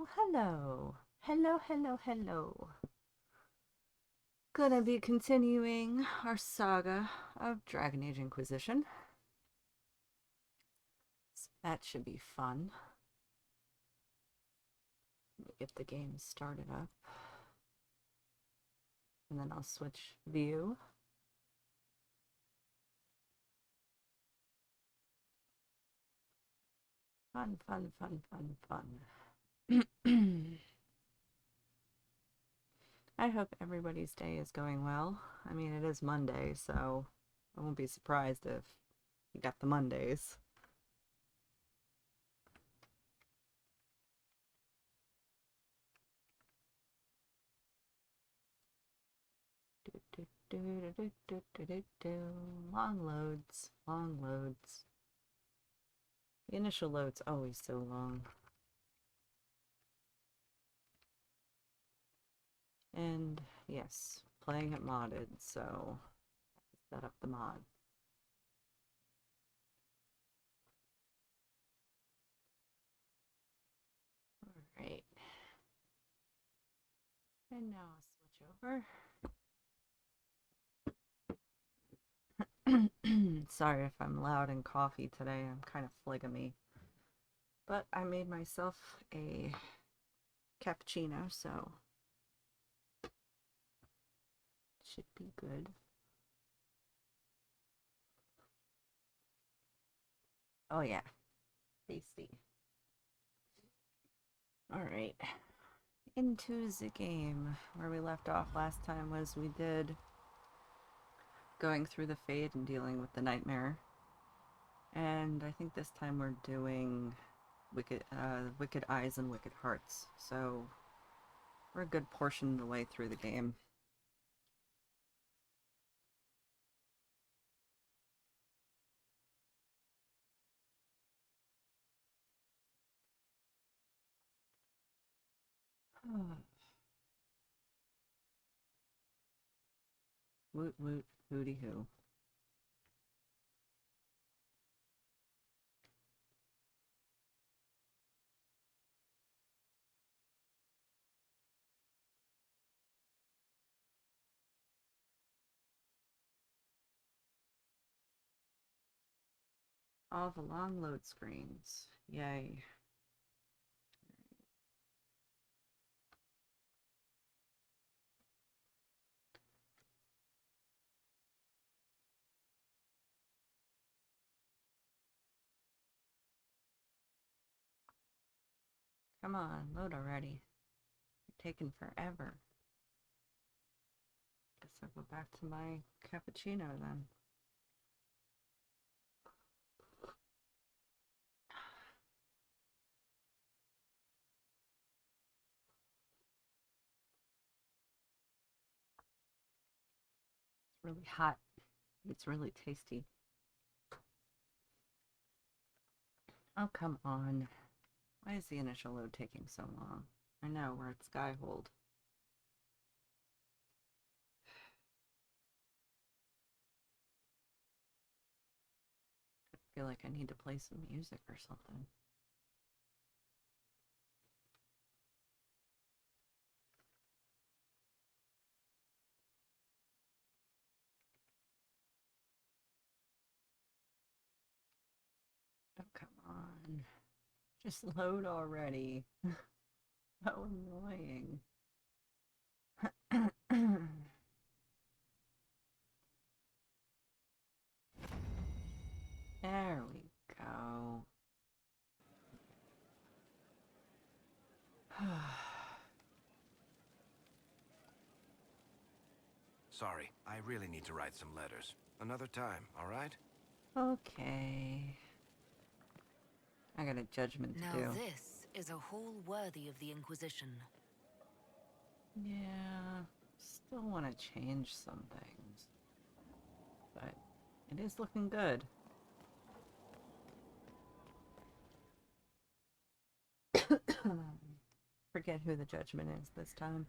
Well, hello. Hello, hello, hello. Gonna be continuing our saga of Dragon Age Inquisition. So that should be fun. Let me get the game started up. And then I'll switch view. Fun, fun, fun, fun, fun. I hope everybody's day is going well. I mean, it is Monday, so I won't be surprised if you got the Mondays. Long loads, long loads. The initial load's always so long. And yes, playing it modded, so I have to set up the mod. Alright. And now I'll switch over. Sorry if I'm loud and coffee today, I'm kind of phlegmy. But I made myself a cappuccino, so should be good. Oh yeah, tasty. Alright, into the game. Where we left off last time was we did going through the fade and dealing with the nightmare. And I think this time we're doing Wicked Eyes and Wicked Hearts. So we're a good portion of the way through the game. Woot woot hooty hoo. All the long load screens. Yay. Come on, load already. You're taking forever. Guess I'll go back to my cappuccino then. It's really hot. It's really tasty. Oh, come on. Why is the initial load taking so long? I know, we're at Skyhold. I feel like I need to play some music or something. Oh, come on. Just load already. So annoying. There we go. Sorry, I really need to write some letters. Another time, all right? Okay. I got a judgment to Now do. this is a hall worthy of the Inquisition. Yeah, still want to change some things. But it is looking good. Forget who the judgment is this time.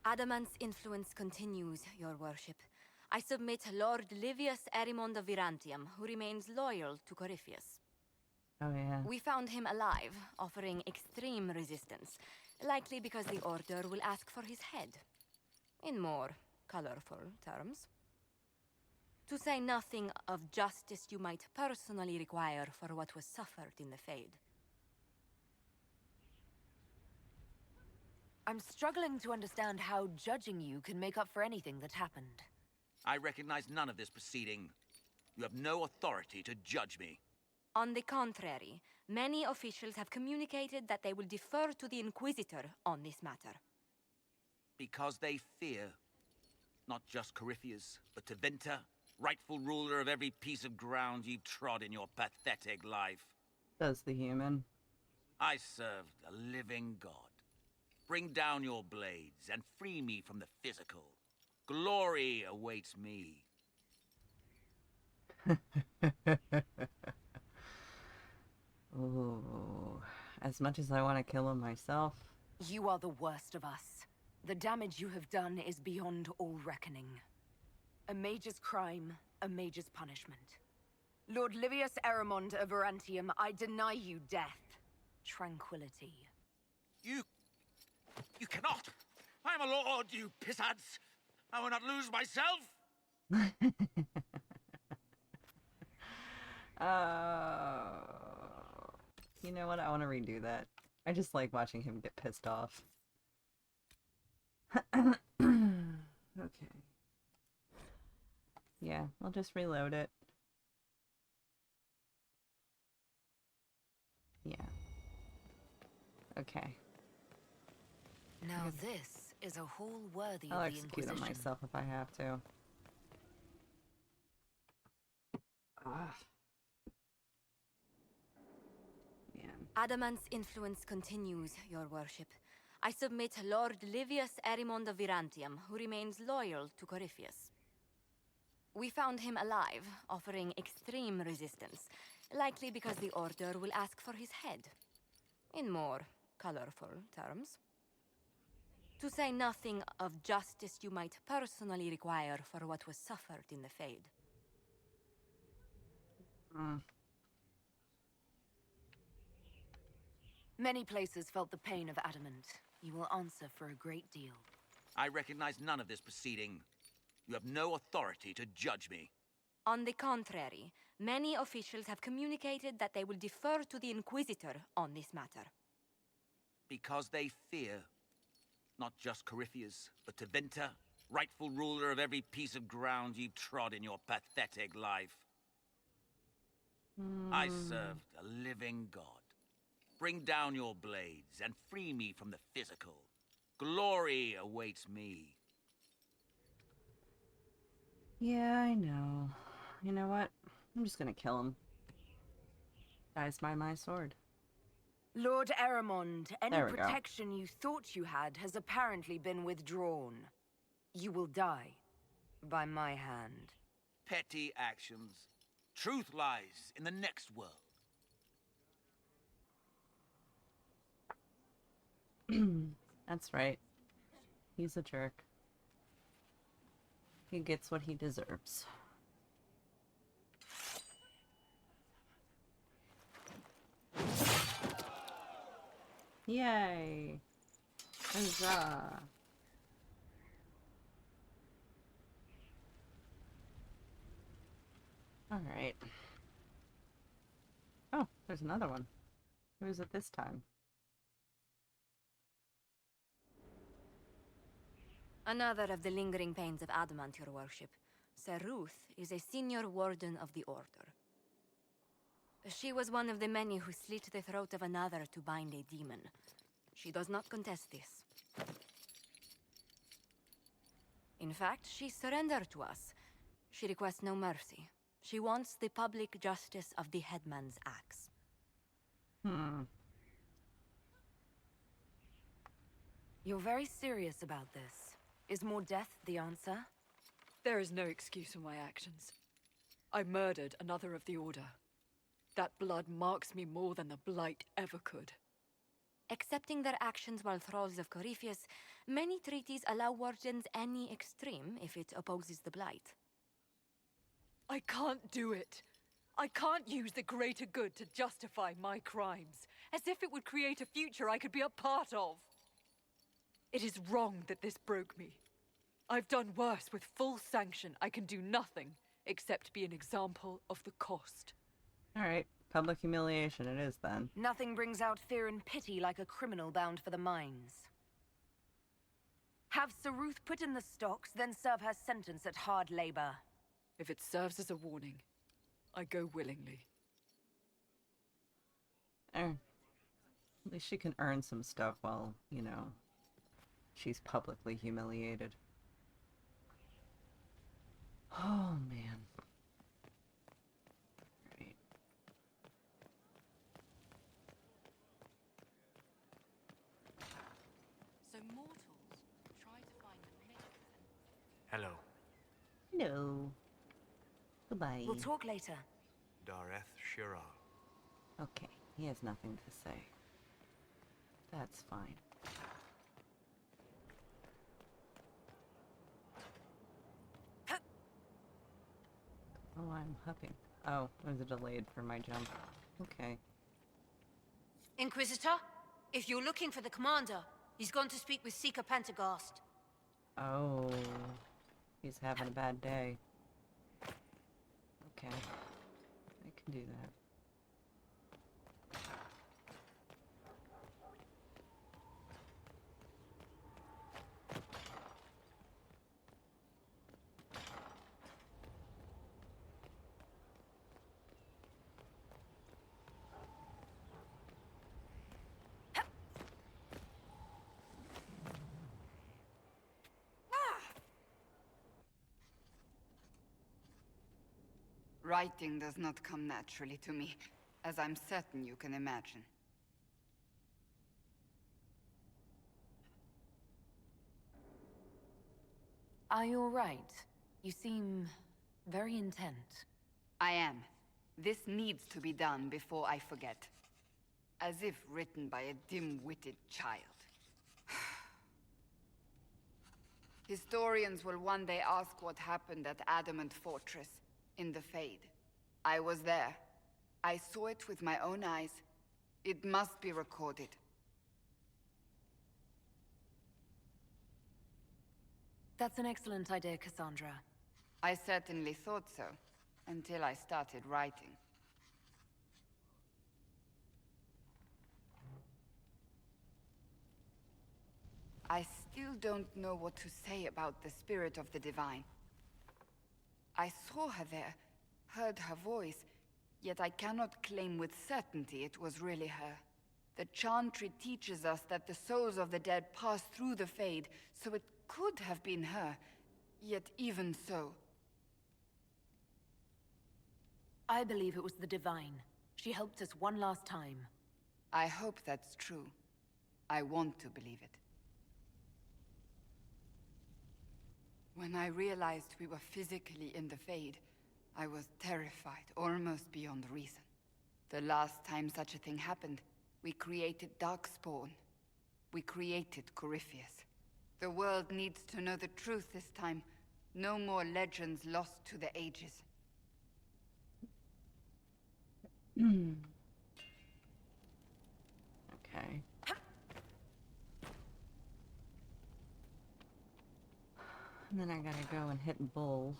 Adamant's influence continues, your worship. I submit Lord Livius Erimond of Virantium, who remains loyal to Corypheus. Oh, yeah. We found him alive, offering extreme resistance, likely because the Order will ask for his head. In more colorful terms. To say nothing of justice you might personally require for what was suffered in the Fade. I'm struggling to understand how judging you can make up for anything that happened. I recognize none of this proceeding. You have no authority to judge me. On the contrary, many officials have communicated that they will defer to the Inquisitor on this matter. Because they fear. Not just Corypheus, but Tevinter, rightful ruler of every piece of ground you've trod in your pathetic life. Does the human. I served a living god. Bring down your blades and free me from the physical. Glory awaits me. Ooh. As much as I want to kill him myself. You are the worst of us. The damage you have done is beyond all reckoning. A mage's crime, a mage's punishment. Lord Livius Eramond of Verantium, I deny you death. Tranquility. You cannot! I am a lord, you pissants! I will not lose myself! You know what? I want to redo that. I just like watching him get pissed off. Okay. Yeah, I'll just reload it. Yeah. Okay. Now this is a hall worthy I'll of the execute Inquisition. him myself if I have to. Ah. Man. Adamant's influence continues, your worship. I submit Lord Livius Erimond of Virantium, who remains loyal to Corypheus. We found him alive, offering extreme resistance, likely because the Order will ask for his head. In more colorful terms. To say nothing of justice you might personally require for what was suffered in the Fade. Many places felt the pain of adamant. You will answer for a great deal. I recognize none of this proceeding. You have no authority to judge me. On the contrary, many officials have communicated that they will defer to the Inquisitor on this matter. Because they fear. Not just Corypheus, but Tevinter, rightful ruler of every piece of ground you've trod in your pathetic life. I served a living god. Bring down your blades and free me from the physical. Glory awaits me. Yeah, I know. You know what? I'm just gonna kill him. Dies by my sword. Lord Eramond, any There we go. protection you thought you had has apparently been withdrawn. You will die by my hand. Petty actions. Truth lies in the next world. That's right. He's a jerk. He gets what he deserves. Yay! Huzzah! Alright. Oh, there's another one. Who is it this time? Another of the lingering pains of Adamant, your worship. Sir Ruth is a senior warden of the Order. She was one of the many who slit the throat of another to bind a demon. She does not contest this. In fact, she surrendered to us. She requests no mercy. She wants the public justice of the headman's axe. You're very serious about this. Is more death the answer? There is no excuse for my actions. I murdered another of the Order. That blood marks me more than the Blight ever could. Accepting their actions while thralls of Corypheus, many treaties allow wardens any extreme if it opposes the Blight. I can't do it. I can't use the greater good to justify my crimes, as if it would create a future I could be a part of. It is wrong that this broke me. I've done worse with full sanction. I can do nothing except be an example of the cost. Alright, public humiliation it is then. Nothing brings out fear and pity like a criminal bound for the mines. Have Saruth put in the stocks, then serve her sentence at hard labor. If it serves as a warning, I go willingly. At least she can earn some stuff while, you know, she's publicly humiliated. Oh, man. Right. So mortals try to find the myth. Hello, Hello. Goodbye. We'll talk later. Dareth Shiral. Okay, he has nothing to say. That's fine. Oh, I'm huffing. Oh, there's a delayed for my jump. Okay. Inquisitor, if you're looking for the commander, he's gone to speak with Seeker Pentagast. Oh, he's having a bad day. Okay, I can do that. Writing does not come naturally to me, as I'm certain you can imagine. Are you all right? You seem very intent. I am. This needs to be done before I forget. As if written by a dim-witted child. Historians will one day ask what happened at Adamant Fortress, in the Fade. I was there. I saw it with my own eyes. It must be recorded. That's an excellent idea, Cassandra. I certainly thought so, until I started writing. I still don't know what to say about the spirit of the Divine. I saw her there, heard her voice, yet I cannot claim with certainty it was really her. The Chantry teaches us that the souls of the dead pass through the Fade, so it could have been her, yet even so. I believe it was the Divine. She helped us one last time. I hope that's true. I want to believe it. When I realized we were physically in the Fade, I was terrified, almost beyond reason. The last time such a thing happened, we created Darkspawn. We created Corypheus. The world needs to know the truth this time. No more legends lost to the ages. Okay. And then I gotta go and hit Bull.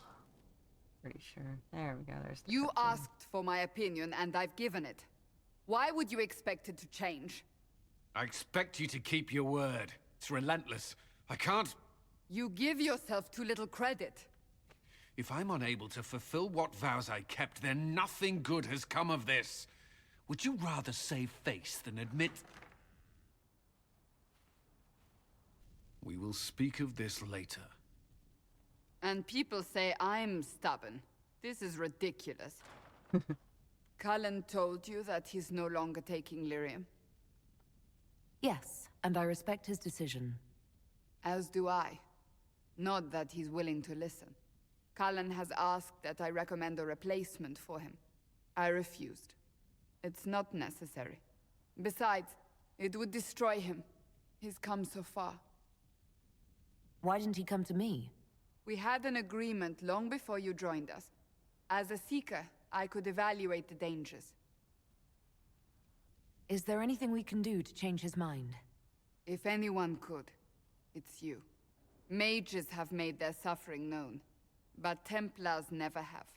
Pretty sure. There we go, there's the You cutscene. asked for my opinion, and I've given it. Why would you expect it to change? I expect you to keep your word. It's relentless. I can't... You give yourself too little credit. If I'm unable to fulfill what vows I kept, then nothing good has come of this. Would you rather save face than admit... We will speak of this later. And people say I'm stubborn. This is ridiculous. Cullen told you that he's no longer taking lyrium? Yes, and I respect his decision. As do I. Not that he's willing to listen. Cullen has asked that I recommend a replacement for him. I refused. It's not necessary. Besides, it would destroy him. He's come so far. Why didn't he come to me? We had an agreement long before you joined us. As a Seeker, I could evaluate the dangers. Is there anything we can do to change his mind? If anyone could, it's you. Mages have made their suffering known, but Templars never have.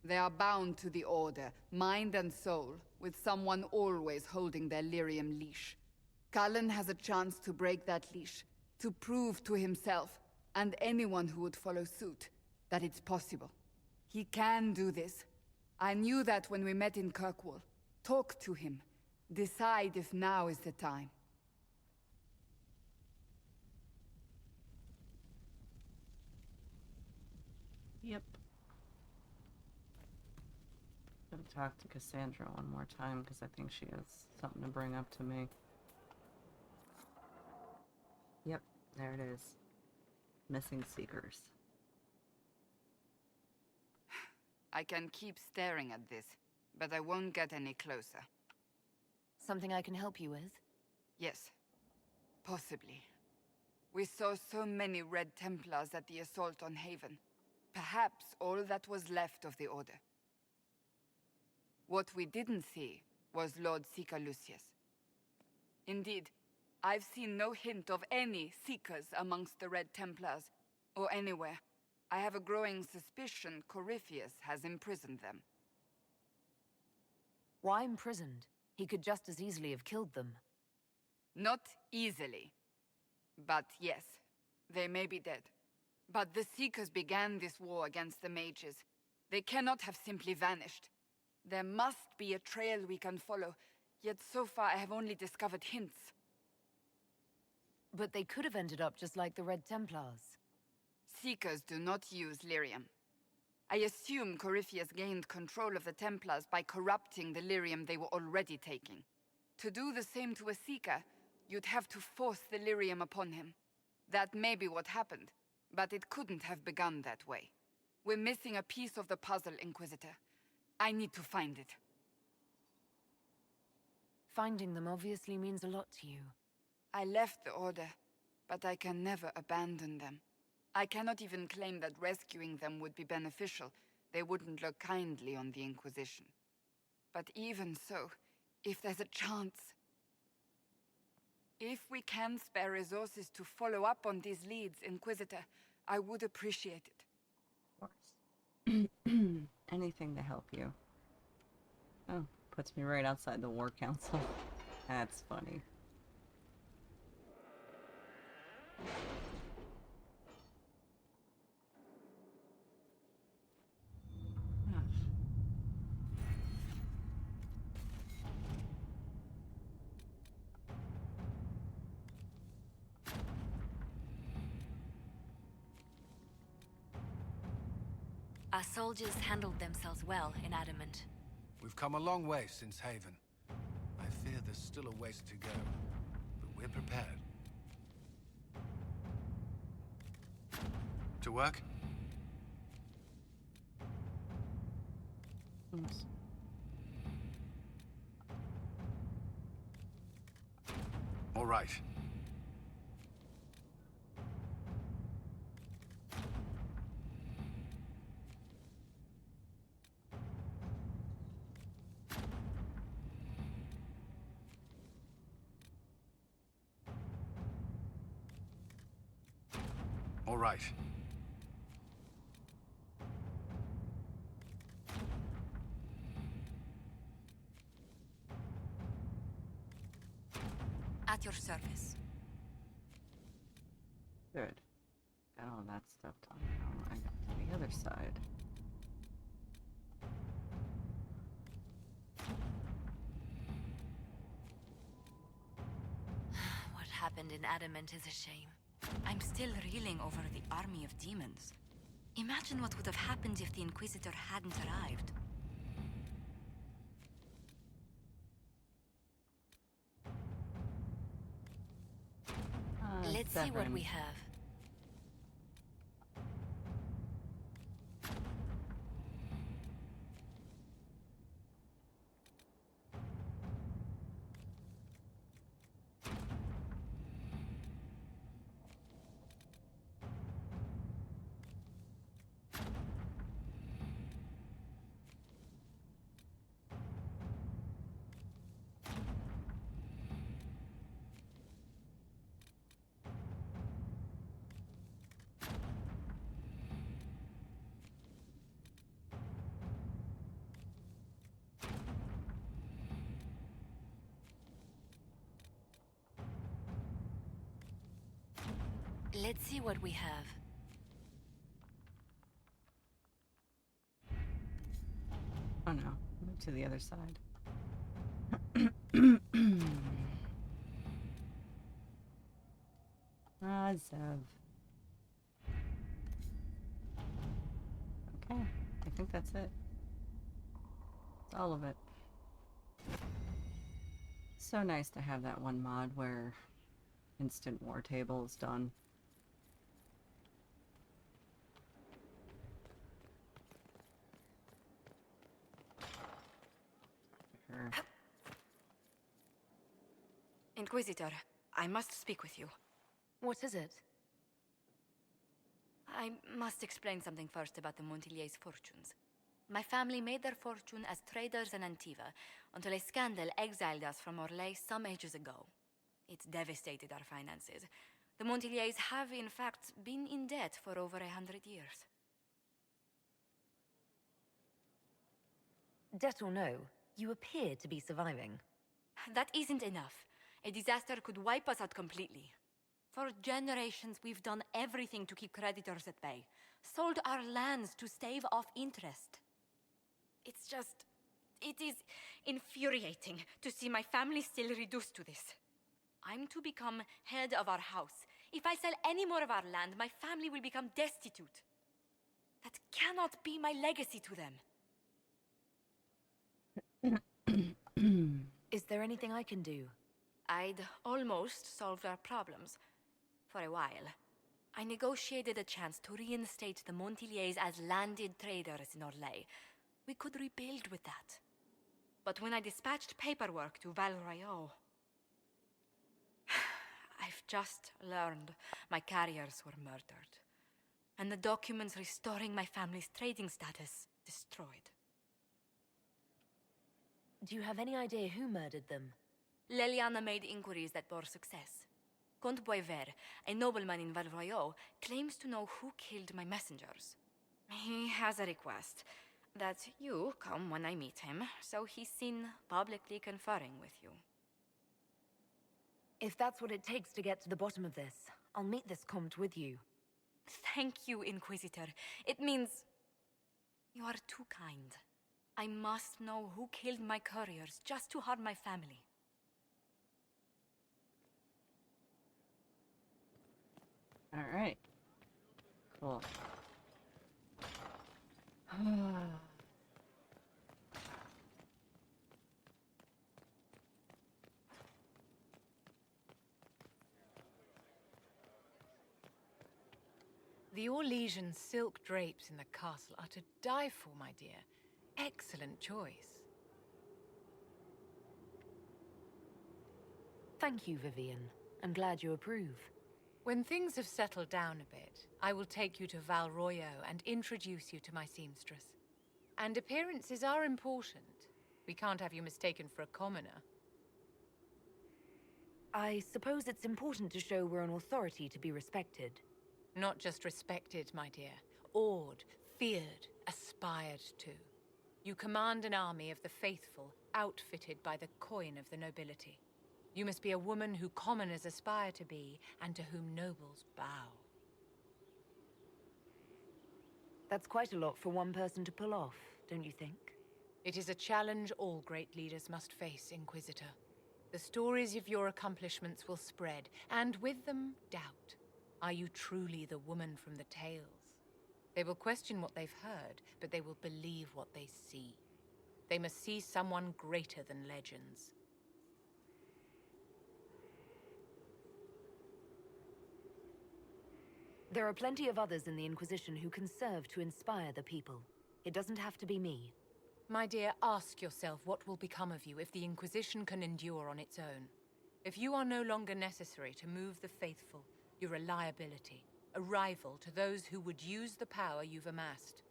They are bound to the Order, mind and soul, with someone always holding their lyrium leash. Cullen has a chance to break that leash, to prove to himself, and anyone who would follow suit, that it's possible. He can do this. I knew that when we met in Kirkwall. Talk to him. Decide if now is the time. Yep. Gotta talk to Cassandra one more time because I think she has something to bring up to me. Yep, there it is. Missing Seekers. I can keep staring at this, but I won't get any closer. Something I can help you with? Yes. Possibly. We saw so many Red Templars at the assault on Haven. Perhaps all that was left of the Order. What we didn't see was Lord Seeker Lucius. Indeed, I've seen no hint of any Seekers amongst the Red Templars, or anywhere. I have a growing suspicion Corypheus has imprisoned them. Why imprisoned? He could just as easily have killed them. Not easily. But yes, they may be dead. But the Seekers began this war against the mages. They cannot have simply vanished. There must be a trail we can follow, yet so far I have only discovered hints. But they could have ended up just like the Red Templars. Seekers do not use lyrium. I assume Corypheus gained control of the Templars by corrupting the lyrium they were already taking. To do the same to a Seeker, you'd have to force the lyrium upon him. That may be what happened, but it couldn't have begun that way. We're missing a piece of the puzzle, Inquisitor. I need to find it. Finding them obviously means a lot to you. I left the Order, but I can never abandon them. I cannot even claim that rescuing them would be beneficial. They wouldn't look kindly on the Inquisition. But even so, if there's a chance... If we can spare resources to follow up on these leads, Inquisitor, I would appreciate it. Of course. Anything to help you. Oh, puts me right outside the War Council. That's funny. Our soldiers handled themselves well in Adamant. We've come a long way since Haven. I fear there's still a ways to go, but we're prepared. To work? Oops. All right. All right. At your service. Good. Got all that stuff done. Now I got to the other side. What happened in Adamant is a shame. I'm still reeling over the army of demons. Imagine what would have happened if the Inquisitor hadn't arrived. Let's see what we have. Let's see what we have. Oh no, move to the other side. Zev. Okay, I think that's it. It's all of it. So nice to have that one mod where instant war table is done. Her. Inquisitor, I must speak with you. What is it? I must explain something first about the Montillier's fortunes. My family made their fortune as traders in Antiva until a scandal exiled us from Orlais some ages ago. It devastated our finances. The Montillier's have, in fact, been in debt for over 100 years. Debt or no, you appear to be surviving. That isn't enough. A disaster could wipe us out completely. For generations, we've done everything to keep creditors at bay. Sold our lands to stave off interest. It is infuriating to see my family still reduced to this. I'm to become head of our house. If I sell any more of our land, my family will become destitute. That cannot be my legacy to them. Is there anything I can do? I'd almost solved our problems. For a while. I negotiated a chance to reinstate the Montillier's as landed traders in Orlais. We could rebuild with that. But when I dispatched paperwork to Val Royeaux, I've just learned my carriers were murdered. And the documents restoring my family's trading status destroyed. Do you have any idea who murdered them? Leliana made inquiries that bore success. Comte Boisvert, a nobleman in Val Royeaux, claims to know who killed my messengers. He has a request that you come when I meet him, so he's seen publicly conferring with you. If that's what it takes to get to the bottom of this, I'll meet this Comte with you. Thank you, Inquisitor. It means you are too kind. I must know who killed my couriers just to harm my family. All right. Cool. The Orlesian silk drapes in the castle are to die for, my dear. Excellent choice. Thank you, Vivian. I'm glad you approve. When things have settled down a bit, I will take you to Val Royeaux and introduce you to my seamstress. And appearances are important. We can't have you mistaken for a commoner. I suppose it's important to show we're an authority to be respected. Not just respected, my dear. Awed, feared, aspired to. You command an army of the faithful, outfitted by the coin of the nobility. You must be a woman who commoners aspire to be, and to whom nobles bow. That's quite a lot for one person to pull off, don't you think? It is a challenge all great leaders must face, Inquisitor. The stories of your accomplishments will spread, and with them, doubt. Are you truly the woman from the tales? They will question what they've heard, but they will believe what they see. They must see someone greater than legends. There are plenty of others in the Inquisition who can serve to inspire the people. It doesn't have to be me. My dear, ask yourself what will become of you if the Inquisition can endure on its own. If you are no longer necessary to move the faithful, you're a liability, a rival to those who would use the power you've amassed.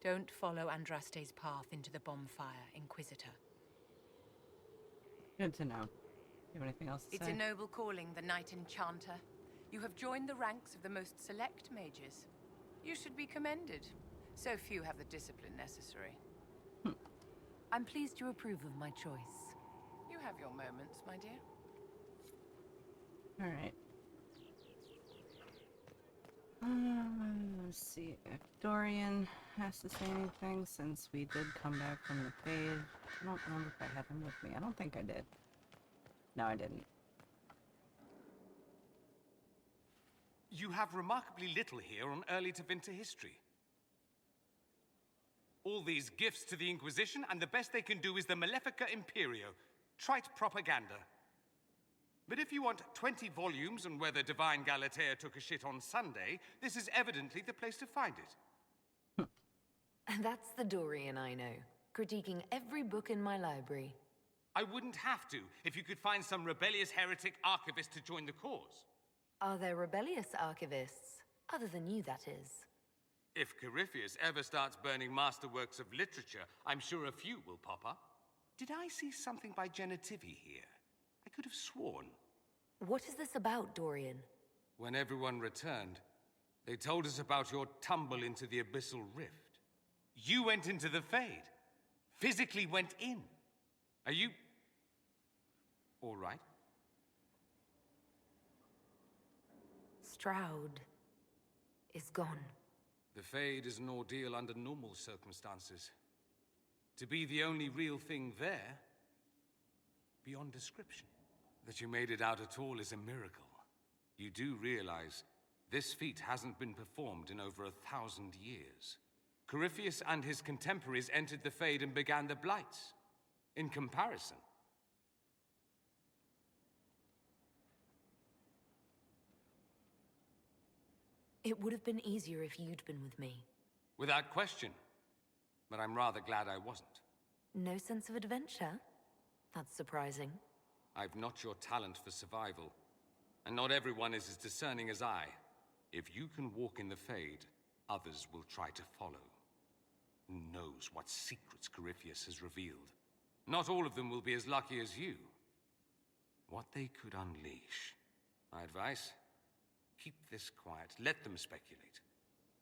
Don't follow Andraste's path into the bonfire, Inquisitor. Good to know. You have anything else to It's say? a noble calling, the Knight Enchanter. You have joined the ranks of the most select mages. You should be commended. So few have the discipline necessary. I'm pleased you approve of my choice. You have your moments, my dear. All right. see if Dorian has to say anything since we did come back from the fade. I don't remember if I had him with me. I don't think I did. No, I didn't. You have remarkably little here on early Tevinter history. All these gifts to the Inquisition, and the best they can do is the Malefica Imperio. Trite propaganda. But if you want 20 volumes on whether Divine Galatea took a shit on Sunday, this is evidently the place to find it. That's the Dorian I know, critiquing every book in my library. I wouldn't have to if you could find some rebellious heretic archivist to join the cause. Are there rebellious archivists? Other than you, that is. If Corypheus ever starts burning masterworks of literature, I'm sure a few will pop up. Did I see something by Genitivi here? I could have sworn. What is this about, Dorian? When everyone returned, they told us about your tumble into the Abyssal Rift. You went into the Fade. Physically went in. Are you... all right? Stroud is gone. The Fade is an ordeal under normal circumstances. To be the only real thing there, beyond description. That you made it out at all is a miracle. You do realize this feat hasn't been performed in over 1,000 years. Corypheus and his contemporaries entered the Fade and began the Blights. In comparison, it would have been easier if you'd been with me. without question. But I'm rather glad I wasn't. No sense of adventure? That's surprising. I've not your talent for survival. And not everyone is as discerning as I. If you can walk in the Fade, others will try to follow. Who knows what secrets Corypheus has revealed? Not all of them will be as lucky as you. What they could unleash. My advice? Keep this quiet. Let them speculate.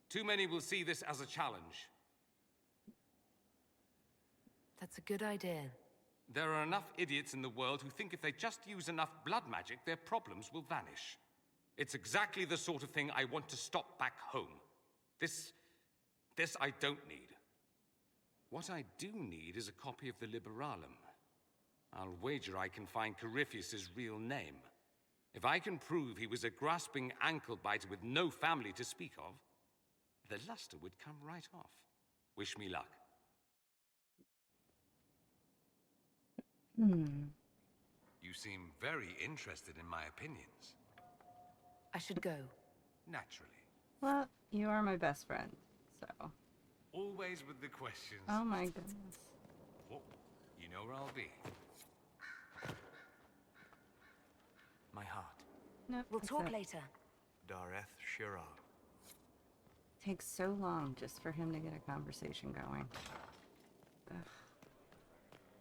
Too many will see this as a challenge. That's a good idea. There are enough idiots in the world who think if they just use enough blood magic, their problems will vanish. It's exactly the sort of thing I want to stop back home. This I don't need. What I do need is a copy of the Liberalum. I'll wager I can find Corypheus's real name. If I can prove he was a grasping ankle-biter with no family to speak of, the luster would come right off. Wish me luck. You seem very interested in my opinions. I should go. Naturally. Well, you are my best friend, so... Always with the questions. Oh my goodness. Oh, you know where I'll be. My heart. Nope, We'll that's talk it. later. Dareth Shira. Takes so long just for him to get a conversation going. Ugh.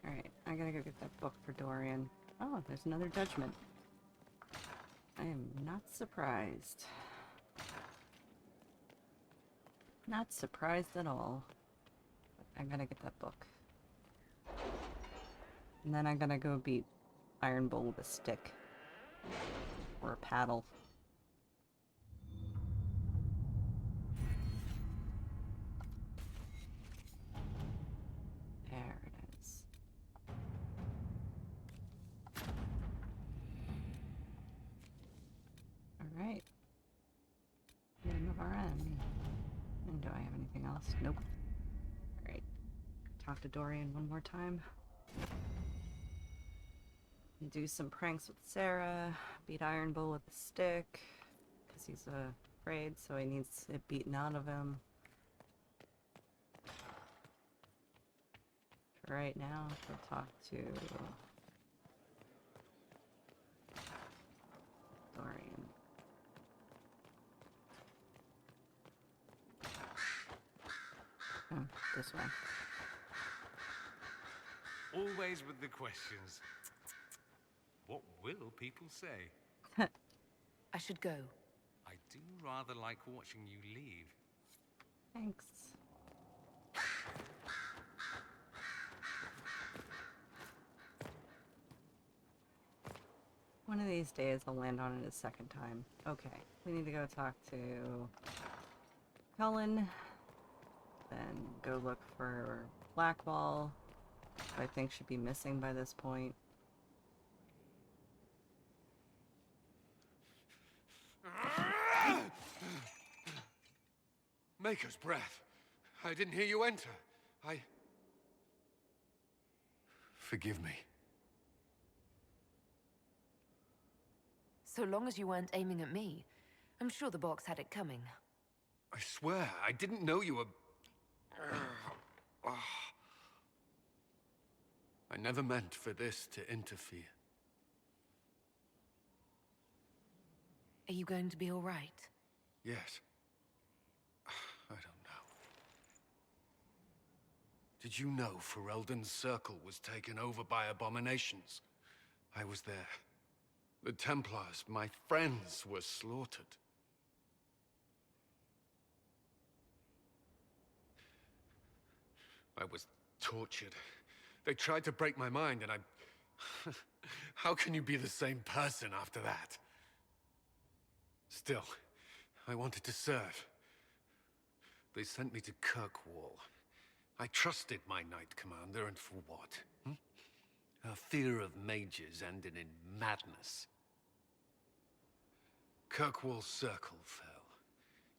Alright, I gotta go get that book for Dorian. Oh, there's another judgment. I am not surprised. Not surprised at all. But I gotta get that book. And then I'm gonna go beat Iron Bull with a stick. Or a paddle. There it is. Alright. Name of our enemy. And do I have anything else? Nope. Alright. Talk to Dorian one more time. Do some pranks with Sarah. Beat Iron Bull with a stick. Because he's afraid, so he needs it beaten out of him. For right now, we'll talk to Dorian. Oh, this way. Always with the questions. What will people say? I should go. I do rather like watching you leave. Thanks. One of these days I'll land on it a second time. Okay, we need to go talk to Cullen. Then go look for Black Ball, who I think should be missing by this point. Maker's breath. I didn't hear you enter. Forgive me. So long as you weren't aiming at me, I'm sure the box had it coming. I swear, I didn't know you were... I never meant for this to interfere. Are you going to be all right? Yes. I don't know. Did you know Ferelden's circle was taken over by abominations? I was there. The Templars, my friends, were slaughtered. I was tortured. They tried to break my mind, and I... How can you be the same person after that? Still, I wanted to serve. They sent me to Kirkwall. I trusted my Knight Commander, and for what? Her fear of mages ended in madness. Kirkwall's circle fell.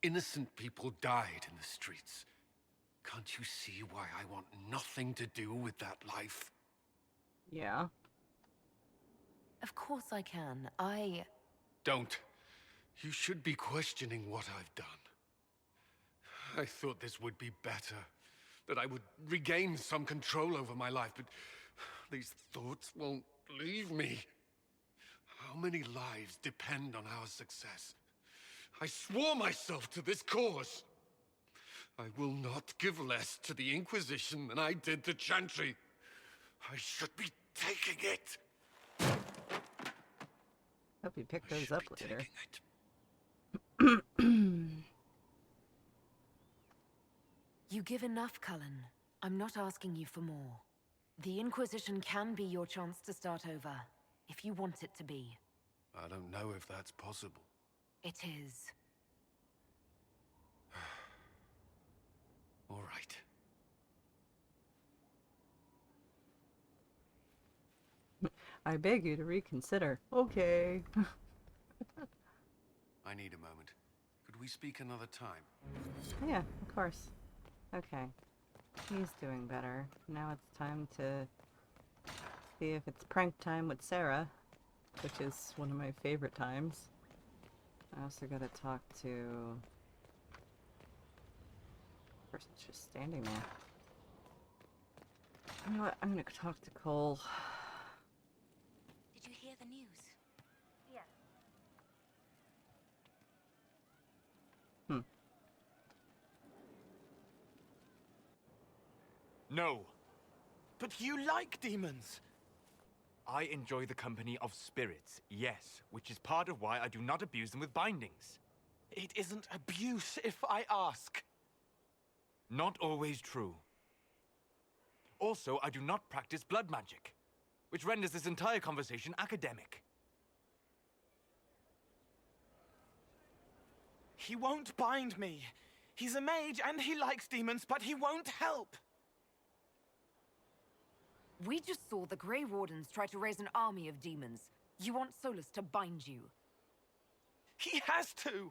Innocent people died in the streets. Can't you see why I want nothing to do with that life? Yeah. Of course I can. Don't. You should be questioning what I've done. I thought this would be better. That I would regain some control over my life, but these thoughts won't leave me. How many lives depend on our success? I swore myself to this cause. I will not give less to the Inquisition than I did to Chantry. I should be taking it. Hope you pick those up later. You give enough, Cullen. I'm not asking you for more. The Inquisition can be your chance to start over, if you want it to be. I don't know if that's possible. It is. All right. I beg you to reconsider. Okay. I need a moment. Could we speak another time? Yeah, of course. Okay. He's doing better. Now it's time to see if it's prank time with Sarah, which is one of my favorite times. I also gotta talk to... the person's just standing there. You know what? I'm gonna talk to Cole. Did you hear the news? No. But you like demons. I enjoy the company of spirits, yes, which is part of why I do not abuse them with bindings. It isn't abuse if I ask. Not always true. Also, I do not practice blood magic, which renders this entire conversation academic. He won't bind me. He's a mage and he likes demons, but he won't help. We just saw the Grey Wardens try to raise an army of demons. You want Solus to bind you? He has to!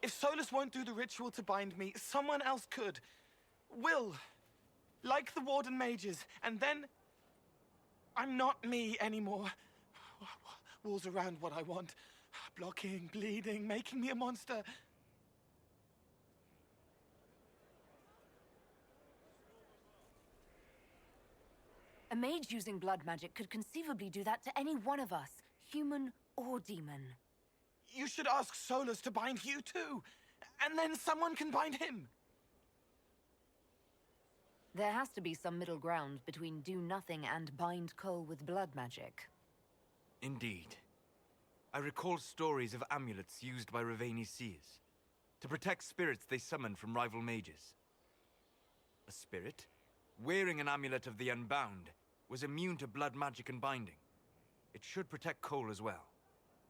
If Solus won't do the ritual to bind me, someone else could. Will. Like the Warden mages, and then... I'm not me anymore. Walls around what I want. Blocking, bleeding, making me a monster. A mage using blood magic could conceivably do that to any one of us, human or demon. You should ask Solus to bind you too, and then someone can bind him. There has to be some middle ground between do nothing and bind Cole with blood magic. Indeed. I recall stories of amulets used by Raveni seers to protect spirits they summoned from rival mages. A spirit, wearing an amulet of the Unbound, was immune to blood magic and binding. It should protect Cole as well.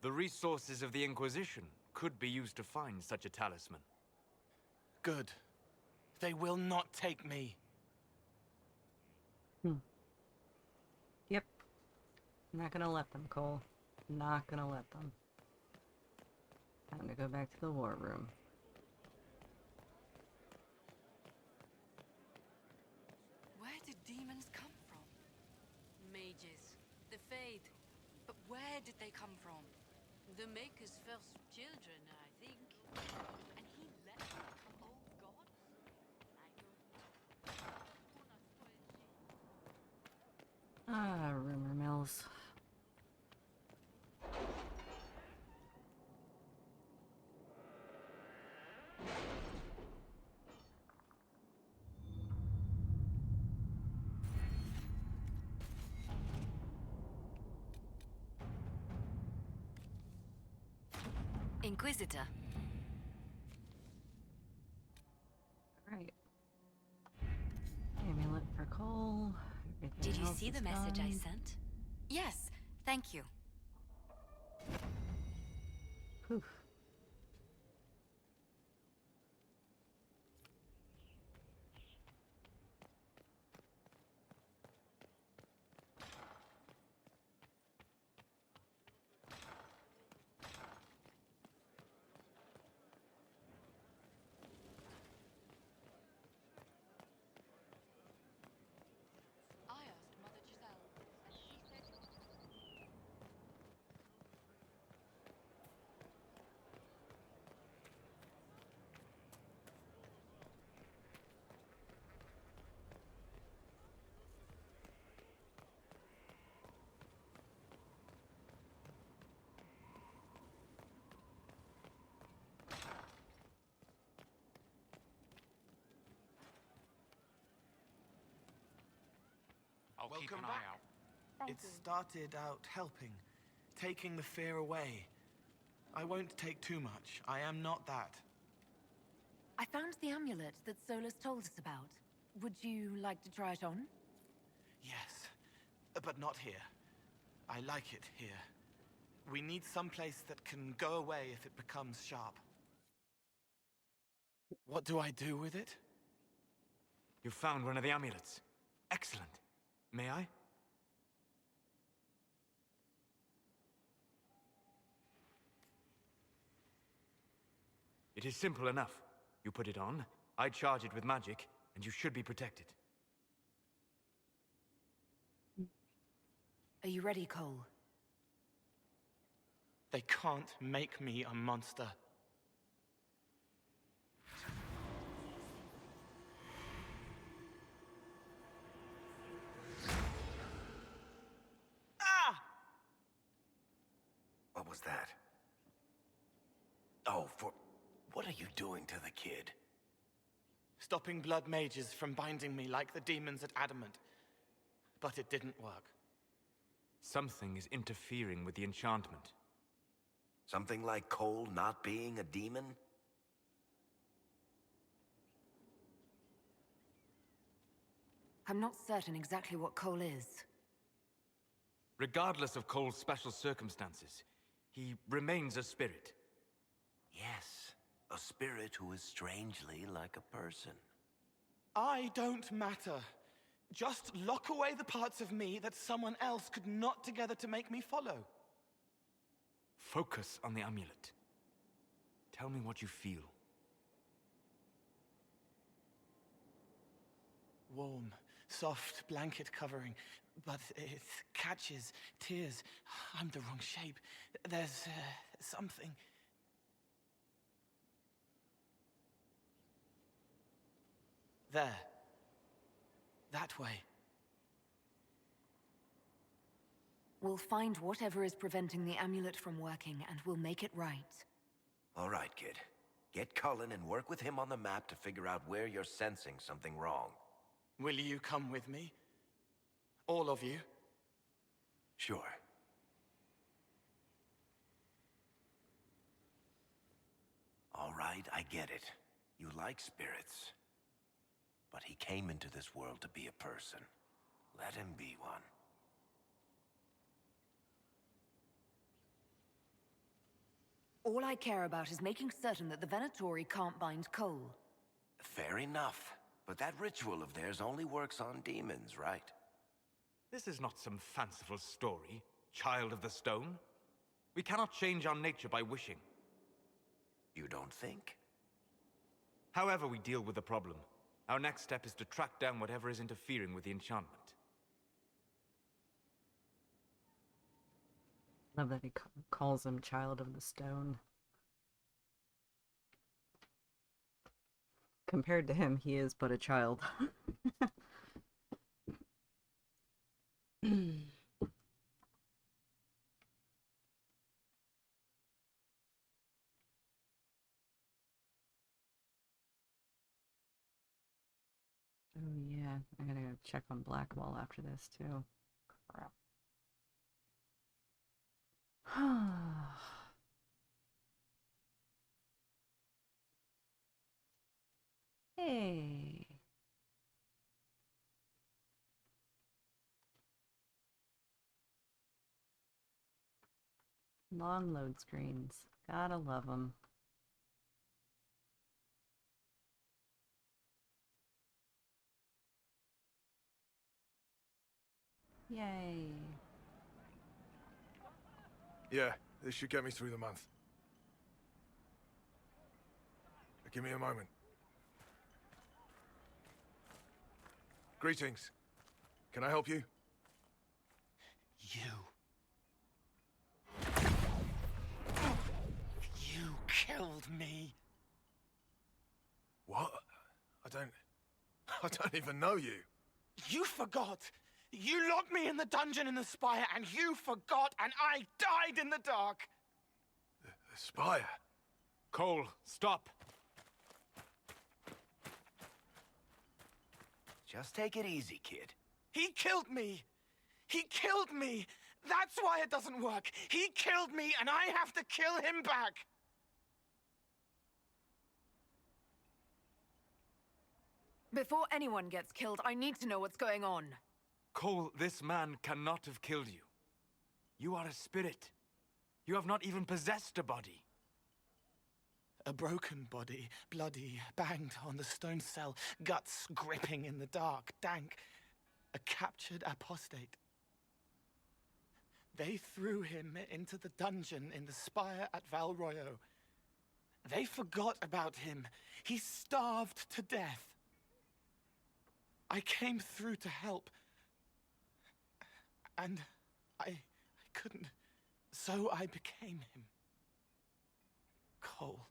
The resources of the Inquisition could be used to find such a talisman. Good. They will not take me. Yep. Not gonna let them, Cole. Not gonna let them. Time to go back to the war room. Where did demons come from? Mages. The Fade. But where did they come from? The Maker's first children, I think. And he let them become old gods? Ah, rumor mills. Inquisitor. Alright. Amulet for Cole. Did you else see is the message I done. sent? Yes, thank you. Poof. I asked Mother Giselle, and she said... I'll keep Welcome an back. eye out. It started out helping, taking the fear away. I won't take too much. I am not that. I found the amulet that Solus told us about. Would you like to try it on? Yes, but not here. I like it here. We need someplace that can go away if it becomes sharp. What do I do with it? You found one of the amulets. Excellent. May I? It is simple enough. You put it on, I charge it with magic, and you should be protected. Are you ready, Cole? They can't make me a monster. Ah! What was that? Oh, what are you doing to the kid? Stopping blood mages from binding me like the demons at Adamant. But it didn't work. Something is interfering with the enchantment. Something like Cole not being a demon? I'm not certain exactly what Cole is. Regardless of Cole's special circumstances, he remains a spirit. Yes, a spirit who is strangely like a person. I don't matter. Just lock away the parts of me that someone else could knot together to make me follow. Focus on the amulet. Tell me what you feel. Warm, soft blanket covering, but it catches tears. I'm the wrong shape. There's something. There. That way. We'll find whatever is preventing the amulet from working, and we'll make it right. All right, kid. Get Cullen and work with him on the map to figure out where you're sensing something wrong. Will you come with me? All of you? Sure. All right, I get it. You like spirits. But he came into this world to be a person. Let him be one. All I care about is making certain that the Venatori can't bind Cole. Fair enough. But that ritual of theirs only works on demons, right? This is not some fanciful story, child of the stone. We cannot change our nature by wishing. You don't think? However we deal with the problem, our next step is to track down whatever is interfering with the enchantment. Love that he calls him Child of the Stone. Compared to him, he is but a child. Oh yeah, I gotta go check on Blackwall after this too. Crap. Hey. Long load screens. Gotta love them. Yay. Yeah, this should get me through the month. Give me a moment. Greetings. Can I help you? You killed me. What? I don't even know you. You forgot. You locked me in the dungeon in the spire, and you forgot, and I died in the dark. The spire? Cole, stop. Just take it easy, kid. He killed me. He killed me. That's why it doesn't work. He killed me, and I have to kill him back. Before anyone gets killed, I need to know what's going on. Cole, this man cannot have killed you. You are a spirit. You have not even possessed a body. A broken body, bloody, banged on the stone cell, guts gripping in the dark, dank. A captured apostate. They threw him into the dungeon in the spire at Val Royo. They forgot about him. He starved to death. I came through to help. And I couldn't. So I became him. Cole.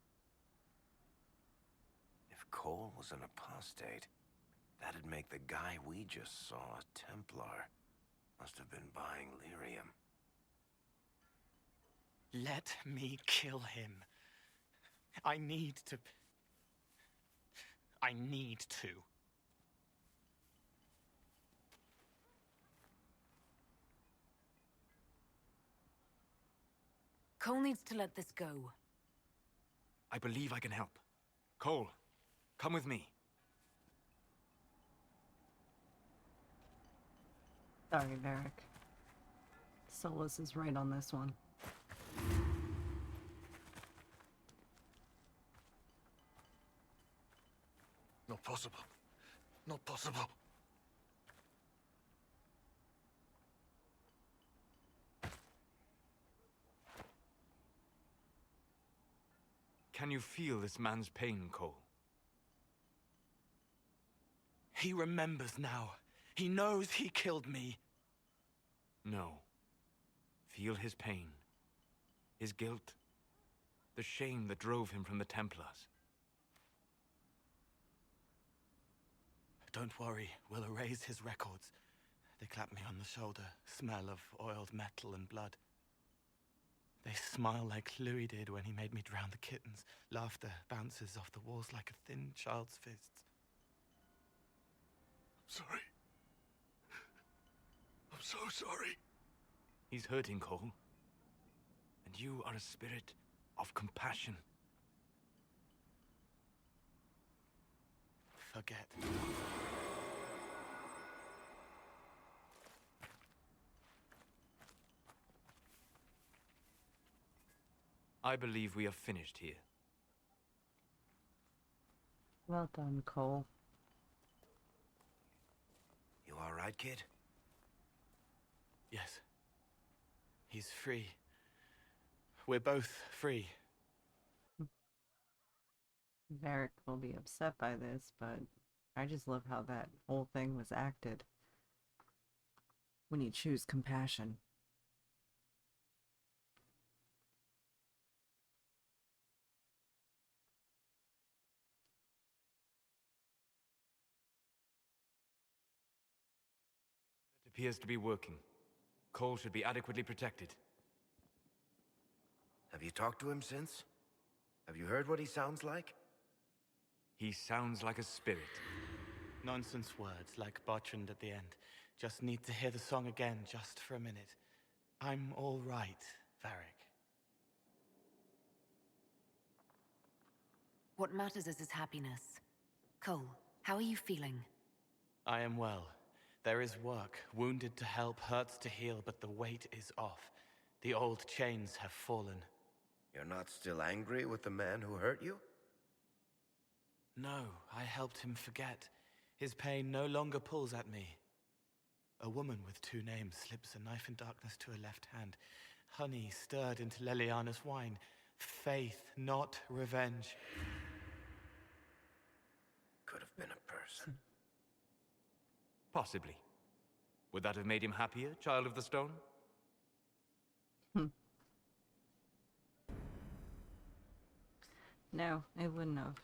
If Cole was an apostate, that'd make the guy we just saw a Templar. Must have been buying lyrium. Let me kill him. I need to. Cole needs to let this go. I believe I can help. Cole, come with me. Sorry, Varric. Solus is right on this one. Not possible. Not possible. Can you feel this man's pain, Cole? He remembers now. He knows he killed me. No. Feel his pain. His guilt. The shame that drove him from the Templars. Don't worry, we'll erase his records. They clap me on the shoulder, smell of oiled metal and blood. They smile like Louis did when he made me drown the kittens. Laughter bounces off the walls like a thin child's fists. I'm sorry. I'm so sorry. He's hurting, Cole. And you are a spirit of compassion. Forget. I believe we are finished here. Well done, Cole. You all right, kid? Yes. He's free. We're both free. Varric will be upset by this, but I just love how that whole thing was acted. When you choose compassion. It appears to be working. Cole should be adequately protected. Have you talked to him since? Have you heard what he sounds like? He sounds like a spirit. Nonsense words like Bertrand at the end. Just need to hear the song again just for a minute. I'm all right, Varric. What matters is his happiness. Cole, how are you feeling? I am well. There is work. Wounded to help, hurts to heal, but the weight is off. The old chains have fallen. You're not still angry with the man who hurt you? No, I helped him forget. His pain no longer pulls at me. A woman with two names slips a knife in darkness to her left hand. Honey stirred into Leliana's wine. Faith, not revenge. Could have been a person. Possibly. Would that have made him happier, Child of the Stone? No, it wouldn't have.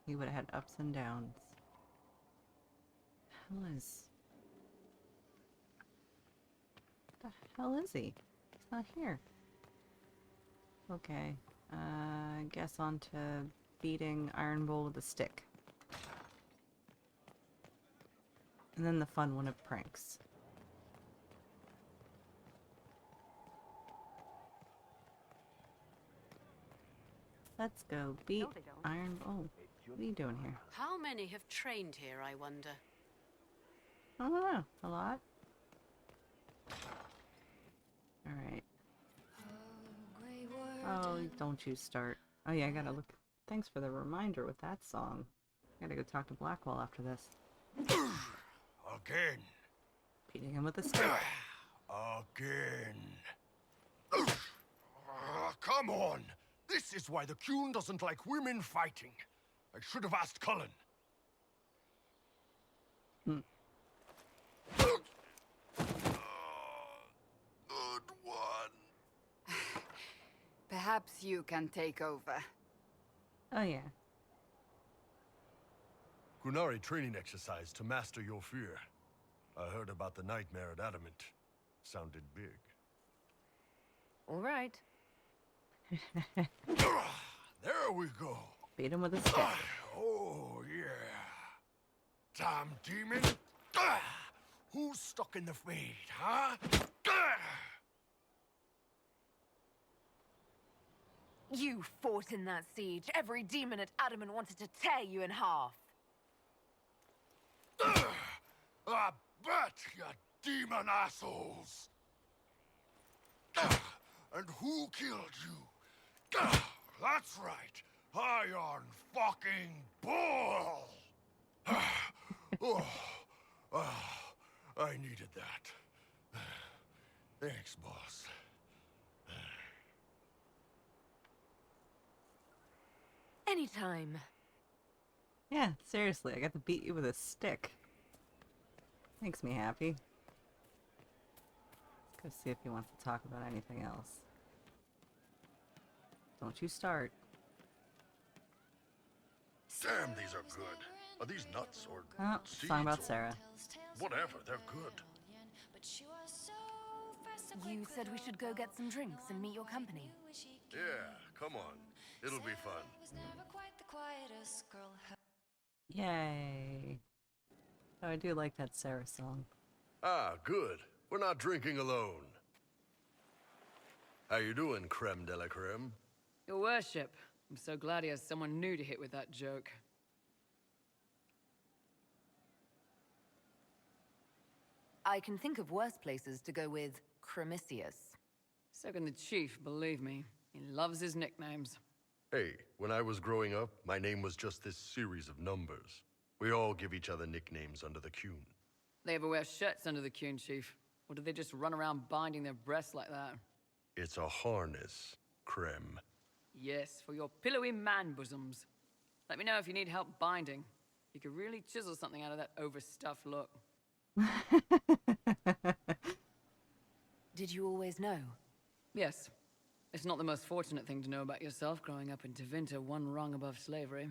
He would have had ups and downs. The hell is he? He's not here. Okay. I guess on to beating Iron Bull with a stick. And then the fun one of pranks. Let's go beat Iron Bull. What are you doing here? How many have trained here, I wonder? I don't know. A lot? Alright. Oh, don't you start. Oh yeah, I gotta look. Thanks for the reminder with that song. I gotta go talk to Blackwell after this. Again. Beating him with a stick. Again. Come on! This is why the Qun doesn't like women fighting. I should have asked Cullen. Good one. Perhaps you can take over. Oh yeah. Qunari training exercise to master your fear. I heard about the nightmare at Adamant. Sounded big. All right. There we go. Beat him with a stick. Oh, yeah. Damn demon. Who's stuck in the fade, huh? You fought in that siege. Every demon at Adamant wanted to tear you in half. I bet, you demon assholes. And who killed you? That's right. Iron fucking Bull. I needed that. Thanks, boss. Anytime. Yeah, seriously, I got to beat you with a stick. Makes me happy. Let's go see if he wants to talk about anything else. Don't you start. Damn, these are good. Are these nuts or Oh, song about Sarah. whatever? They're good. You said we should go get some drinks and meet your company. Yeah, come on. It'll be fun. Yay. Oh, I do like that Sarah song. Ah, good. We're not drinking alone. How you doing, creme de la creme? Your worship. I'm so glad he has someone new to hit with that joke. I can think of worse places to go with Cremisius. So can the chief, believe me. He loves his nicknames. Hey, when I was growing up, my name was just this series of numbers. We all give each other nicknames under the Qun. They ever wear shirts under the Qun, Chief? Or do they just run around binding their breasts like that? It's a harness, Krem. Yes, for your pillowy man bosoms. Let me know if you need help binding. You could really chisel something out of that overstuffed look. Did you always know? Yes. It's not the most fortunate thing to know about yourself growing up in Tevinter, one rung above slavery.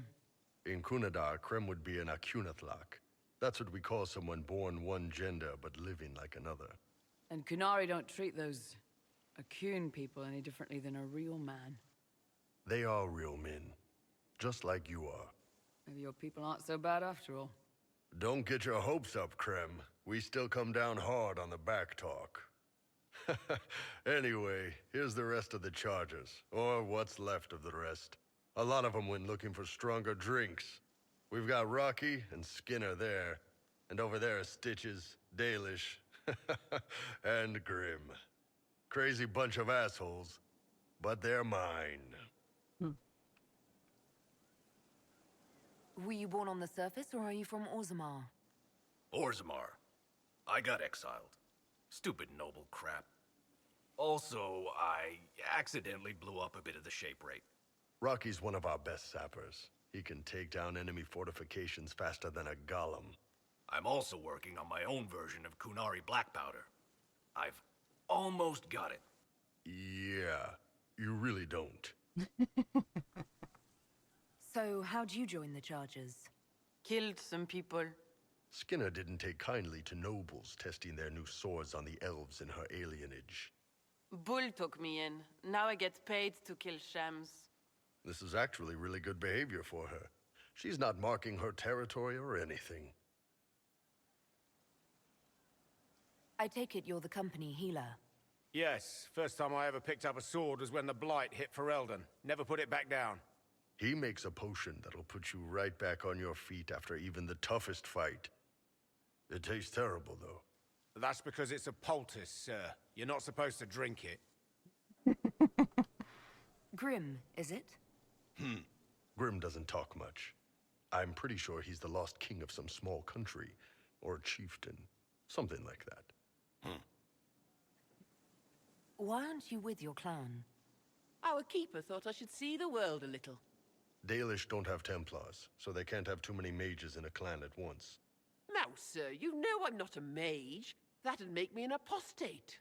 In Kunadar, Krem would be an Akunathlak. That's what we call someone born one gender but living like another. And Kunari don't treat those Akun people any differently than a real man. They are real men, just like you are. Maybe your people aren't so bad after all. Don't get your hopes up, Krem. We still come down hard on the back talk. Anyway, here's the rest of the charges, or what's left of the rest. A lot of them went looking for stronger drinks. We've got Rocky and Skinner there, and over there are Stitches, Dalish, and Grim. Crazy bunch of assholes, but they're mine. Were you born on the surface, or are you from Orzammar? Orzammar. I got exiled. Stupid noble crap. Also, I accidentally blew up a bit of the shape rate. Rocky's one of our best sappers. He can take down enemy fortifications faster than a golem. I'm also working on my own version of Kunari black powder. I've almost got it. Yeah, you really don't. So, how'd you join the charges? Killed some people. Skinner didn't take kindly to nobles testing their new swords on the elves in her alienage. Bull took me in. Now I get paid to kill shams. This is actually really good behavior for her. She's not marking her territory or anything. I take it you're the company healer. Yes, first time I ever picked up a sword was when the Blight hit Ferelden. Never put it back down. He makes a potion that'll put you right back on your feet after even the toughest fight. It tastes terrible, though. That's because it's a poultice, sir. You're not supposed to drink it. Grim, is it? Grim doesn't talk much. I'm pretty sure he's the lost king of some small country, or chieftain. Something like that. Why aren't you with your clan? Our keeper thought I should see the world a little. Dalish don't have Templars, so they can't have too many mages in a clan at once. Now, sir, you know I'm not a mage. That'd make me an apostate.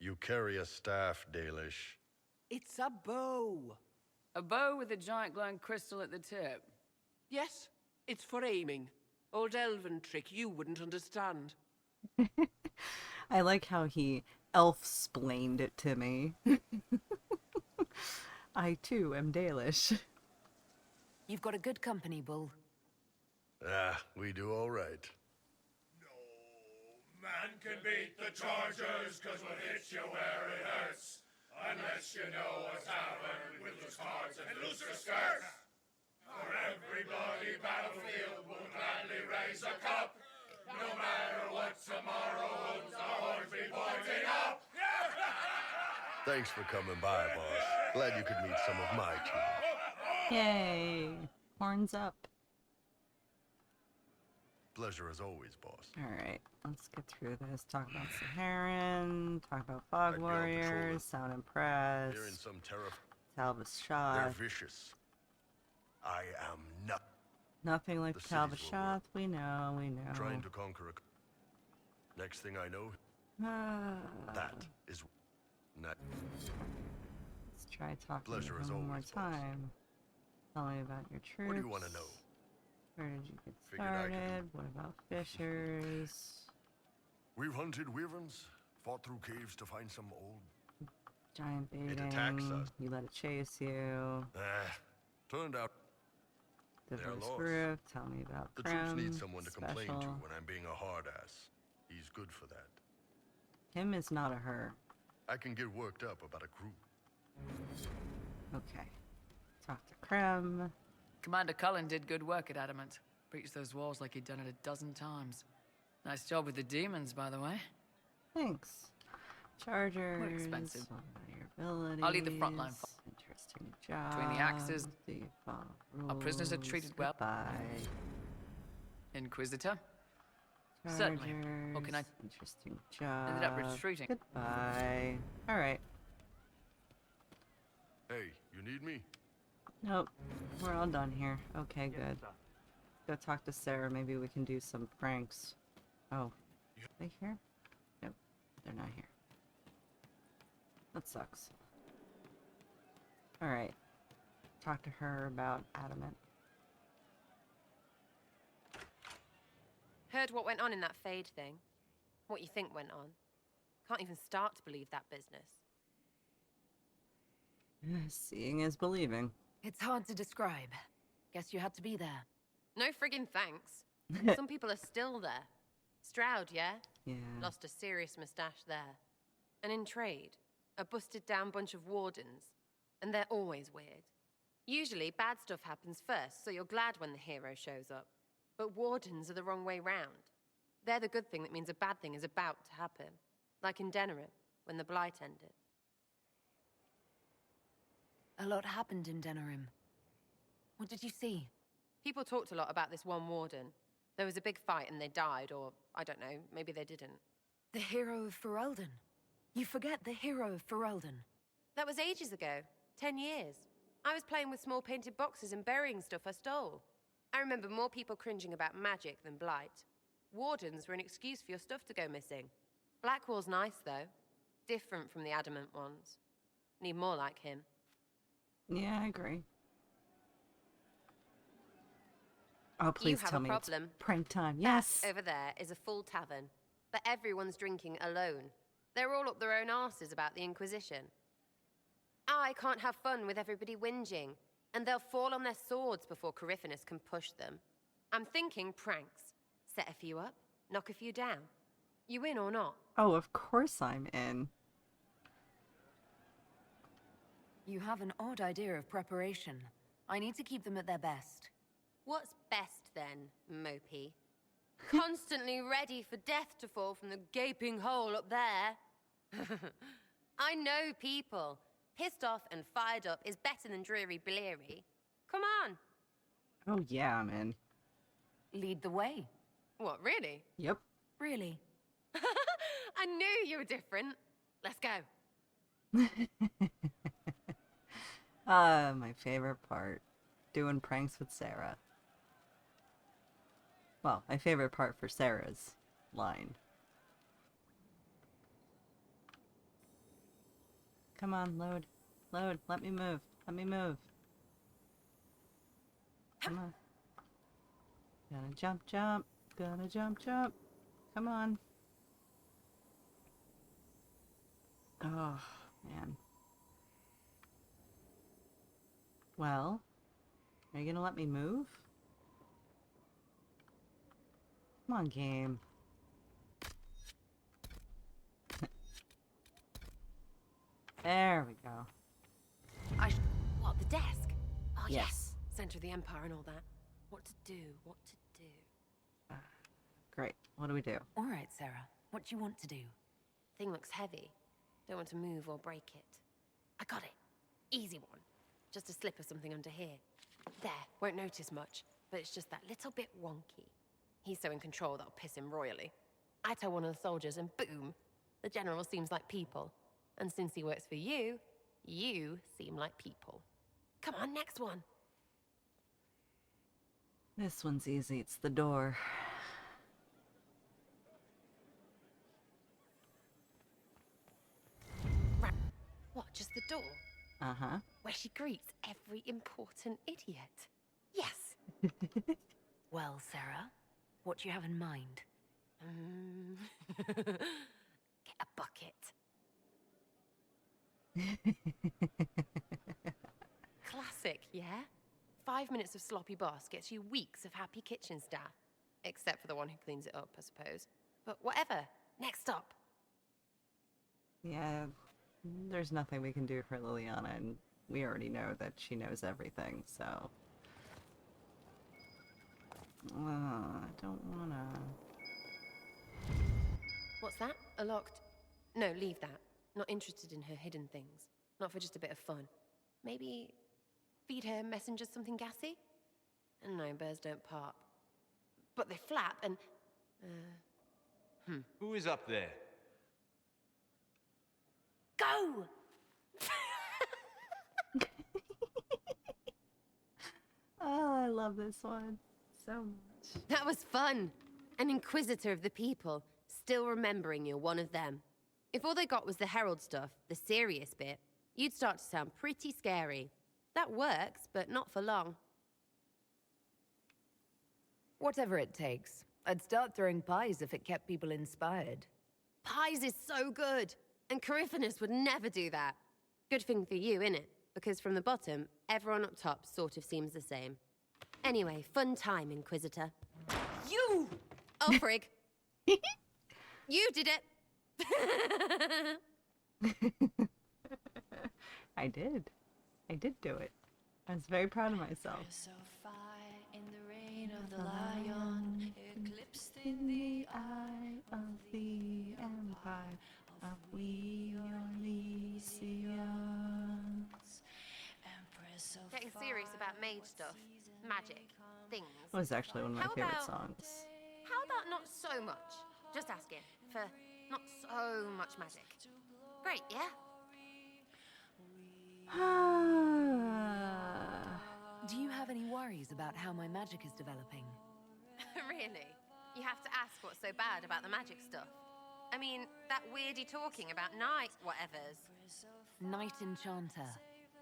You carry a staff, Dalish. It's a bow. A bow with a giant glowing crystal at the tip. Yes, it's for aiming. Old elven trick you wouldn't understand. I like how he elf-splained it to me. I too am Dalish. You've got a good company, Bull. We do all right. Man can beat the chargers, cause we'll hit you where it hurts. Unless you know a tavern with loose cards and looser skirts. For every bloody battlefield we'll gladly raise a cup. No matter what tomorrow holds, our horns be pointing up. Thanks for coming by, boss. Glad you could meet some of my team. Yay! Horns up. Pleasure as always, boss. Alright, let's get through this. Talk about Saharan, talk about Fog Warriors, sound impressed. They're in some terror. Talbot's They're Shot. vicious. I am not. Nothing like The Talbot's cities will Shot, we know, we know. Trying to conquer a... Next thing I know, that is... Not... Let's try talking Pleasure to as him one more always, boss. time. Tell me about your troops. What do you want to know? Where did you get Figured I could do- started? What about fishers? We've hunted wyverns, fought through caves to find some old... Giant It baiting. attacks us. You let it chase you. Turned out... They're Diverse lost. group. Tell me about The troops need Prem, someone to complain to special. when I'm being a hard-ass. He's good for that. Him is not a her. I can get worked up about a group. Okay. Talk to Krem. Commander Cullen did good work at Adamant. Breached those walls like he'd done it a dozen times. Nice job with the demons, by the way. Thanks. Chargers. More expensive. What about your abilities? I'll lead the front line. Between the axes, our prisoners are treated well. Goodbye. Inquisitor? Certainly. What can I... Interesting job. Ended up retreating. Goodbye. Alright. Hey, you need me? Nope. We're all done here. Okay, good. Go talk to Sarah. Maybe we can do some pranks. Oh. Are they here? Nope. They're not here. That sucks. Alright. Talk to her about Adamant. Heard what went on in that Fade thing. What you think went on. Can't even start to believe that business. Seeing is believing. It's hard to describe. Guess you had to be there. No friggin' thanks. Some people are still there. Stroud, yeah? Yeah. Lost a serious mustache there. And in trade, a busted down bunch of wardens. And they're always weird. Usually, bad stuff happens first, so you're glad when the hero shows up. But wardens are the wrong way round. They're the good thing that means a bad thing is about to happen. Like in Denerim, when the Blight ended. A lot happened in Denerim. What did you see? People talked a lot about this one warden. There was a big fight and they died, or, I don't know, maybe they didn't. The hero of Ferelden. You forget the hero of Ferelden. That was ages ago. 10 years. I was playing with small painted boxes and burying stuff I stole. I remember more people cringing about magic than Blight. Wardens were an excuse for your stuff to go missing. Blackwall's nice, though. Different from the Adamant ones. Need more like him. Yeah, I agree. Oh, please tell me it's prank time. Yes! That over there is a full tavern, but everyone's drinking alone. They're all up their own arses about the Inquisition. I can't have fun with everybody whinging, and they'll fall on their swords before Corypheus can push them. I'm thinking pranks. Set a few up, knock a few down. You in or not? Oh, of course I'm in. You have an odd idea of preparation. I need to keep them at their best. What's best then, Mopey? Constantly ready for death to fall from the gaping hole up there. I know people. Pissed off and fired up is better than dreary bleary. Come on. Oh yeah, I'm in. Lead the way. What, really? Yep. Really? I knew you were different. Let's go. My favorite part. Doing pranks with Sarah. Well, my favorite part for Sarah's line. Come on, load. Load. Let me move. Let me move. Come on. Gonna jump, jump. Gonna jump, jump. Come on. Oh, man. Well, are you gonna let me move? Come on, game. There we go. What, the desk? Oh, Yes. yes. Center of the Empire and all that. What to do, what to do. Great. What do we do? All right, Sarah. What do you want to do? Thing looks heavy. Don't want to move or break it. I got it. Easy one. Just a slip or something under here. There, won't notice much, but it's just that little bit wonky. He's so in control that'll piss him royally. I tell one of the soldiers and boom, the general seems like people. And since he works for you, you seem like people. Come on, next one. This one's easy. It's the door. What, just the door? Uh-huh. Where she greets every important idiot. Yes. Well, Sarah, what do you have in mind? Get a bucket. Classic, yeah? 5 minutes of sloppy boss gets you weeks of happy kitchen staff. Except for the one who cleans it up, I suppose. But whatever. Next up. Yeah, there's nothing we can do for Liliana, and we already know that she knows everything, so... I don't wanna... What's that? A locked... No, leave that. Not interested in her hidden things. Not for just a bit of fun. Maybe Feed her messengers something gassy? And no, birds don't pop. But they flap and... Who is up there? Go! Oh, I love this one so much. That was fun. An inquisitor of the people, still remembering you're one of them. If all they got was the herald stuff, the serious bit, you'd start to sound pretty scary. That works, but not for long. Whatever it takes. I'd start throwing pies if it kept people inspired. Pies is so good, and Coryphanus would never do that. Good thing for you, innit? Because from the bottom, everyone up top sort of seems the same. Anyway, fun time, Inquisitor. You! Oh, frig. You did it! I did. I did do it. I was very proud of myself. In the reign of the lion, eclipsed in the eye of the empire of we Elysians. Getting serious about mage stuff, magic, things. It was actually one of my How favorite about- songs. How about not so much? Just asking for not so much magic. Great, yeah? Do you have any worries about how my magic is developing? Really? You have to ask what's so bad about the magic stuff. I mean, that weirdy talking about night whatevers. Night Enchanter.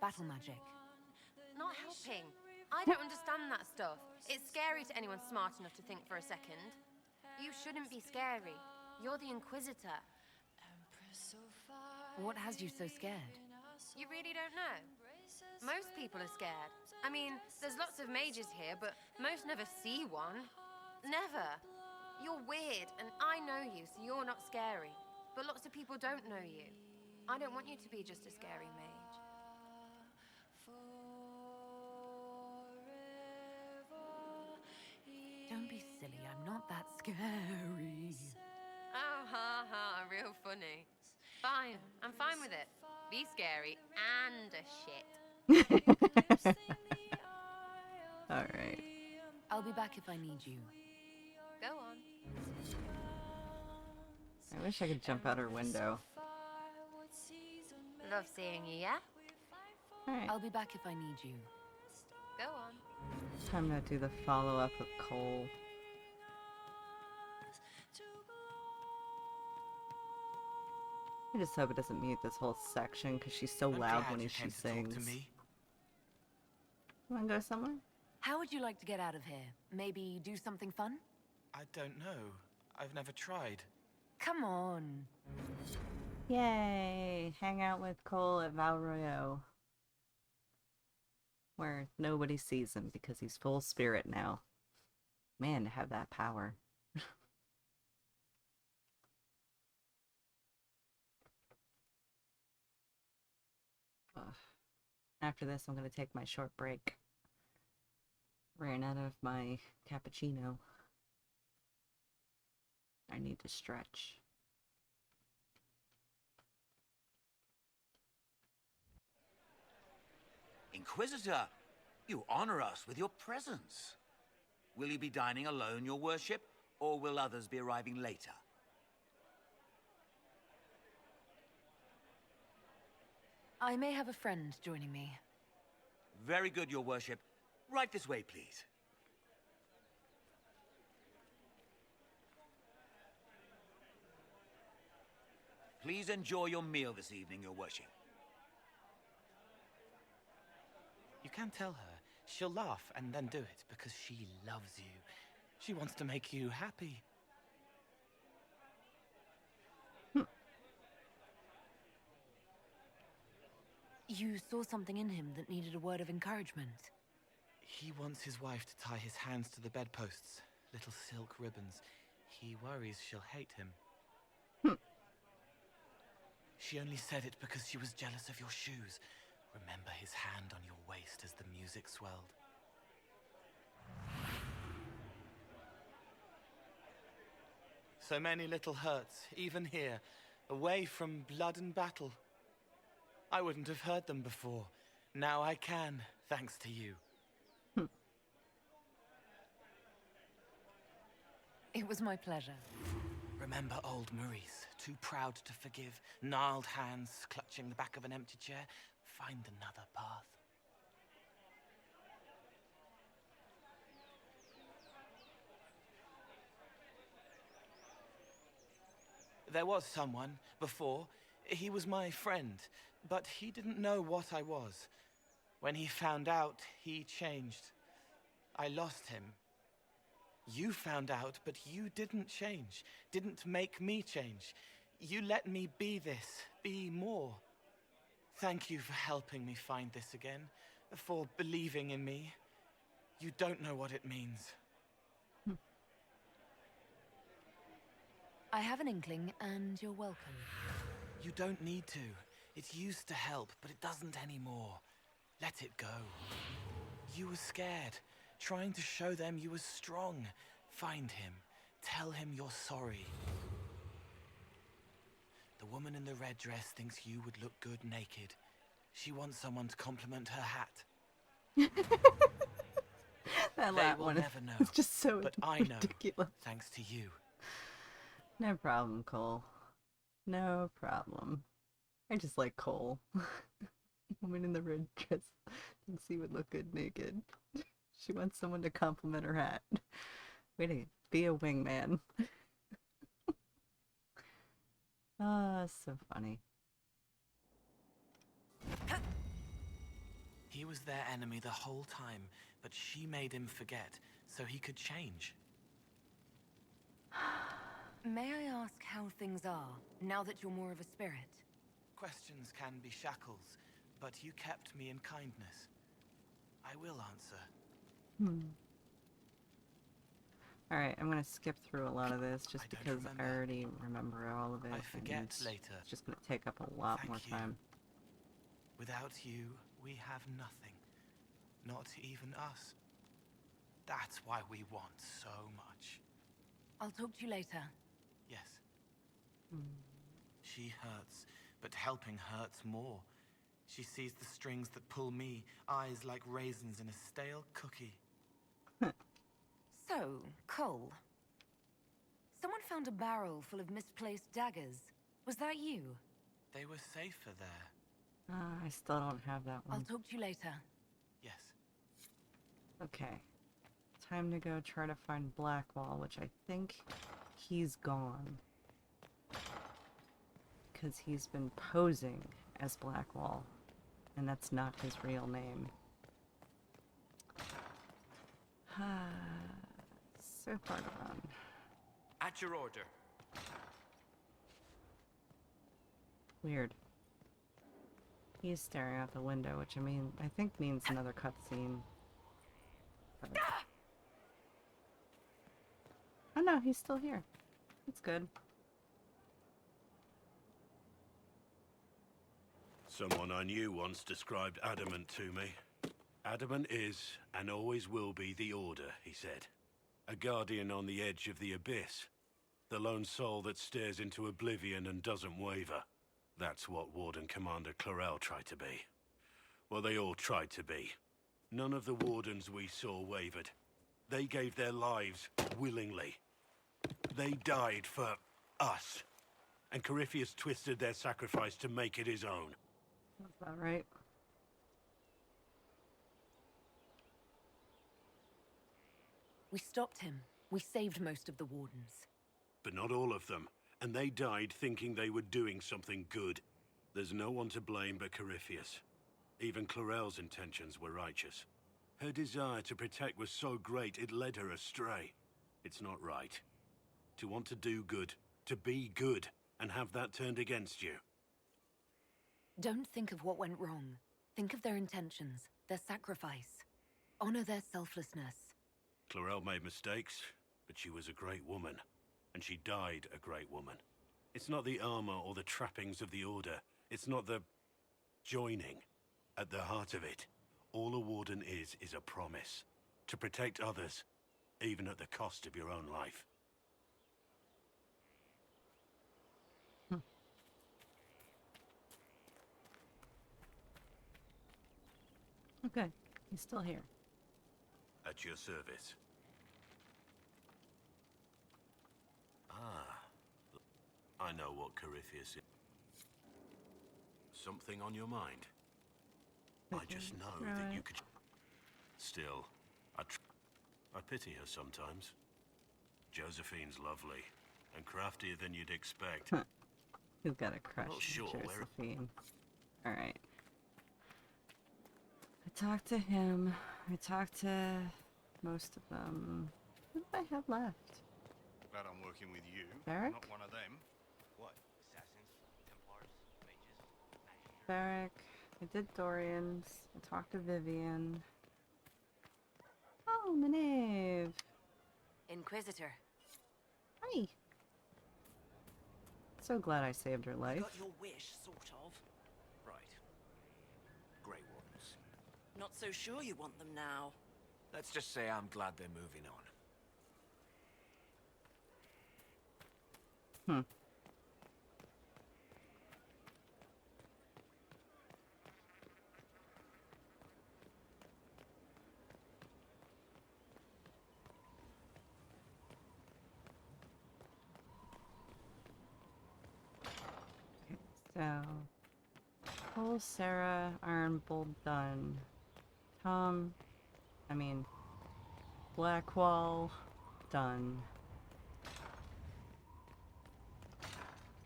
Battle magic. Not helping. I don't understand that stuff. It's scary to anyone smart enough to think for a second. You shouldn't be scary. You're the Inquisitor. What has you so scared? You really don't know? Most people are scared. I mean, there's lots of mages here, but most never see one. Never. You're weird, and I know you, so you're not scary. But lots of people don't know you. I don't want you to be just a scary mage. Don't be silly, I'm not that scary. Oh, ha ha, real funny. Fine, I'm fine with it. Be scary and a shit. Alright. I'll be back if I need you. Go on. I wish I could jump out her window. Love seeing you, yeah? Alright. I'll be back if I need you. Go on. Time to do the follow-up with Cole. I just hope it doesn't mute this whole section because she's so loud when she sings. You wanna go somewhere? How would you like to get out of here? Maybe do something fun? I don't know. I've never tried. Come on. Yay! Hang out with Cole at Val Royeaux. Where nobody sees him because he's full spirit now. Man, to have that power. Ugh. After this, I'm going to take my short break. Ran out of my cappuccino. I need to stretch. Inquisitor, you honor us with your presence. Will you be dining alone, your worship, or will others be arriving later? I may have a friend joining me. Very good, your worship. Right this way, please. Please enjoy your meal this evening, your worship. You can tell her. She'll laugh and then do it because she loves you. She wants to make you happy. You saw something in him that needed a word of encouragement. He wants his wife to tie his hands to the bedposts, little silk ribbons. He worries she'll hate him. She only said it because she was jealous of your shoes. Remember his hand on your waist as the music swelled. So many little hurts, even here, away from blood and battle. I wouldn't have heard them before. Now I can, thanks to you. It was my pleasure. Remember old Maurice, too proud to forgive, gnarled hands clutching the back of an empty chair? Find another path. There was someone before. He was my friend, but he didn't know what I was. When he found out, he changed. I lost him. You found out, but you didn't change. Didn't make me change. You let me be this, be more. Thank you for helping me find this again, for believing in me. You don't know what it means. I have an inkling, and you're welcome. You don't need to. It used to help, but it doesn't anymore. Let it go. You were scared, trying to show them you were strong. Find him. Tell him you're sorry. The woman in the red dress thinks you would look good naked. She wants someone to compliment her hat. That They last will one never know. is just so But I know, ridiculous. thanks to you. No problem, Cole. No problem. I just like Cole. Woman in the red dress thinks he would look good naked. She wants someone to compliment her hat. Way to be a wingman. Ah, so funny. He was their enemy the whole time, but she made him forget, so he could change. May I ask how things are, now that you're more of a spirit? Questions can be shackles, but you kept me in kindness. I will answer. Alright, I'm gonna skip through a lot of this just because I already remember all of it. I forget and later. It's just gonna take up a lot more time. Without you, we have nothing. Not even us. That's why we want so much. I'll talk to you later. Yes. She hurts, but helping hurts more. She sees the strings that pull me, eyes like raisins in a stale cookie. So, Cole. Someone found a barrel full of misplaced daggers. Was that you? They were safer there. I still don't have that one. I'll talk to you later. Yes. Okay. Time to go try to find Blackwall, which I think he's gone. Because he's been posing as Blackwall. And that's not his real name. So far to run. At your order. Weird. He's staring out the window, which I think means another cutscene. Oh no, he's still here. That's good. Someone I knew once described adamant to me. Adamant is, and always will be, the Order, he said. A guardian on the edge of the abyss. The lone soul that stares into oblivion and doesn't waver. That's what Warden Commander Clarel tried to be. Well, they all tried to be. None of the Wardens we saw wavered. They gave their lives willingly. They died for us. And Corypheus twisted their sacrifice to make it his own. That's about right. We stopped him. We saved most of the Wardens. But not all of them. And they died thinking they were doing something good. There's no one to blame but Corypheus. Even Clarel's intentions were righteous. Her desire to protect was so great it led her astray. It's not right. To want to do good, to be good, and have that turned against you. Don't think of what went wrong. Think of their intentions, their sacrifice. Honor their selflessness. Clarel made mistakes, but she was a great woman. And she died a great woman. It's not the armor or the trappings of the Order. It's not the joining. At the heart of it, all a Warden is a promise. To protect others, even at the cost of your own life. Okay. He's still here. At your service. Ah. I know what Corypheus is. Something on your mind? I just know that you could... Still, I pity her sometimes. Josephine's lovely, and craftier than you'd expect. He's got a crush Not sure on where... Josephine. Alright. I talked to him. I talked to most of them. Who do I have left? Glad I'm working with you. Beric? Not one of them. What? Assassins? Templars? Mages? Beric. I did Dorian's. I talked to Vivian. Oh, Maeve. Inquisitor. Hi. So glad I saved her life. You got your wish, sort of. Right. Grey Wardens. Not so sure you want them now. Let's just say I'm glad they're moving on. Hmm. So, Cole, Sarah, Ironbolt done. Blackwall done.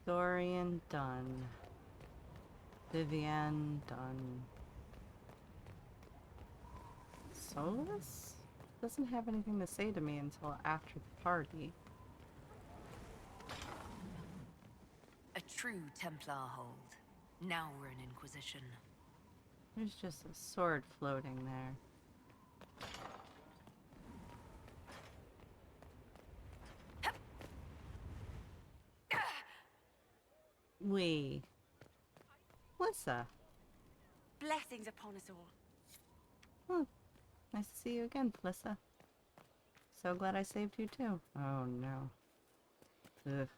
Dorian done. Vivian done. Solus doesn't have anything to say to me until after the party. A true Templar hold. Now we're in Inquisition. There's just a sword floating there. We. Lissa. Blessings upon us all. Oh, nice to see you again, Lissa. So glad I saved you too. Oh no. Ugh. What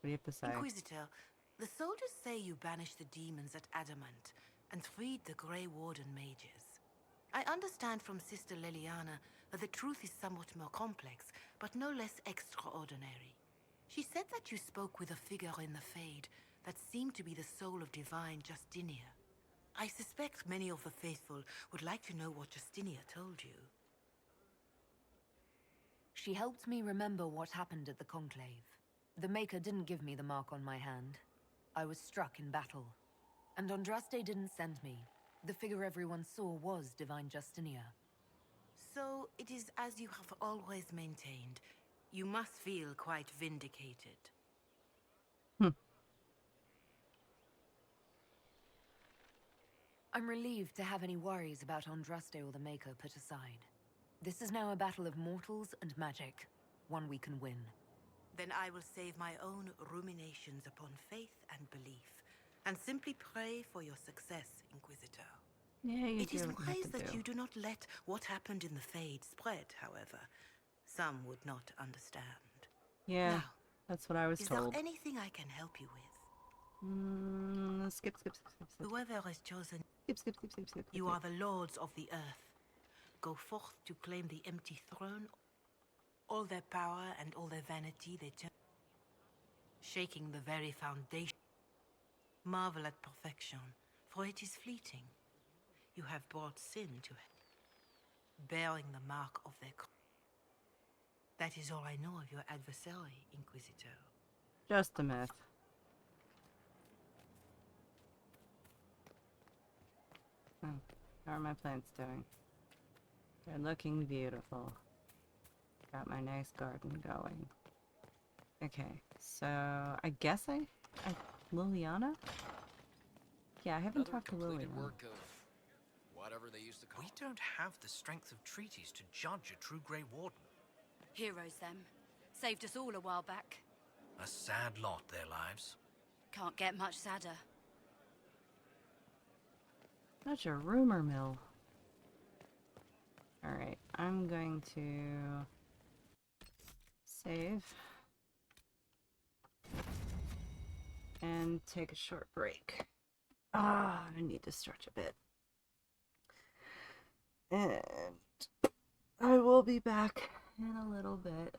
do you have to say? Inquisitor, the soldiers say you banished the demons at Adamant and freed the Grey Warden mages. I understand from Sister Liliana that the truth is somewhat more complex, but no less extraordinary. She said that you spoke with a figure in the Fade that seemed to be the soul of divine Justinia. I suspect many of the faithful would like to know what Justinia told you. She helped me remember what happened at the Conclave. The Maker didn't give me the mark on my hand. I was struck in battle. And Andraste didn't send me. The figure everyone saw was divine Justinia. So it is as you have always maintained. You must feel quite vindicated. I'm relieved to have any worries about Andraste or the Maker put aside. This is now a battle of mortals and magic. One we can win. Then I will save my own ruminations upon faith and belief, and simply pray for your success, Inquisitor. Yeah, you It is do what you wise have to that do. you do not let what happened in the Fade spread, however. Some would not understand. Yeah, Now, that's what I was is told. there anything I can help you with? Skip. Whoever is chosen, Skip. you are the lords of the earth. Go forth to claim the empty throne. All their power and all their vanity they turn, shaking the very foundation. Marvel at perfection, for it is fleeting. You have brought sin to hell, bearing the mark of their That is all I know of your adversary, Inquisitor. Just a myth. Oh, how are my plants doing? They're looking beautiful. Got my nice garden going. Okay, so I guess Liliana? Yeah, I haven't talked to Liliana. Work of whatever they used to call. We don't have the strength of treaties to judge a true Grey Warden. Heroes, them. Saved us all a while back. A sad lot, their lives. Can't get much sadder. Such a rumor mill. Alright, I'm going to save and take a short break. I need to stretch a bit. And I will be back in a little bit.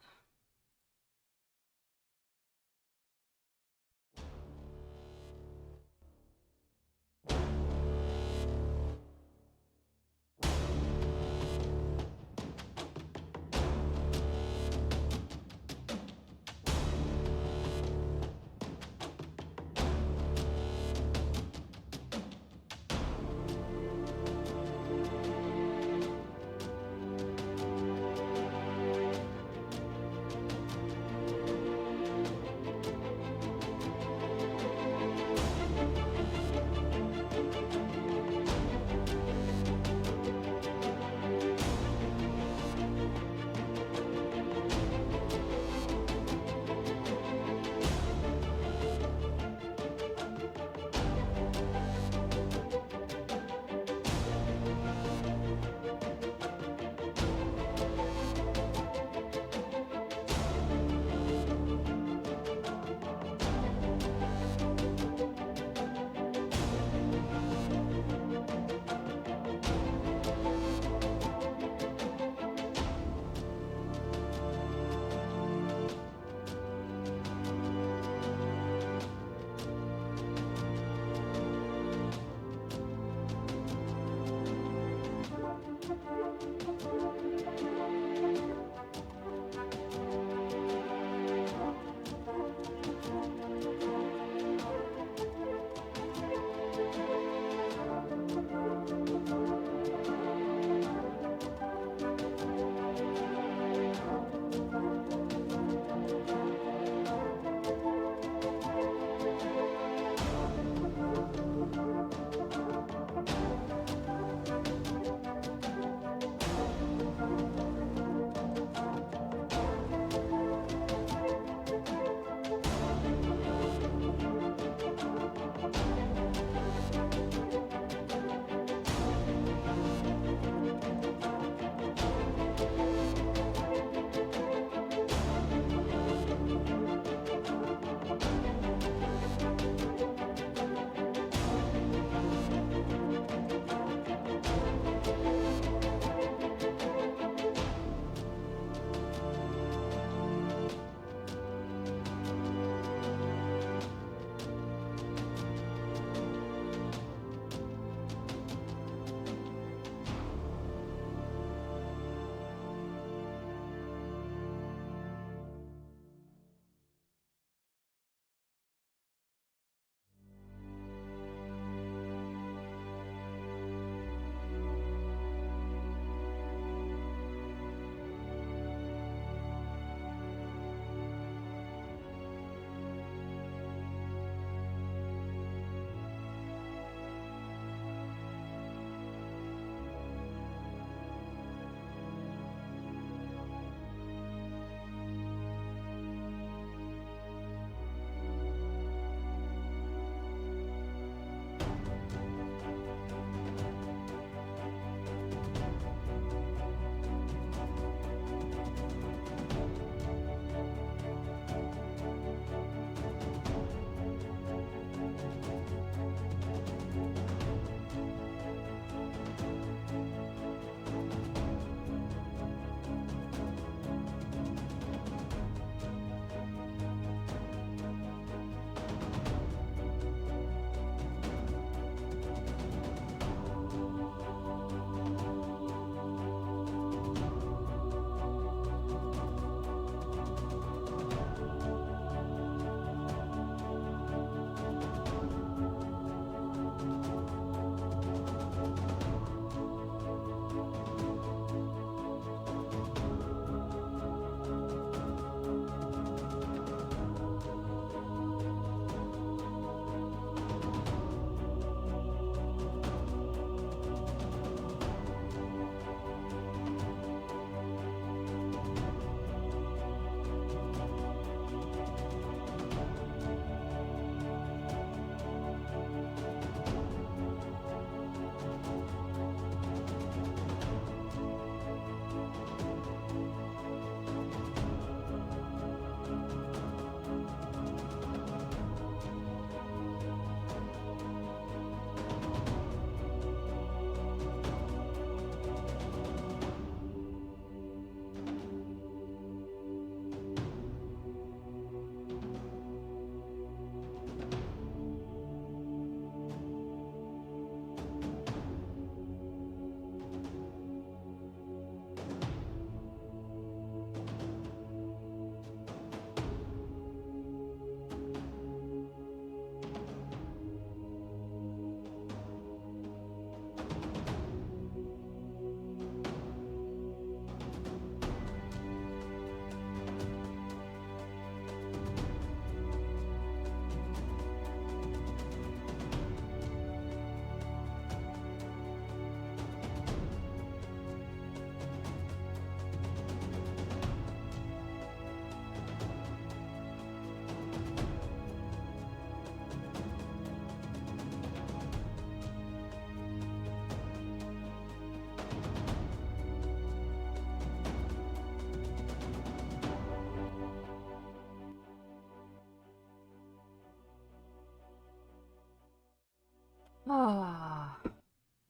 Ah,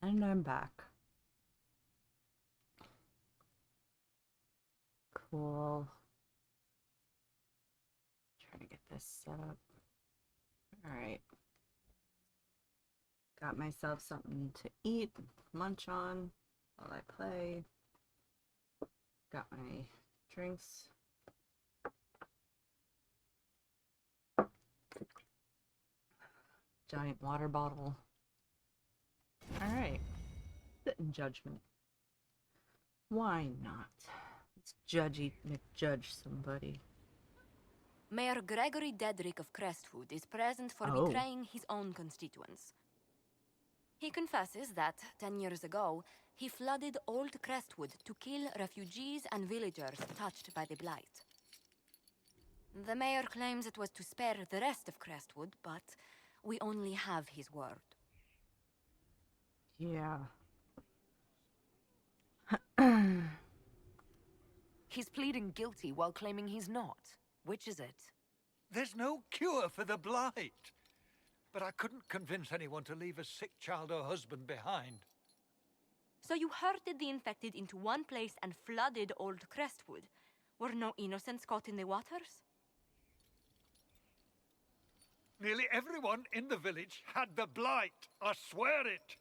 and I'm back. Cool. Trying to get this set up. Alright. Got myself something to eat, munch on while I play. Got my drinks. Giant water bottle. Alright. Sit in judgment. Why not? Let's McJudge somebody. Mayor Gregory Dedrick of Crestwood is present for Oh. betraying his own constituents. He confesses that, 10 years ago, he flooded Old Crestwood to kill refugees and villagers touched by the Blight. The mayor claims it was to spare the rest of Crestwood, but we only have his word. Yeah. He's pleading guilty while claiming he's not. Which is it? There's no cure for the Blight. But I couldn't convince anyone to leave a sick child or husband behind. So you herded the infected into one place and flooded Old Crestwood. Were no innocents caught in the waters? Nearly everyone in the village had the Blight. I swear it.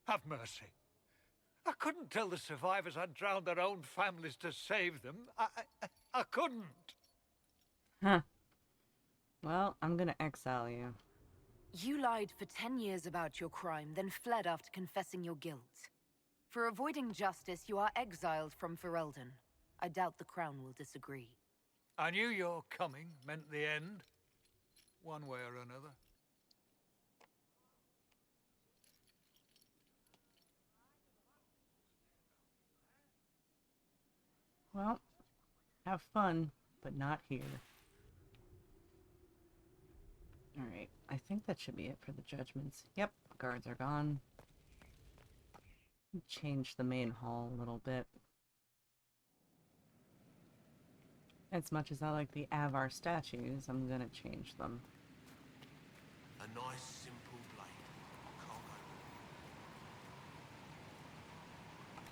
Have mercy. I couldn't tell the survivors I'd drowned their own families to save them. I couldn't. Huh. Well, I'm gonna exile you. You lied for 10 years about your crime, then fled after confessing your guilt. For avoiding justice, you are exiled from Ferelden. I doubt the Crown will disagree. I knew your coming meant the end, one way or another. Well, have fun, but not here. Alright, I think that should be it for the judgments. Yep, guards are gone. Change the main hall a little bit. As much as I like the Avar statues, I'm gonna change them. A nice, simple blade.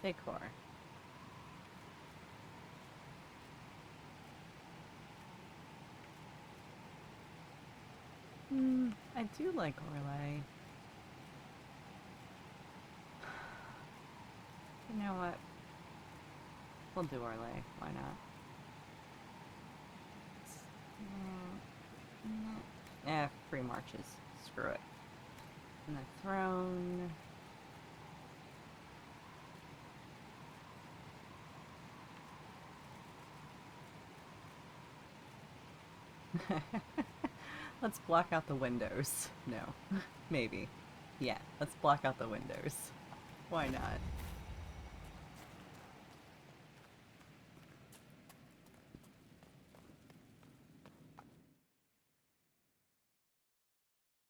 Decor. I do like Orlais. You know what? We'll do Orlais. Why not? Free marches. Screw it. And the throne. Let's block out the windows. No. Maybe. Yeah, let's block out the windows. Why not?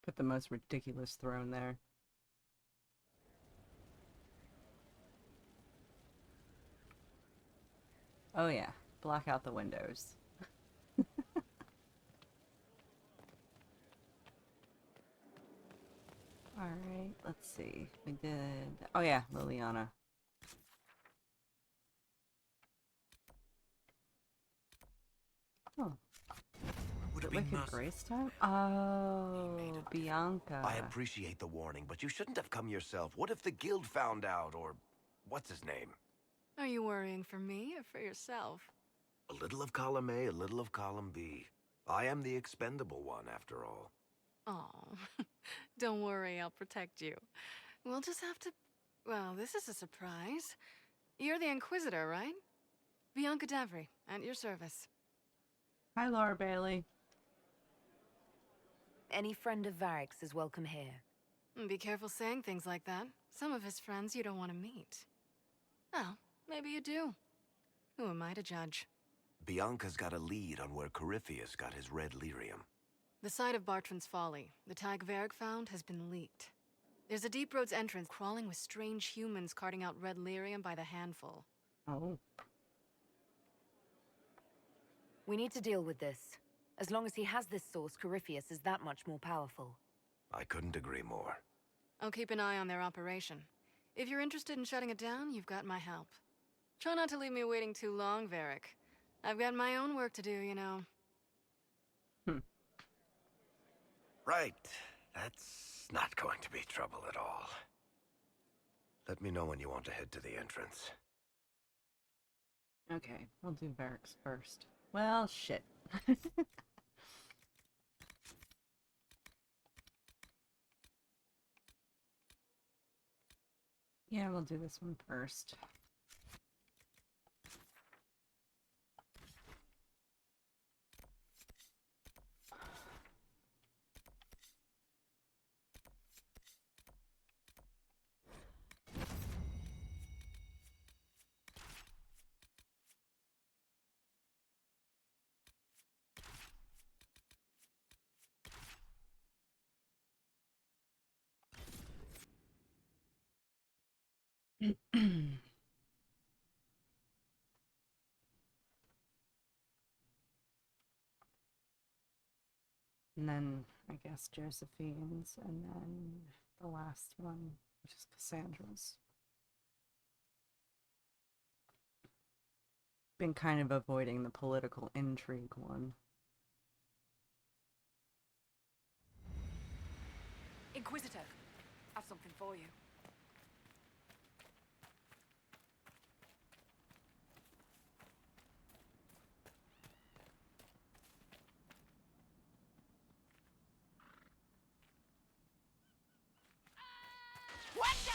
Put the most ridiculous throne there. Oh yeah, block out the windows. Alright, let's see. We did... Oh yeah, Liliana. Oh. Would it Is be it Wicked Grace time? Oh, Bianca. I appreciate the warning, but you shouldn't have come yourself. What if the guild found out, or what's his name? Are you worrying for me or for yourself? A little of column A, a little of column B. I am the expendable one, after all. Oh, don't worry, I'll protect you. We'll just have to... Well, this is a surprise. You're the Inquisitor, right? Bianca Davry, at your service. Hi, Laura Bailey. Any friend of Varric's is welcome here. Be careful saying things like that. Some of his friends you don't want to meet. Oh, maybe you do. Who am I to judge? Bianca's got a lead on where Corypheus got his red lyrium. The site of Bartran's Folly, the tag Varric found, has been leaked. There's a Deep Roads entrance crawling with strange humans carting out red lyrium by the handful. Oh. We need to deal with this. As long as he has this source, Corypheus is that much more powerful. I couldn't agree more. I'll keep an eye on their operation. If you're interested in shutting it down, you've got my help. Try not to leave me waiting too long, Varric. I've got my own work to do, you know. Right. That's not going to be trouble at all. Let me know when you want to head to the entrance. Okay, we'll do Varric's first. Well, shit. Yeah, we'll do this one first. And then, I guess, Josephine's, and then the last one, which is Cassandra's. Been kind of avoiding the political intrigue one. Inquisitor, I've something for you. One down!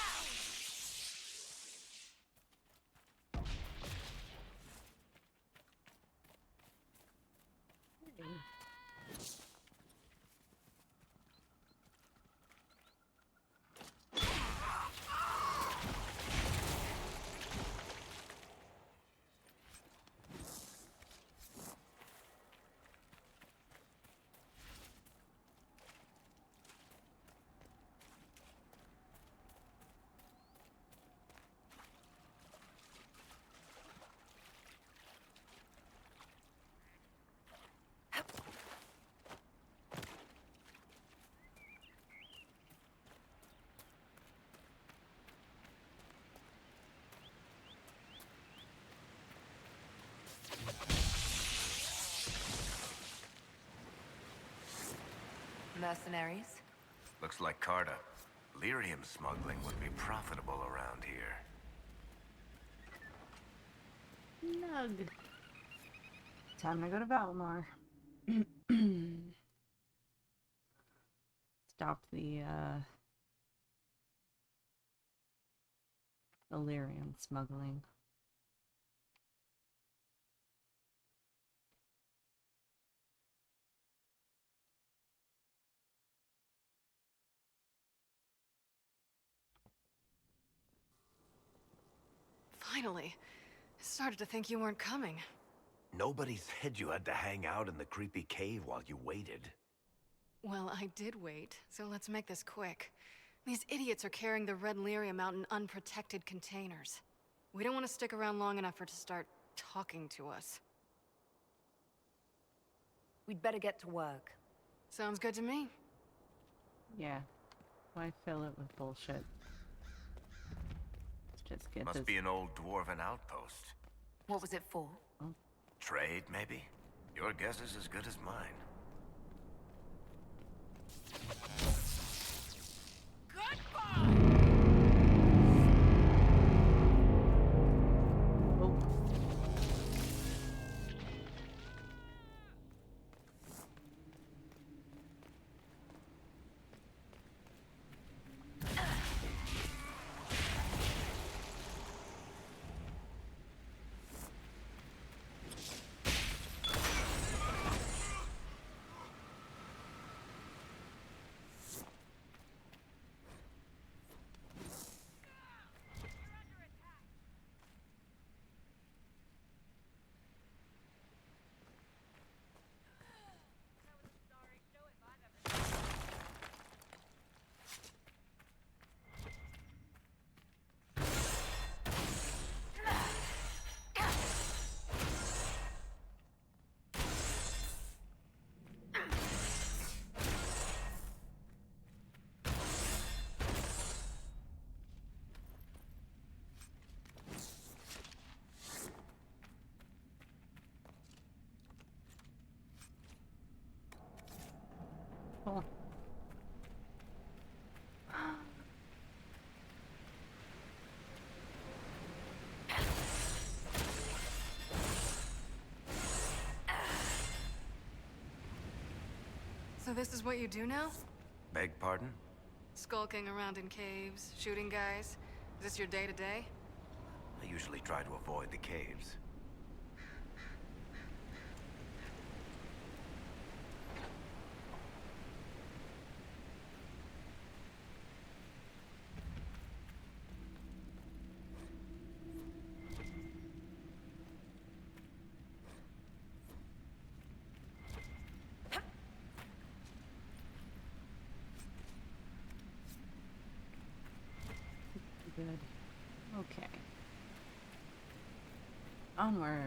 Mercenaries? Looks like Carta. Lyrium smuggling would be profitable around here. Nug. Time to go to Valimar. Stop the Illyrian smuggling. Finally. I started to think you weren't coming. Nobody said you had to hang out in the creepy cave while you waited. Well, I did wait, so let's make this quick. These idiots are carrying the red lyrium out in unprotected containers. We don't want to stick around long enough for it to start talking to us. We'd better get to work. Sounds good to me. Yeah. Why fill it with bullshit? Let's just get Must this. be an old dwarven outpost. What was it for? Trade, maybe? Your guess is as good as mine. So this is what you do now? Beg pardon? Skulking around in caves, shooting guys? Is this your day-to-day? I usually try to avoid the caves. Good. Okay. Onward.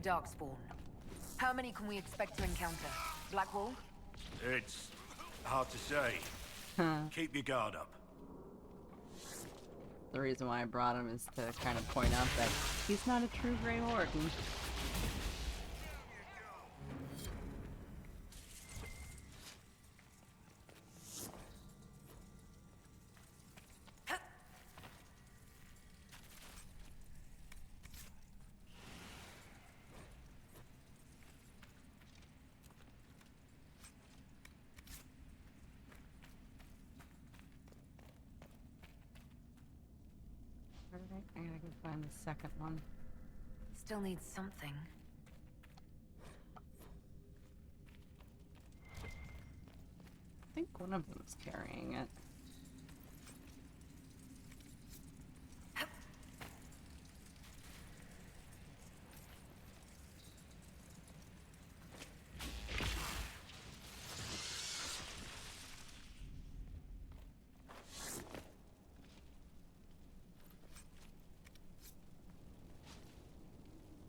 Darkspawn. How many can we expect to encounter? Blackwall? It's hard to say. Keep your guard up. The reason why I brought him is to kind of point out that he's not a true Grey Warden. Alright, I gotta go find the second one. Still needs something. I think one of them is carrying it.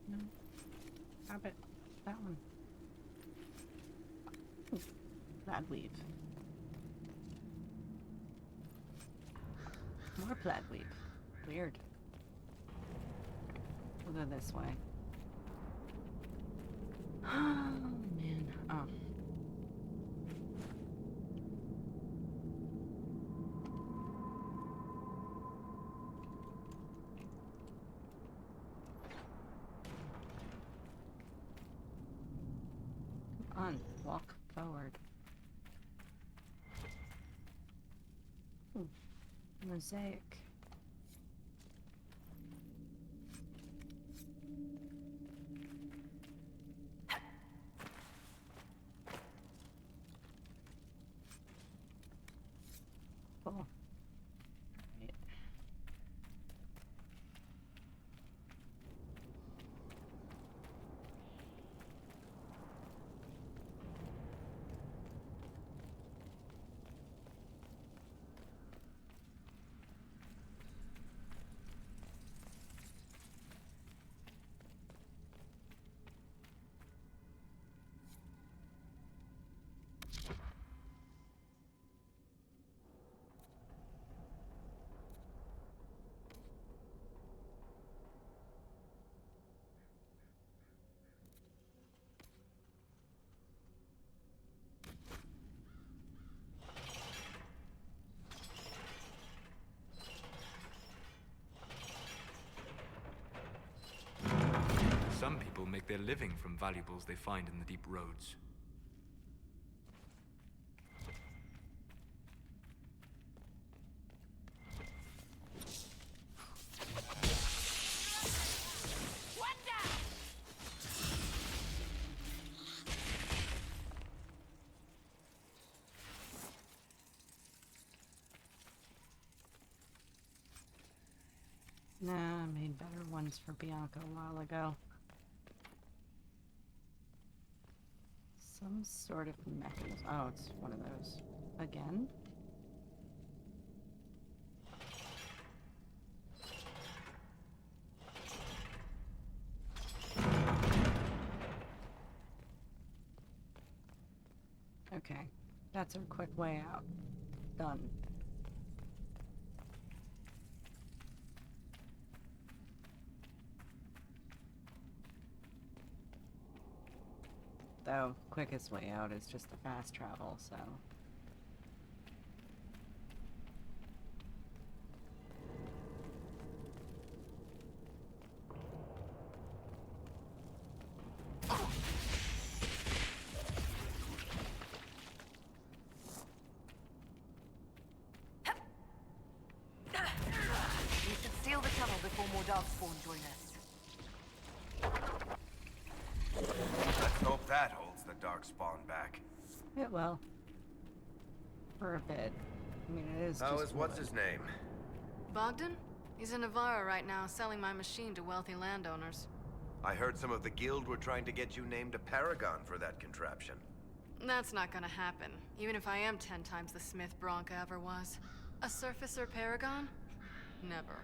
No. Grab it. That one. Ooh, plaid weave. More plaid weave. Weird. We'll go this way. Oh, man. Oh. Come on, walk forward. Ooh, mosaic. Cool. Right. Some people make their living from valuables they find in the deep roads. Nah, I made better ones for Bianca a while ago. Some sort of mechanism. Oh, it's one of those. Again? Okay, that's a quick way out. Done. Though, quickest way out is just the fast travel, so... join us. Let's hope that holds the Darkspawn back. It will. For a bit. I mean, it is How just is what's wood. his name? Bogdan? He's in Navarra right now, selling my machine to wealthy landowners. I heard some of the guild were trying to get you named a paragon for that contraption. That's not gonna happen, even if I am 10 times the Smith Bronca ever was. A surfacer paragon? Never.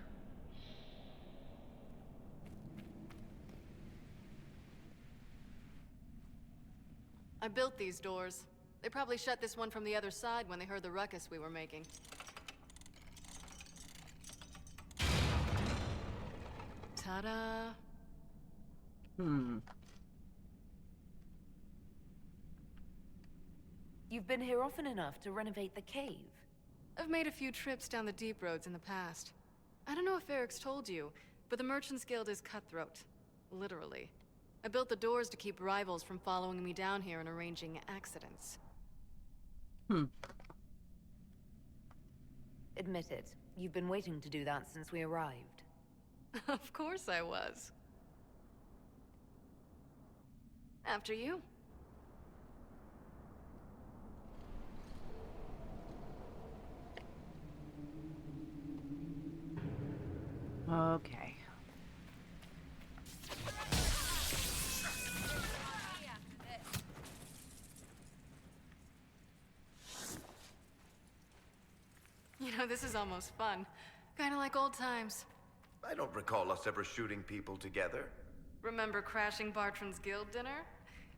I built these doors. They probably shut this one from the other side when they heard the ruckus we were making. Ta-da! You've been here often enough to renovate the cave. I've made a few trips down the deep roads in the past. I don't know if Eric's told you, but the Merchants Guild is cutthroat. Literally. I built the doors to keep rivals from following me down here and arranging accidents. Admit it, you've been waiting to do that since we arrived. Of course I was. After you. Okay. You know, this is almost fun. Kinda like old times. I don't recall us ever shooting people together. Remember crashing Bartram's guild dinner?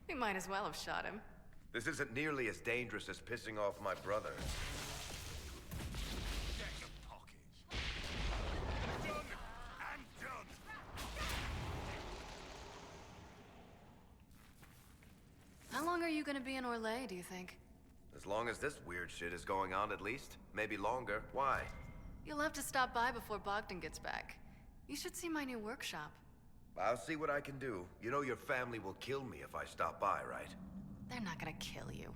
We might as well have shot him. This isn't nearly as dangerous as pissing off my brother. How long are you gonna be in Orlais, do you think? As long as this weird shit is going on, at least. Maybe longer. Why? You'll have to stop by before Bogdan gets back. You should see my new workshop. I'll see what I can do. You know your family will kill me if I stop by, right? They're not gonna kill you.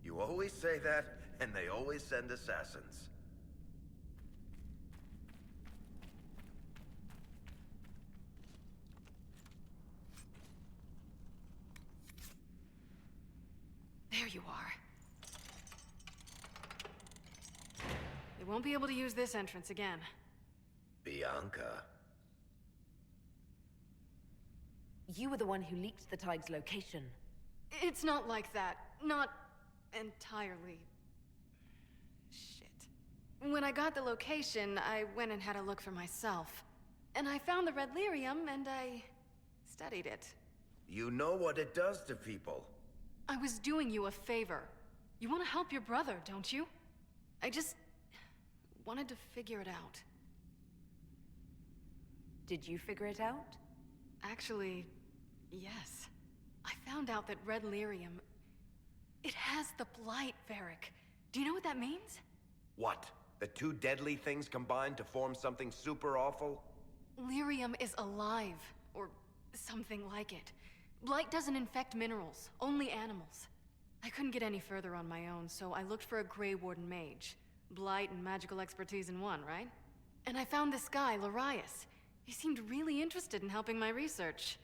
You always say that, and they always send assassins. There you are. They won't be able to use this entrance again. Bianca. You were the one who leaked the Tig's location. It's not like that. Not entirely. Shit. When I got the location, I went and had a look for myself. And I found the red lyrium, and I studied it. You know what it does to people. I was doing you a favor. You want to help your brother, don't you? I just wanted to figure it out. Did you figure it out? Actually, yes. I found out that red lyrium... It has the blight, Varric. Do you know what that means? What? The two deadly things combined to form something super awful? Lyrium is alive, or something like it. Blight doesn't infect minerals, only animals. I couldn't get any further on my own, so I looked for a Grey Warden mage. Blight and magical expertise in one, right? And I found this guy, Larius. He seemed really interested in helping my research.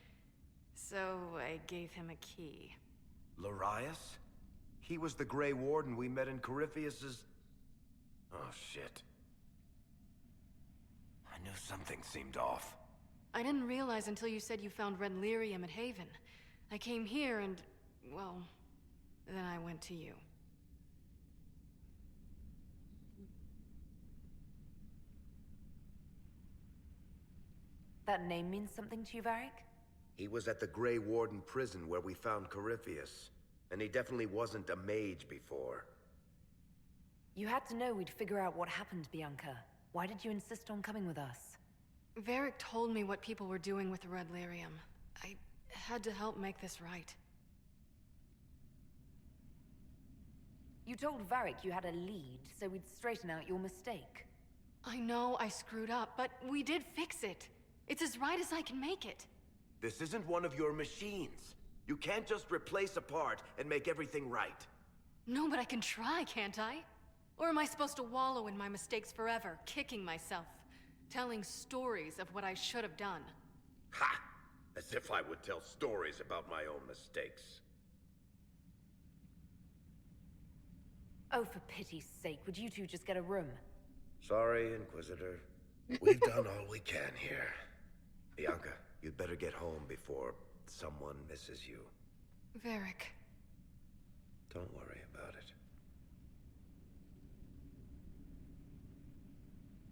So I gave him a key. Larius? He was the Grey Warden we met in Corypheus's... Oh, shit. I knew something seemed off. I didn't realize until you said you found red lyrium at Haven. I came here and, well, then I went to you. That name means something to you, Varric? He was at the Grey Warden prison where we found Corypheus. And he definitely wasn't a mage before. You had to know we'd figure out what happened, Bianca. Why did you insist on coming with us? Varric told me what people were doing with the red lyrium. I had to help make this right. You told Varric you had a lead, so we'd straighten out your mistake. I know I screwed up, but we did fix it. It's as right as I can make it. This isn't one of your machines. You can't just replace a part and make everything right. No, but I can try, can't I? Or am I supposed to wallow in my mistakes forever, kicking myself? telling stories of what I should have done. Ha! As if I would tell stories about my own mistakes. Oh, for pity's sake, would you two just get a room? Sorry, Inquisitor. We've done all we can here. Bianca, you'd better get home before someone misses you. Varric. Don't worry about it.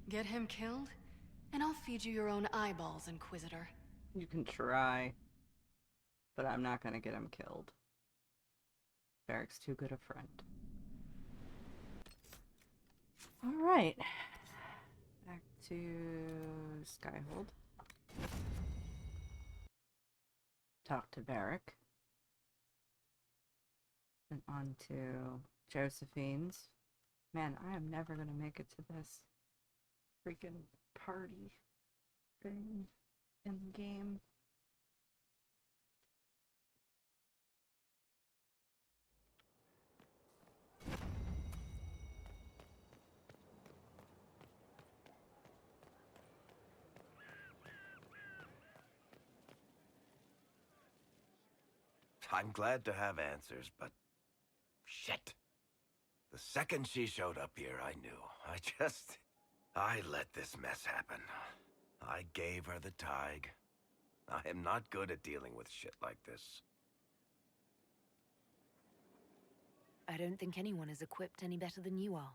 Get him killed, and I'll feed you your own eyeballs, Inquisitor. You can try, but I'm not gonna get him killed. Varric's too good a friend. Alright. Back to Skyhold. Talk to Varric. And on to Josephine's. Man, I am never gonna make it to this freaking party thing in the game. I'm glad to have answers, but... shit. The second she showed up here, I knew. I let this mess happen. I gave her the Tig. I am not good at dealing with shit like this. I don't think anyone is equipped any better than you are.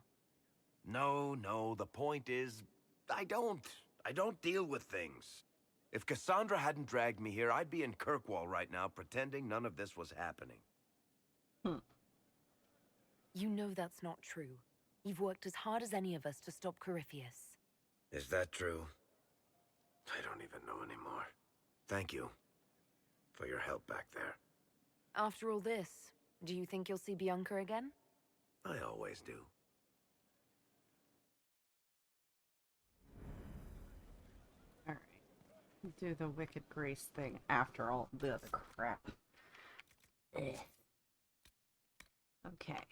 No, the point is, I don't deal with things. If Cassandra hadn't dragged me here, I'd be in Kirkwall right now pretending none of this was happening. You know that's not true. You've worked as hard as any of us to stop Corypheus. Is that true? I don't even know anymore. Thank you for your help back there. After all this, do you think you'll see Bianca again? I always do. Alright. Do the Wicked Grace thing after all the other crap. Ugh. Okay.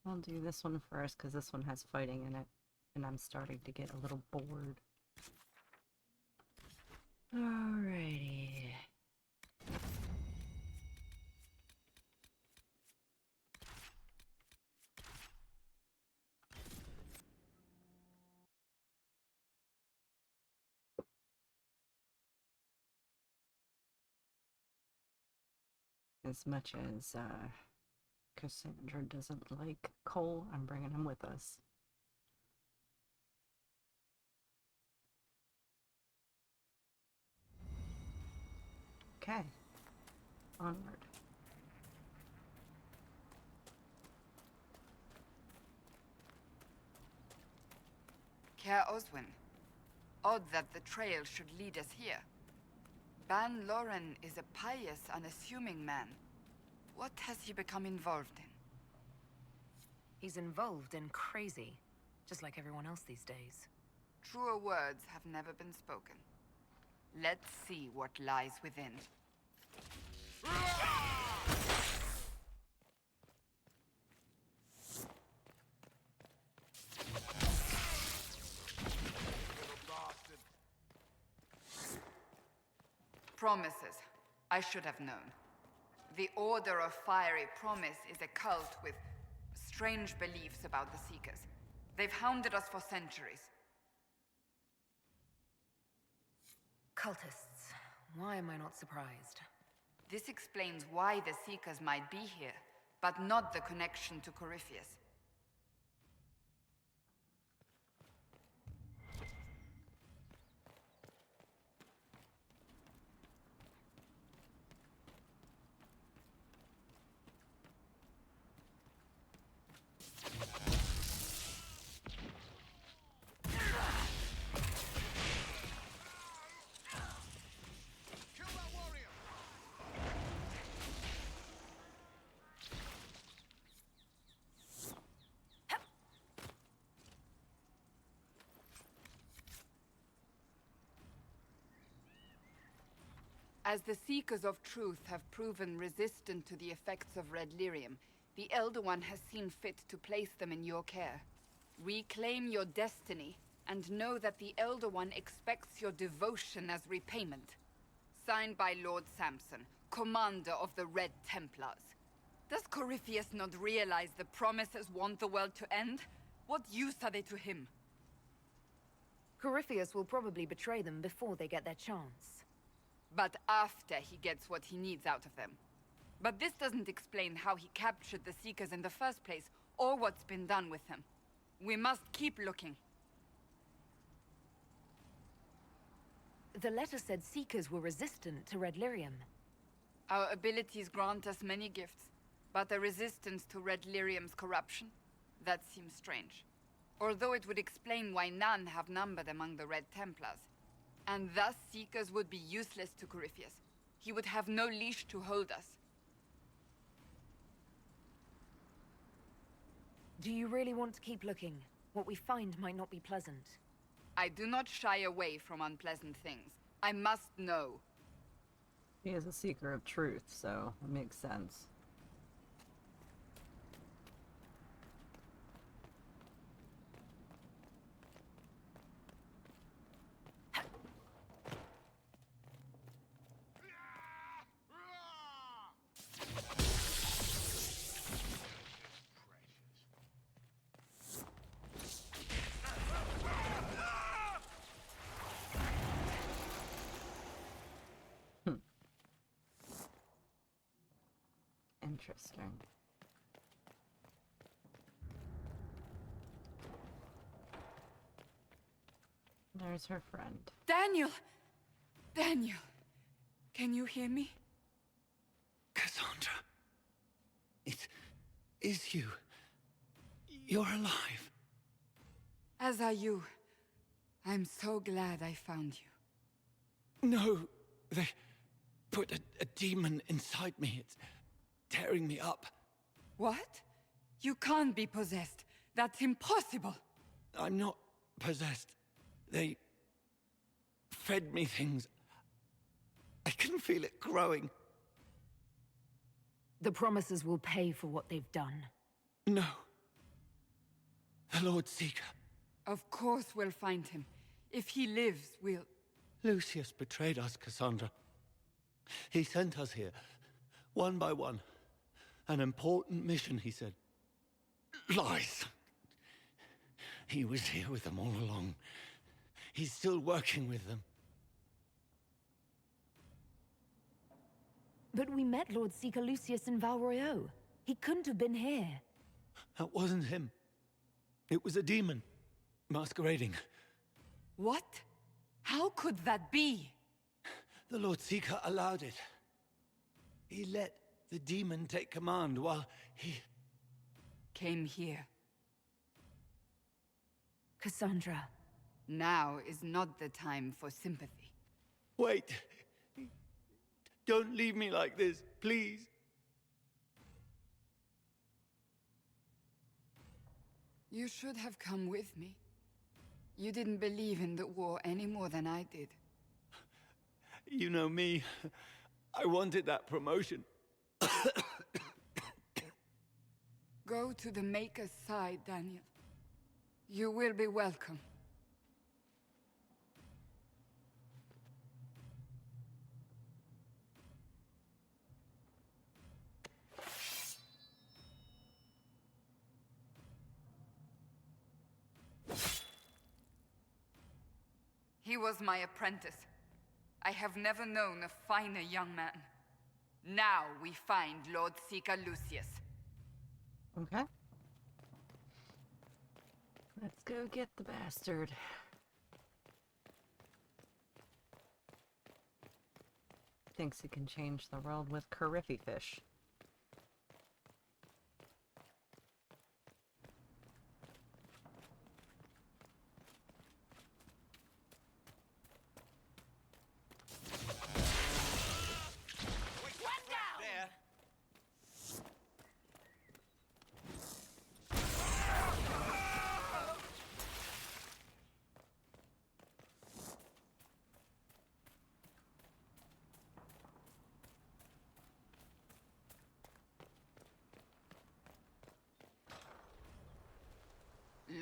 I'll do this one first, because this one has fighting in it, and I'm starting to get a little bored. Alrighty. As much as, Cassandra doesn't like Cole, I'm bringing him with us. Okay. Onward. Care Oswin. Odd that the trail should lead us here. Ban Loren is a pious, unassuming man. What has he become involved in? He's involved in crazy, just like everyone else these days. Truer words have never been spoken. Let's see what lies within. Promises. I should have known. The Order of Fiery Promise is a cult with strange beliefs about the Seekers. They've hounded us for centuries. Cultists. Why am I not surprised? This explains why the Seekers might be here, but not the connection to Corypheus. As the Seekers of Truth have proven resistant to the effects of red lyrium, the Elder One has seen fit to place them in your care. Reclaim your destiny, and know that the Elder One expects your devotion as repayment. Signed by Lord Samson, commander of the Red Templars. Does Corypheus not realize the promises want the world to end? What use are they to him? Corypheus will probably betray them before they get their chance. But after he gets what he needs out of them. But this doesn't explain how he captured the Seekers in the first place, or what's been done with them. We must keep looking. The letter said Seekers were resistant to Red Lyrium. Our abilities grant us many gifts, but a resistance to Red Lyrium's corruption? That seems strange. Although it would explain why none have numbered among the Red Templars. And thus Seekers would be useless to Corypheus. He would have no leash to hold us. Do you really want to keep looking? What we find might not be pleasant. I do not shy away from unpleasant things. I must know. He is a seeker of truth, so it makes sense. Interesting. There's her friend. Daniel! Daniel! Can you hear me? Cassandra. It is you. You're alive. As are you. I'm so glad I found you. No, they put a demon inside me. It's tearing me up. What? You can't be possessed. That's impossible. I'm not possessed. They fed me things. I can feel it growing. The promises will pay for what they've done. No. The Lord Seeker. Of course we'll find him. If he lives, we'll... Lucius betrayed us, Cassandra. He sent us here, one by one. An important mission, he said. Lies. He was here with them all along. He's still working with them. But we met Lord Seeker Lucius in Val Royeaux. He couldn't have been here. That wasn't him. It was a demon, masquerading. What? How could that be? The Lord Seeker allowed it. He let the demon take command while he... came here. Cassandra. Now is not the time for sympathy. Wait. Don't leave me like this, please. You should have come with me. You didn't believe in the war any more than I did. You know me. I wanted that promotion. Go to the Maker's side, Daniel. You will be welcome. He was my apprentice. I have never known a finer young man. Now we find Lord Seeker Lucius. Okay. Let's go get the bastard. Thinks he can change the world with Coryphy fish.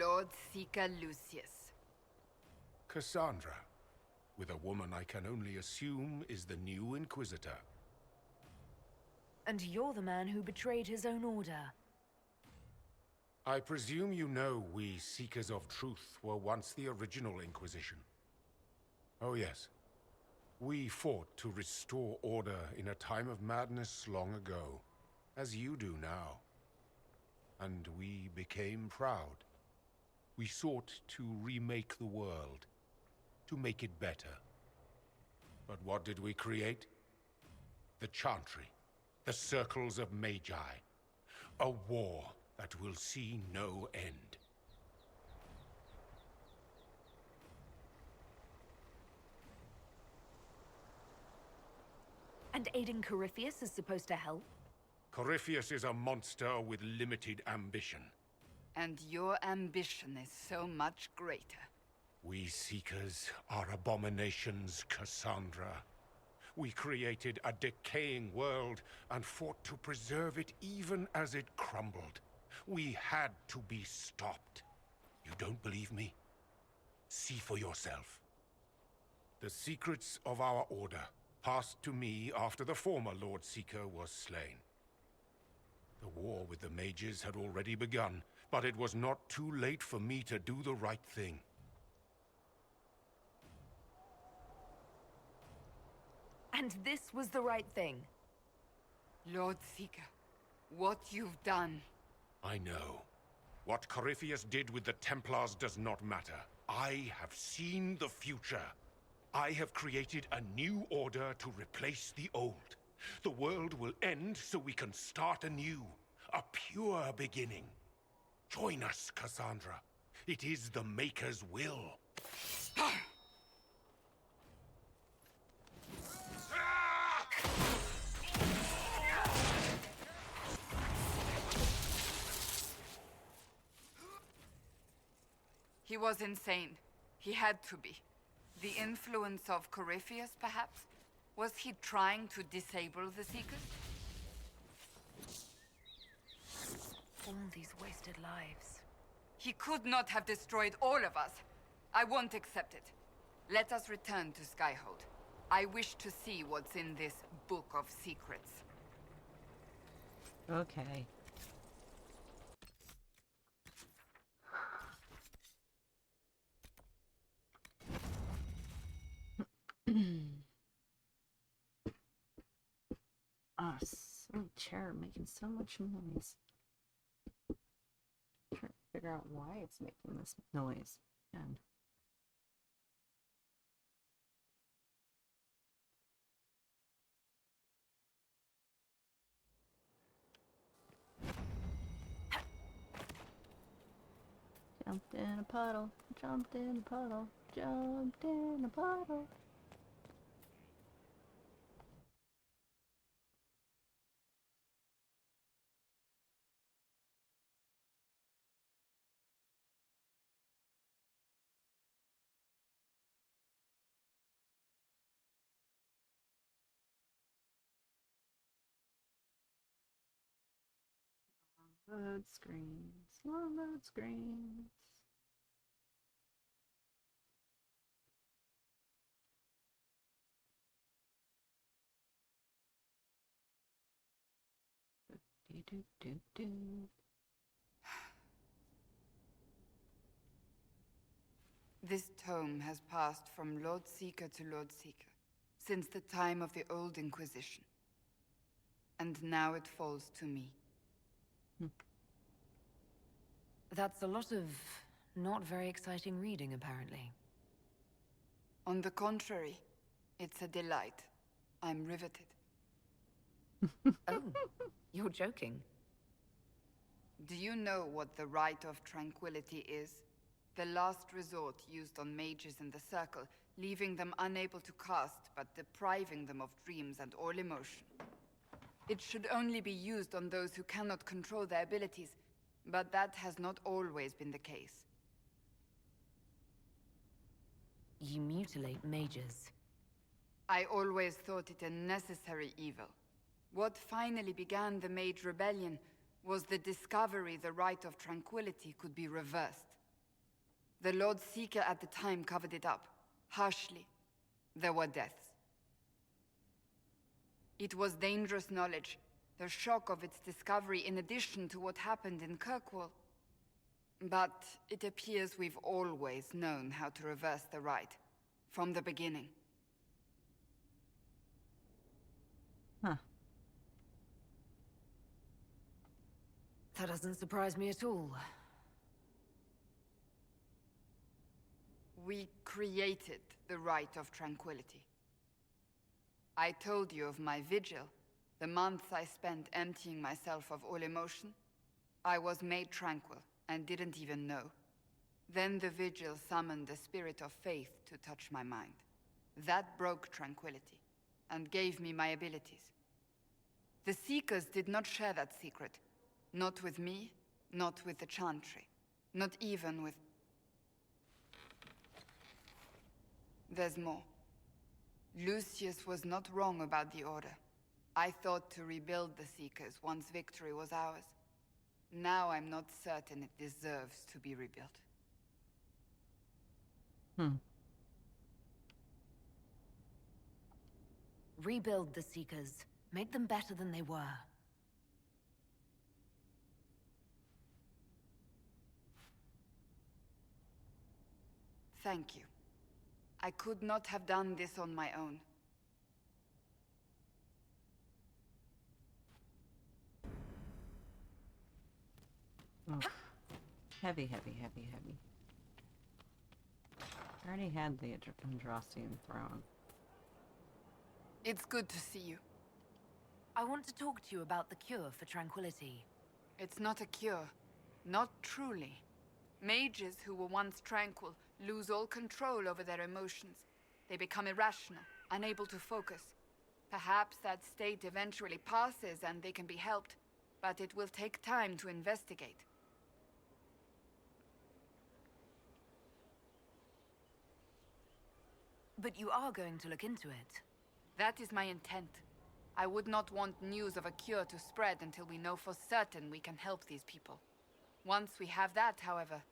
Lord Seeker Lucius. Cassandra, with a woman I can only assume is the new Inquisitor. And you're the man who betrayed his own order. I presume you know we Seekers of Truth were once the original Inquisition. Oh yes. We fought to restore order in a time of madness long ago, as you do now. And we became proud. We sought to remake the world, to make it better. But what did we create? The Chantry, the Circles of Magi. A war that will see no end. And aiding Corypheus is supposed to help? Corypheus is a monster with limited ambition. And your ambition is so much greater. We Seekers are abominations, Cassandra. We created a decaying world and fought to preserve it even as it crumbled. We had to be stopped. You don't believe me? See for yourself. The secrets of our order passed to me after the former Lord Seeker was slain. The war with the mages had already begun, but it was not too late for me to do the right thing. And this was the right thing. Lord Seeker, what you've done. I know. What Corypheus did with the Templars does not matter. I have seen the future. I have created a new order to replace the old. The world will end so we can start anew. A pure beginning. Join us, Cassandra. It is the Maker's will. He was insane. He had to be. The influence of Corypheus, perhaps? Was he trying to disable the Seekers? All these wasted lives. He could not have destroyed all of us. I won't accept it. Let us return to Skyhold. I wish to see what's in this Book of Secrets. Okay. Ah, some chair making so much noise. Trying to figure out why it's making this noise. And jumped in a puddle, jumped in a puddle, jumped in a puddle. Load screens, load screens. Do. This tome has passed from Lord Seeker to Lord Seeker, since the time of the Old Inquisition. And now it falls to me. That's a lot of not very exciting reading, apparently. On the contrary, it's a delight. I'm riveted. Oh, you're joking. Do you know what the Rite of Tranquility is? The last resort used on mages in the Circle, leaving them unable to cast, but depriving them of dreams and all emotion. It should only be used on those who cannot control their abilities, but that has not always been the case. You mutilate mages. I always thought it a necessary evil. What finally began the Mage Rebellion was the discovery the Rite of Tranquility could be reversed. The Lord Seeker at the time covered it up, harshly. There were deaths. It was dangerous knowledge, the shock of its discovery in addition to what happened in Kirkwall. But it appears we've always known how to reverse the rite, from the beginning. Huh. That doesn't surprise me at all. We created the Rite of Tranquility. I told you of my vigil, the months I spent emptying myself of all emotion. I was made tranquil and didn't even know. Then the vigil summoned the spirit of faith to touch my mind. That broke tranquility and gave me my abilities. The Seekers did not share that secret. Not with me, not with the Chantry, not even with... There's more. Lucius was not wrong about the Order. I thought to rebuild the Seekers once victory was ours. Now I'm not certain it deserves to be rebuilt. Rebuild the Seekers. Make them better than they were. Thank you. I could not have done this on my own. Oh. Heavy, heavy, heavy, heavy. I already had the Andrastian throne. It's good to see you. I want to talk to you about the cure for tranquility. It's not a cure. Not truly. Mages who were once tranquil lose all control over their emotions. They become irrational, unable to focus. Perhaps that state eventually passes and they can be helped, but it will take time to investigate. But you are going to look into it. That is my intent. I would not want news of a cure to spread until we know for certain we can help these people. Once we have that, however,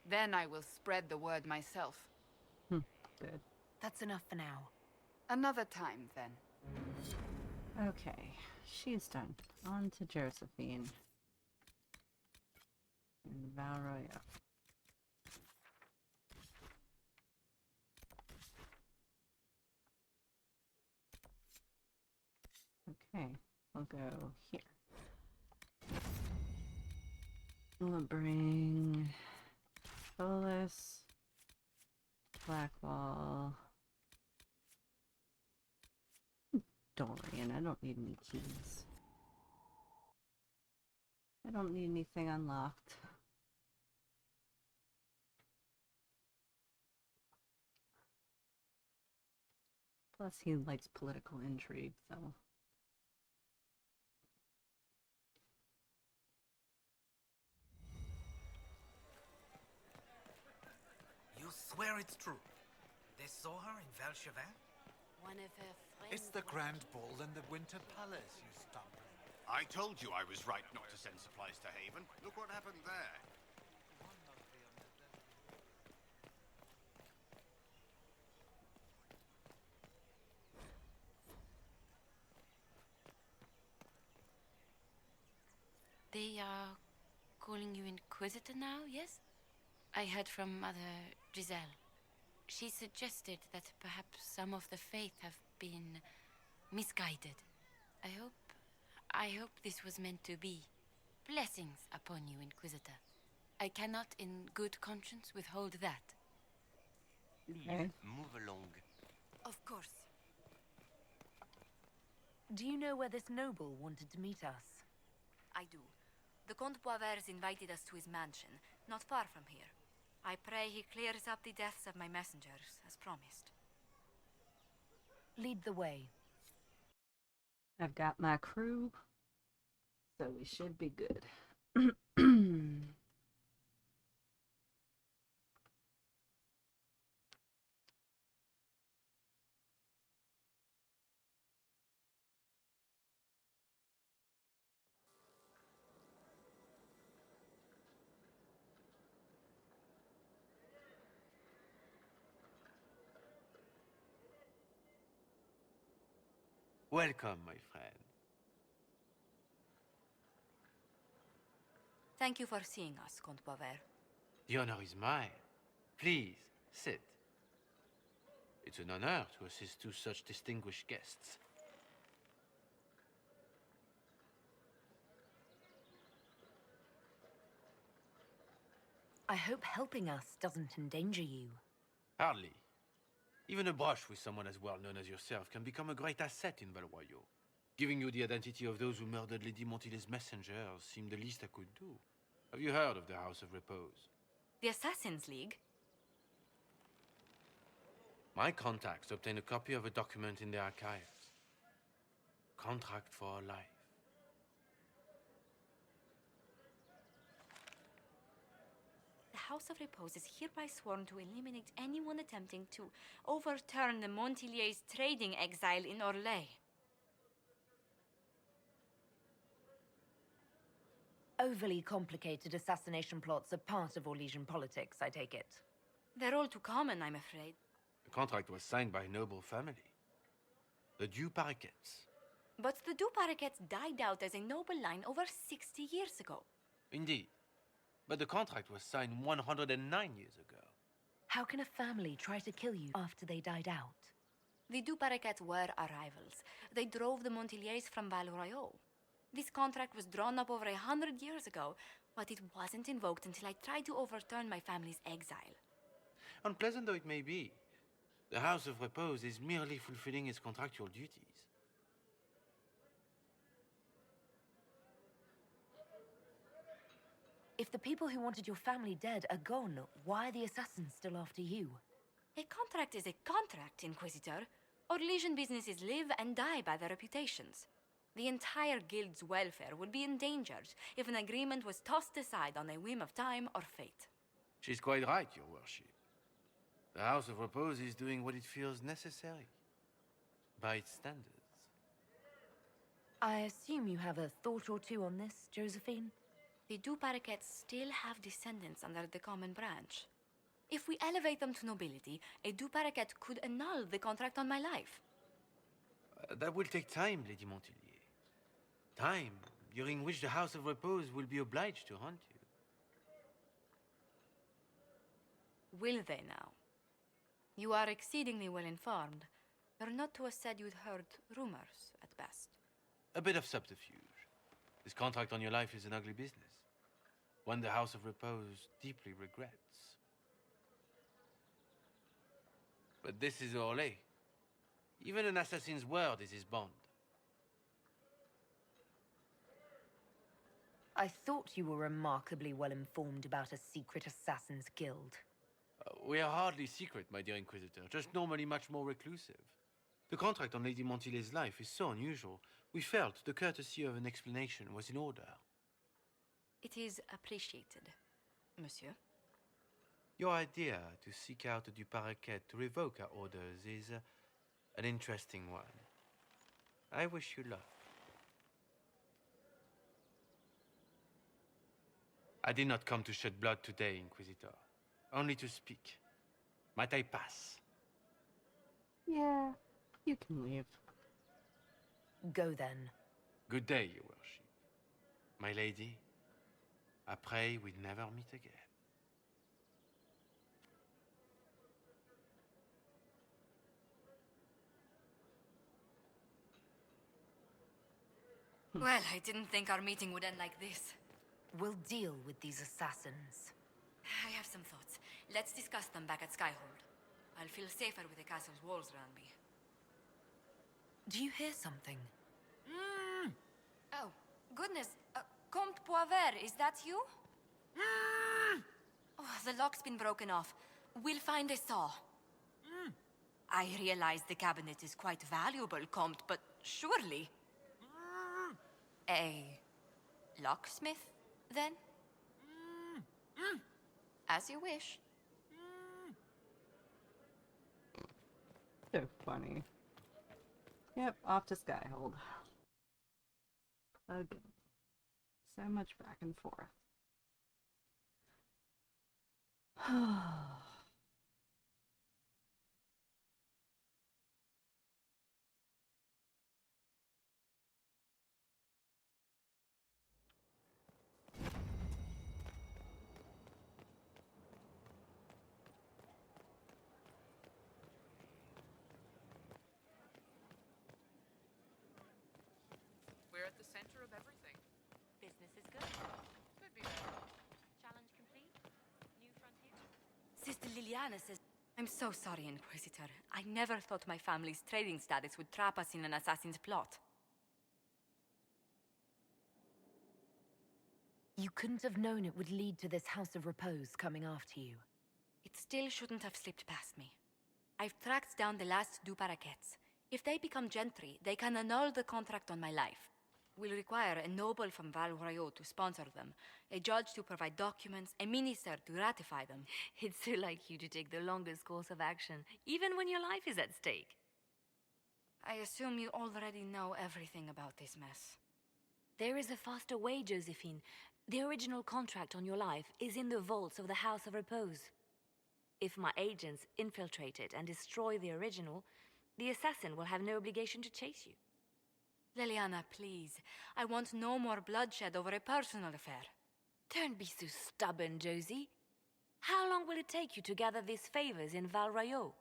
then I will spread the word myself. Good. That's enough for now. Another time, then. Okay, she's done. On to Josephine. And Valroya. Okay, we'll go here. We'll bring Solus, Blackwall, Dorian. I don't need any keys. I don't need anything unlocked. Plus, he likes political intrigue, so. You swear it's true? They saw her in Valchevin? One of her friends. It's the Grand Ball in the Winter Palace, you stumbling. I told you I was right not to send supplies to Haven. Look what happened there. They are calling you Inquisitor now, yes? I heard from Mother Giselle. She suggested that perhaps some of the faith have been misguided. I hope this was meant to be. Blessings upon you, Inquisitor. I cannot in good conscience withhold that. Please, move along. Of course. Do you know where this noble wanted to meet us? I do. The Comte Boisvert invited us to his mansion, not far from here. I pray he clears up the deaths of my messengers, as promised. Lead the way. I've got my crew, so we should be good. Welcome, my friend. Thank you for seeing us, Comte Boisvert. The honor is mine. Please, sit. It's an honor to assist two such distinguished guests. I hope helping us doesn't endanger you. Hardly. Even a brush with someone as well known as yourself can become a great asset in Valroyo. Giving you the identity of those who murdered Lady Montile's messengers seemed the least I could do. Have you heard of the House of Repose? The Assassin's League? My contacts obtained a copy of a document in the archives. Contract for a life. The House of Repose is hereby sworn to eliminate anyone attempting to overturn the Montiliers' trading exile in Orlais. Overly complicated assassination plots are part of Orlesian politics, I take it. They're all too common, I'm afraid. The contract was signed by a noble family. The Du Paraquets. But the Du Paraquets died out as a noble line over 60 years ago. Indeed. But the contract was signed 109 years ago. How can a family try to kill you after they died out? The Du Paraquets were our rivals. They drove the Montiliers from Valroyo. This contract was drawn up over 100 years ago, but it wasn't invoked until I tried to overturn my family's exile. Unpleasant though it may be, the House of Repose is merely fulfilling its contractual duties. If the people who wanted your family dead are gone, why are the assassins still after you? A contract is a contract, Inquisitor. Orlesian businesses live and die by their reputations. The entire guild's welfare would be endangered if an agreement was tossed aside on a whim of time or fate. She's quite right, Your Worship. The House of Repose is doing what it feels necessary, by its standards. I assume you have a thought or two on this, Josephine? The Du Paraquets still have descendants under the common branch. If we elevate them to nobility, a Du Paraquet could annul the contract on my life. That will take time, Lady Montilyet. Time during which the House of Repose will be obliged to hunt you. Will they now? You are exceedingly well informed. You're not to have said you'd heard rumors, at best. A bit of subterfuge. This contract on your life is an ugly business. One the House of Repose deeply regrets. But this is Orlais. Even an assassin's word is his bond. I thought you were remarkably well informed about a secret assassins guild. We are hardly secret, my dear Inquisitor, just normally much more reclusive. The contract on Lady Montile's life is so unusual, we felt the courtesy of an explanation was in order. It is appreciated, monsieur. Your idea to seek out the Du Paraquet to revoke our orders is an interesting one. I wish you luck. I did not come to shed blood today, Inquisitor. Only to speak. Might I pass? Yeah, you can leave. Go then. Good day, Your Worship. My lady, I pray we'd never meet again. Well, I didn't think our meeting would end like this. We'll deal with these assassins. I have some thoughts. Let's discuss them back at Skyhold. I'll feel safer with the castle's walls around me. Do you hear something? Oh, goodness. Comte Boisvert, is that you? Oh, the lock's been broken off. We'll find a saw. I realize the cabinet is quite valuable, Comte, but surely... A locksmith, then? As you wish. So funny. Yep, off to Skyhold. Again. So much back and forth. at the center of everything. Business is good. Could be better. Challenge complete? New frontier? Sister Liliana says... I'm so sorry, Inquisitor. I never thought my family's trading status would trap us in an assassin's plot. You couldn't have known it would lead to this House of Repose coming after you. It still shouldn't have slipped past me. I've tracked down the last Du Paraquets. If they become gentry, they can annul the contract on my life. We'll require a noble from Val Royeaux to sponsor them, a judge to provide documents, a minister to ratify them. It's so like you to take the longest course of action, even when your life is at stake. I assume you already know everything about this mess. There is a faster way, Josephine. The original contract on your life is in the vaults of the House of Repose. If my agents infiltrate it and destroy the original, the assassin will have no obligation to chase you. Liliana, please. I want no more bloodshed over a personal affair. Don't be so stubborn, Josie. How long will it take you to gather these favors in Val Royeaux?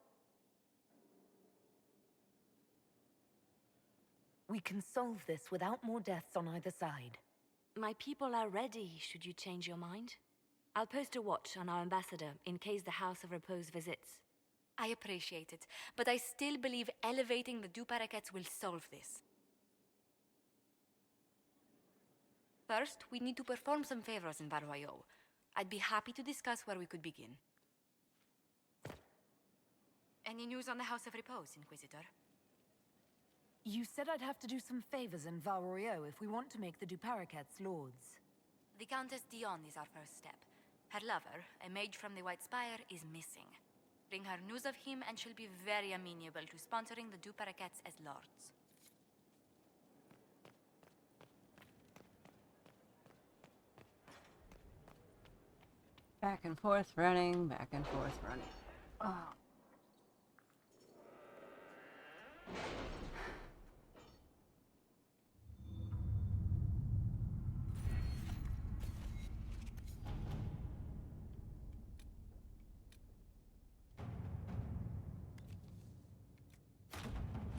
We can solve this without more deaths on either side. My people are ready, should you change your mind. I'll post a watch on our ambassador in case the House of Repose visits. I appreciate it, but I still believe elevating the Du Paraquets will solve this. First, we need to perform some favors in Val Royeaux. I'd be happy to discuss where we could begin. Any news on the House of Repose, Inquisitor? You said I'd have to do some favors in Val Royeaux if we want to make the Du Paraquets lords. The Countess Dion is our first step. Her lover, a mage from the White Spire, is missing. Bring her news of him and she'll be very amenable to sponsoring the Du Paraquets as lords. Back and forth running, back and forth running. Oh.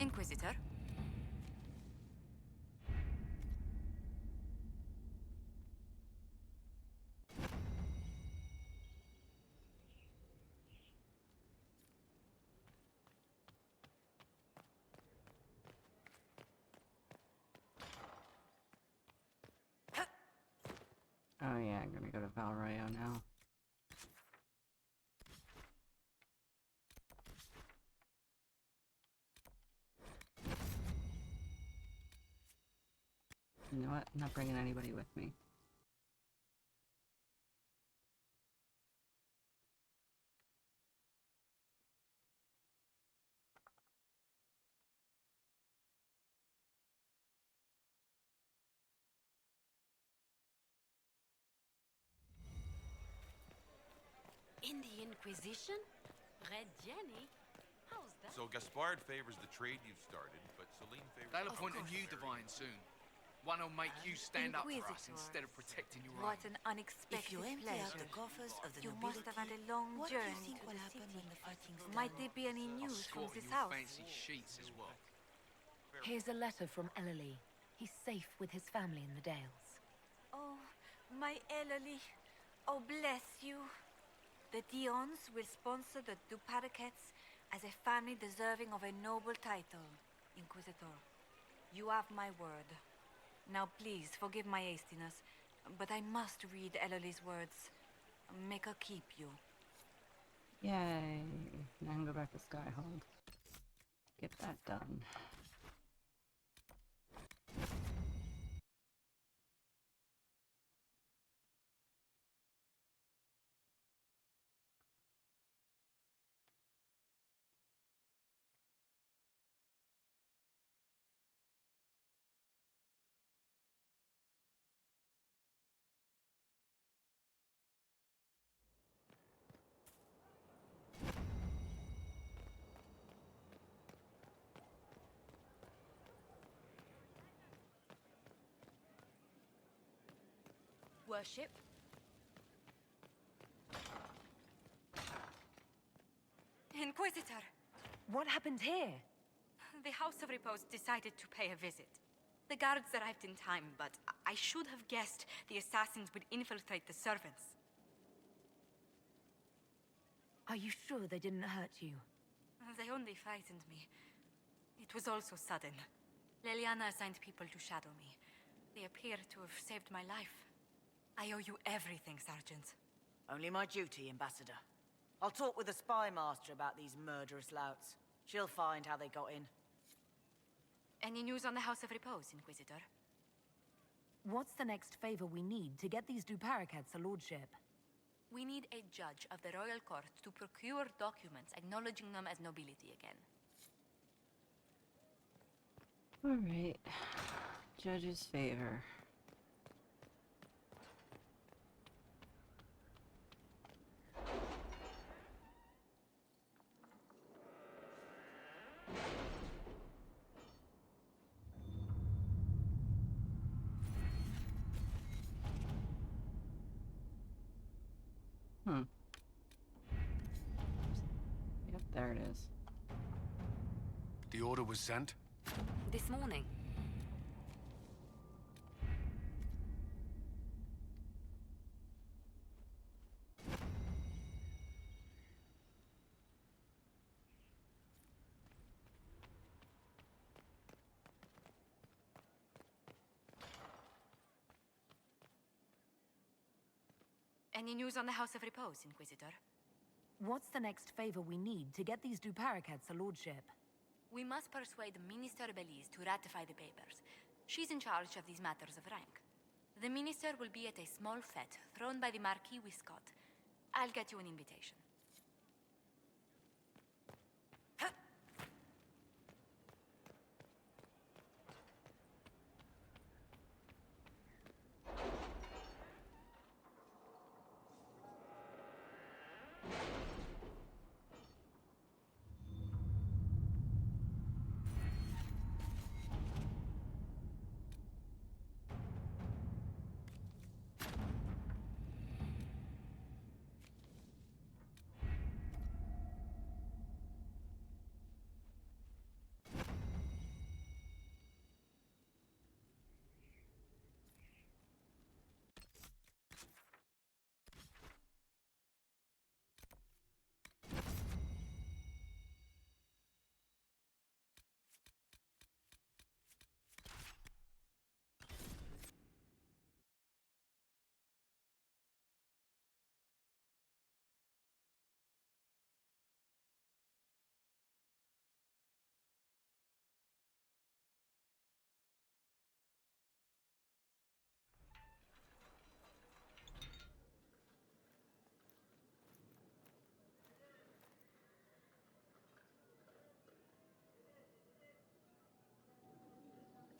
Inquisitor? Oh yeah, I'm gonna go to Val Royeaux now. You know what? I'm not bringing anybody with me. In the Inquisition? Red Jenny? How's that? So Gaspard favors the trade you've started, but Celine favors... They'll appoint a new divine soon. One who'll make you stand up for us instead of protecting your own. What an unexpected If you empty out pleasure. the coffers of the You nobility, must have had a long what do you journey think to will the happen city. when the fighting's Might done? there be any I'll news from squat this in your house? fancy sheets as well. Here's a letter from Ellalie. He's safe with his family in the Dales. Oh, my Ellalie. Oh, bless you. The Dions will sponsor the Du Paraquets as a family deserving of a noble title, Inquisitor. You have my word. Now please, forgive my hastiness, but I must read Ellalie's words. Make her keep you. Yay! Now I can go back to Skyhold. Get that done. Worship? Inquisitor! What happened here? The House of Repose decided to pay a visit. The guards arrived in time, but I should have guessed the assassins would infiltrate the servants. Are you sure they didn't hurt you? They only frightened me. It was all so sudden. Leliana assigned people to shadow me. They appear to have saved my life. I owe you everything, Sergeant. Only my duty, Ambassador. I'll talk with the spy master about these murderous louts. She'll find how they got in. Any news on the House of Repose, Inquisitor? What's the next favor we need to get these Duparacats a lordship? We need a judge of the royal court to procure documents acknowledging them as nobility again. All right. Judge's favor. Yep, there it is. The order was sent? This morning. Any news on the House of Repose, Inquisitor? What's the next favor we need to get these Duparacats a lordship? We must persuade Minister Belize to ratify the papers. She's in charge of these matters of rank. The minister will be at a small fete thrown by the Marquis Wiscott. I'll get you an invitation.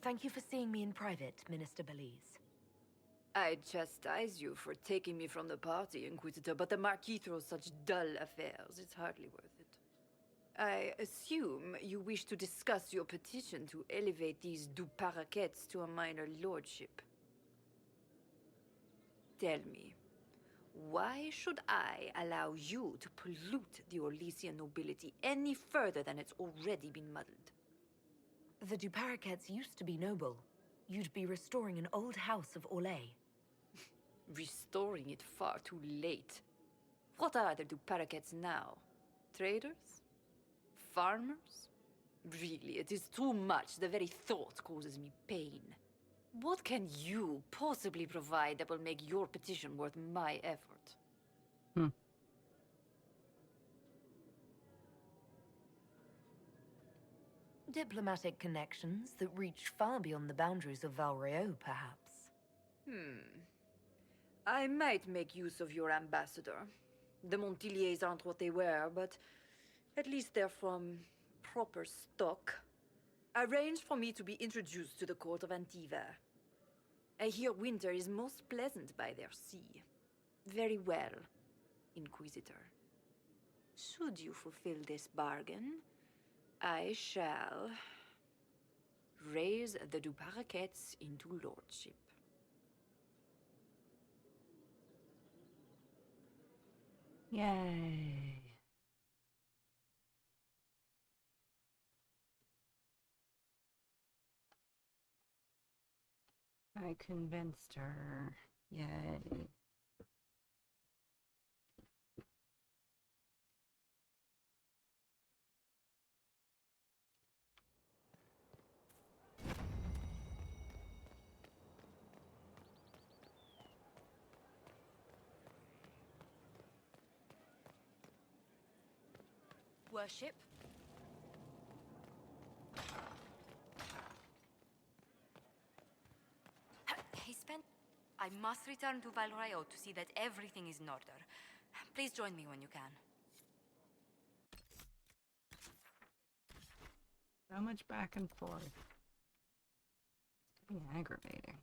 Thank you for seeing me in private, Minister Belize. I'd chastise you for taking me from the party, Inquisitor, but the Marquis throws such dull affairs. It's hardly worth it. I assume you wish to discuss your petition to elevate these Duparacats to a minor lordship. Tell me, why should I allow you to pollute the Orlesian nobility any further than it's already been muddled? The Duparacats used to be noble. You'd be restoring an old house of Orlais. Restoring it far too late. What are the Duparacats now? Traders? Farmers? Really, it is too much. The very thought causes me pain. What can you possibly provide that will make your petition worth my effort? Diplomatic connections that reach far beyond the boundaries of Valreo, perhaps. I might make use of your ambassador. The Montiliers aren't what they were, but at least they're from proper stock. Arrange for me to be introduced to the court of Antiver. I hear winter is most pleasant by their sea. Very well, Inquisitor. Should you fulfill this bargain, I shall raise the Duparacats into lordship. Yay. I convinced her. Yay. Worship? He spent... I must return to Valrayo to see that everything is in order. Please join me when you can. So much back and forth. It's getting aggravating.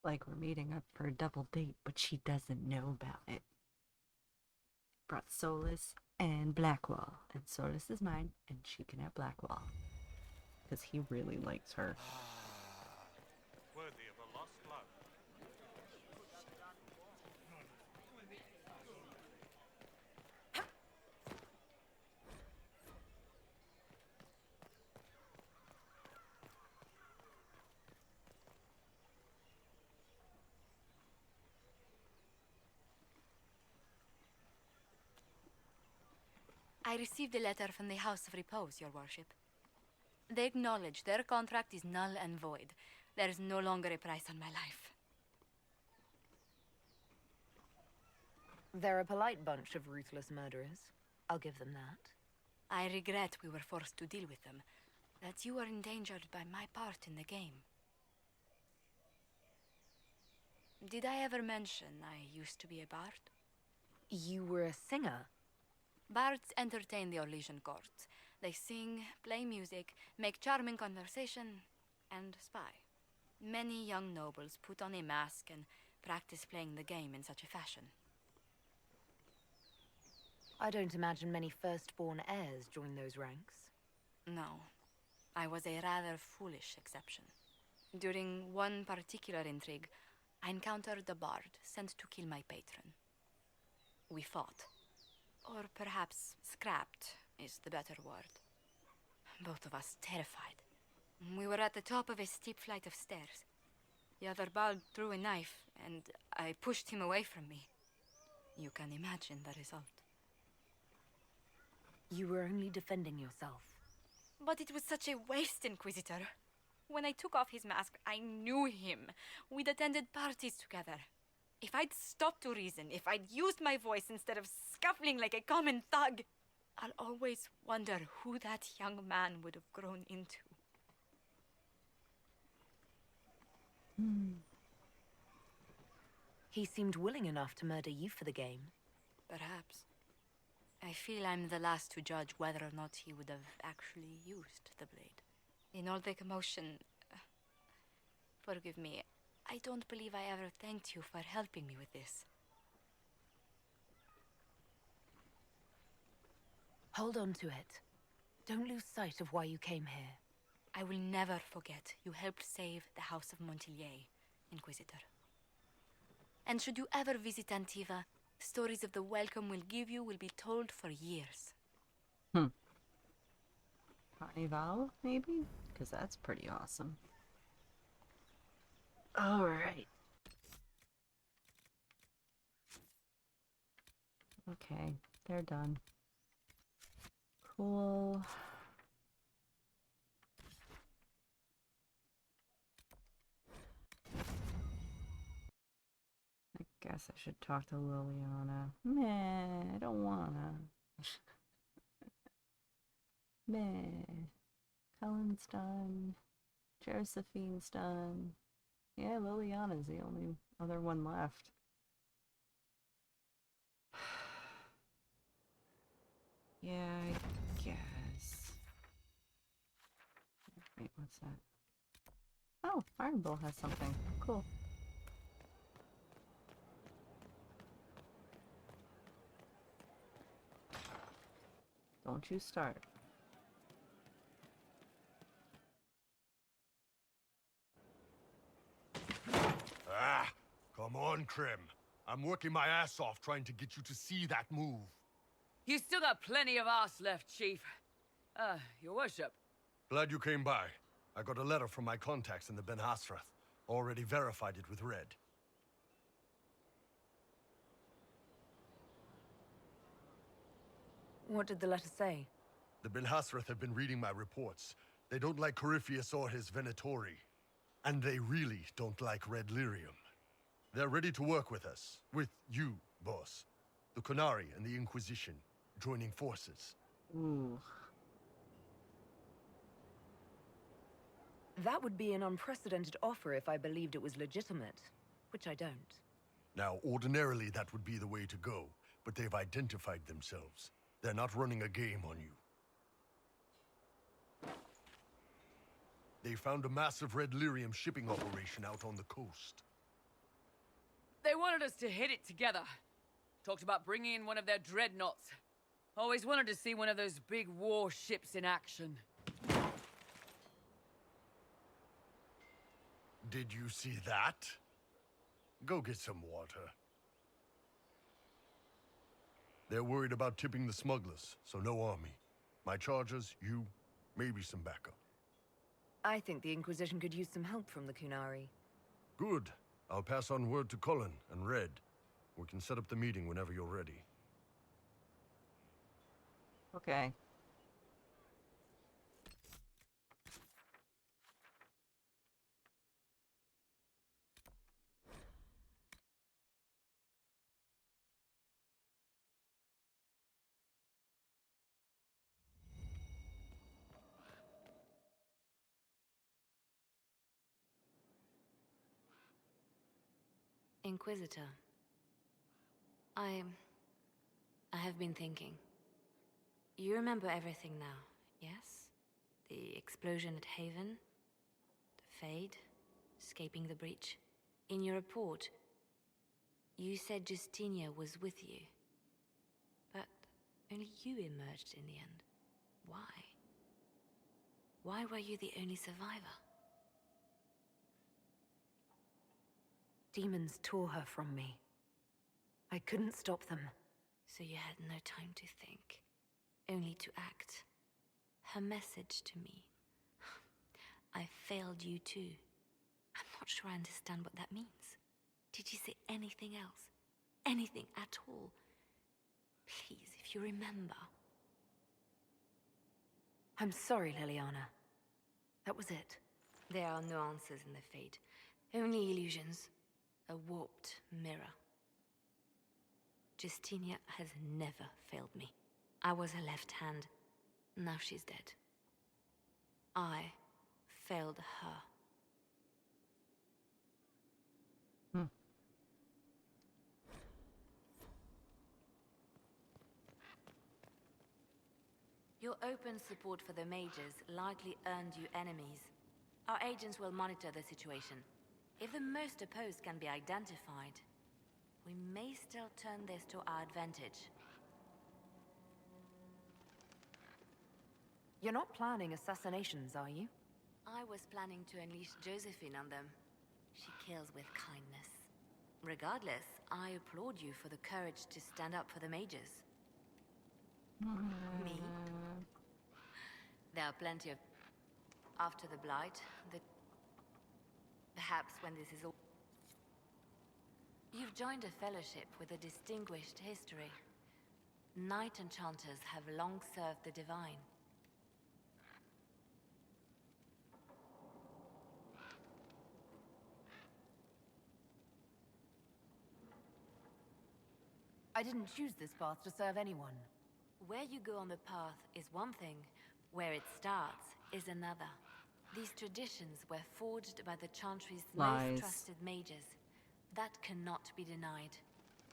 Like we're meeting up for a double date, but she doesn't know about it. Brought Solus and Blackwall, and Solus is mine, and she can have Blackwall. Because he really likes her. Worthy of a lost love. I received a letter from the House of Repose, Your Worship. They acknowledge their contract is null and void. There is no longer a price on my life. They're a polite bunch of ruthless murderers. I'll give them that. I regret we were forced to deal with them. That you were endangered by my part in the game. Did I ever mention I used to be a bard? You were a singer? Bards entertain the Orlesian court. They sing, play music, make charming conversation, and spy. Many young nobles put on a mask and practice playing the game in such a fashion. I don't imagine many firstborn heirs join those ranks. No. I was a rather foolish exception. During one particular intrigue, I encountered a bard sent to kill my patron. We fought. Or perhaps scrapped is the better word. Both of us terrified. We were at the top of a steep flight of stairs. The other bard drew a knife, and I pushed him away from me. You can imagine the result. You were only defending yourself. But it was such a waste, Inquisitor. When I took off his mask, I knew him. We'd attended parties together. If I'd stopped to reason, if I'd used my voice instead of scuffling like a common thug, I'll always wonder who that young man would have grown into. He seemed willing enough to murder you for the game. Perhaps. I feel I'm the last to judge whether or not he would have actually used the blade. In all the commotion... forgive me, I don't believe I ever thanked you for helping me with this. Hold on to it. Don't lose sight of why you came here. I will never forget you helped save the House of Montilyet, Inquisitor. And should you ever visit Antiva, stories of the welcome we'll give you will be told for years. Carnival, maybe? Because that's pretty awesome. Alright. Okay, they're done. Cool. I guess I should talk to Liliana. Meh, I don't wanna. Meh. Cullen's done. Josephine's done. Yeah, Liliana's the only other one left. Yeah, I guess. Wait, what's that? Oh, Fireball has something. Cool. Don't you start. Ah! Krem. I'm working my ass off trying to get you to see that move. You still got plenty of arse left, Chief. Your worship. Glad you came by. I got a letter from my contacts in the Ben Hasrath. Already verified it with Red. What did the letter say? The Ben Hasrath have been reading my reports. They don't like Corypheus or his Venatori. And they really don't like Red Lyrium. They're ready to work with us. With you, boss. The Qunari and the Inquisition, joining forces. Ooh. That would be an unprecedented offer if I believed it was legitimate, which I don't. Now, ordinarily that would be the way to go, but they've identified themselves. They're not running a game on you. They found a massive Red Lyrium shipping operation out on the coast. They wanted us to hit it together. Talked about bringing in one of their dreadnoughts. Always wanted to see one of those big warships in action. Did you see that? Go get some water. They're worried about tipping the smugglers, so no army. My charges, you, maybe some backup. I think the Inquisition could use some help from the Qunari. Good. I'll pass on word to Cullen and Red. We can set up the meeting whenever you're ready. Okay. Inquisitor. I have been thinking. You remember everything now, yes? The explosion at Haven, the Fade, escaping the breach. In your report, you said Justinia was with you. But only you emerged in the end. Why? Why were you the only survivor? Demons tore her from me. I couldn't stop them. So you had no time to think, only to act. Her message to me. I failed you too. I'm not sure I understand what that means. Did you say anything else? Anything at all? Please, if you remember. I'm sorry, Liliana. That was it. There are no answers in the Fate. Only illusions. A warped mirror. Justinia has never failed me. I was her left hand. Now she's dead. I failed her. Your open support for the mages likely earned you enemies. Our agents will monitor the situation. If the most opposed can be identified, we may still turn this to our advantage. You're not planning assassinations, are you? I was planning to unleash Josephine on them. She kills with kindness. Regardless, I applaud you for the courage to stand up for the mages. Me? There are plenty of... After the Blight, perhaps when this is all... You've joined a fellowship with a distinguished history. Knight enchanters have long served the divine. I didn't choose this path to serve anyone. Where you go on the path is one thing, where it starts is another. These traditions were forged by the Chantry's most trusted mages. That cannot be denied.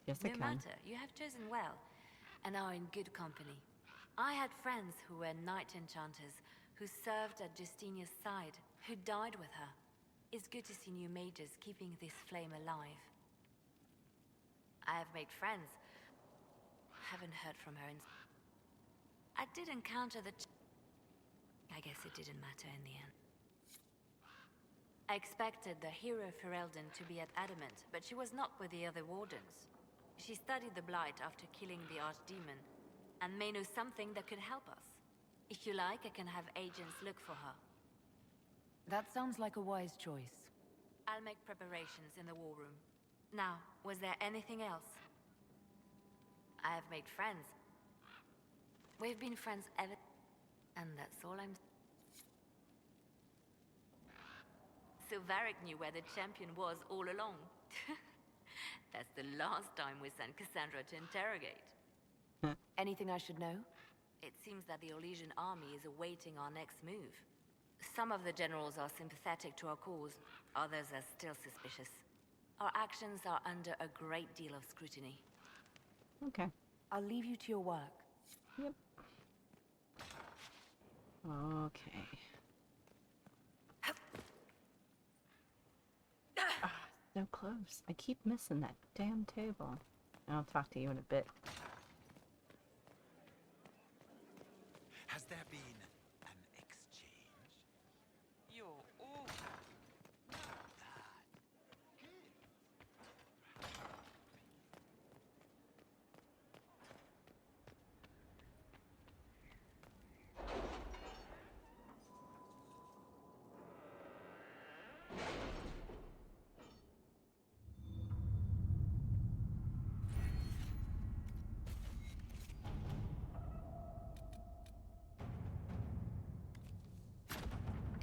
Yes, it can. No matter, you have chosen well, and are in good company. I had friends who were knight enchanters, who served at Justinia's side, who died with her. It's good to see new mages keeping this flame alive. I have made friends. Haven't heard from her in... I did encounter the... I guess it didn't matter in the end. I expected the hero Ferelden to be at Adamant, but she was not with the other wardens. She studied the Blight after killing the Archdemon, and may know something that could help us. If you like, I can have agents look for her. That sounds like a wise choice. I'll make preparations in the war room. Now, was there anything else? I have made friends. We've been friends ever... And that's all I'm... So Varric knew where the champion was all along. That's the last time we sent Cassandra to interrogate. Anything I should know? It seems that the Orlesian army is awaiting our next move. Some of the generals are sympathetic to our cause, others are still suspicious. Our actions are under a great deal of scrutiny. Okay. I'll leave you to your work. Yep. Okay. So close. I keep missing that damn table. I'll talk to you in a bit. Has there been an exchange? You're all...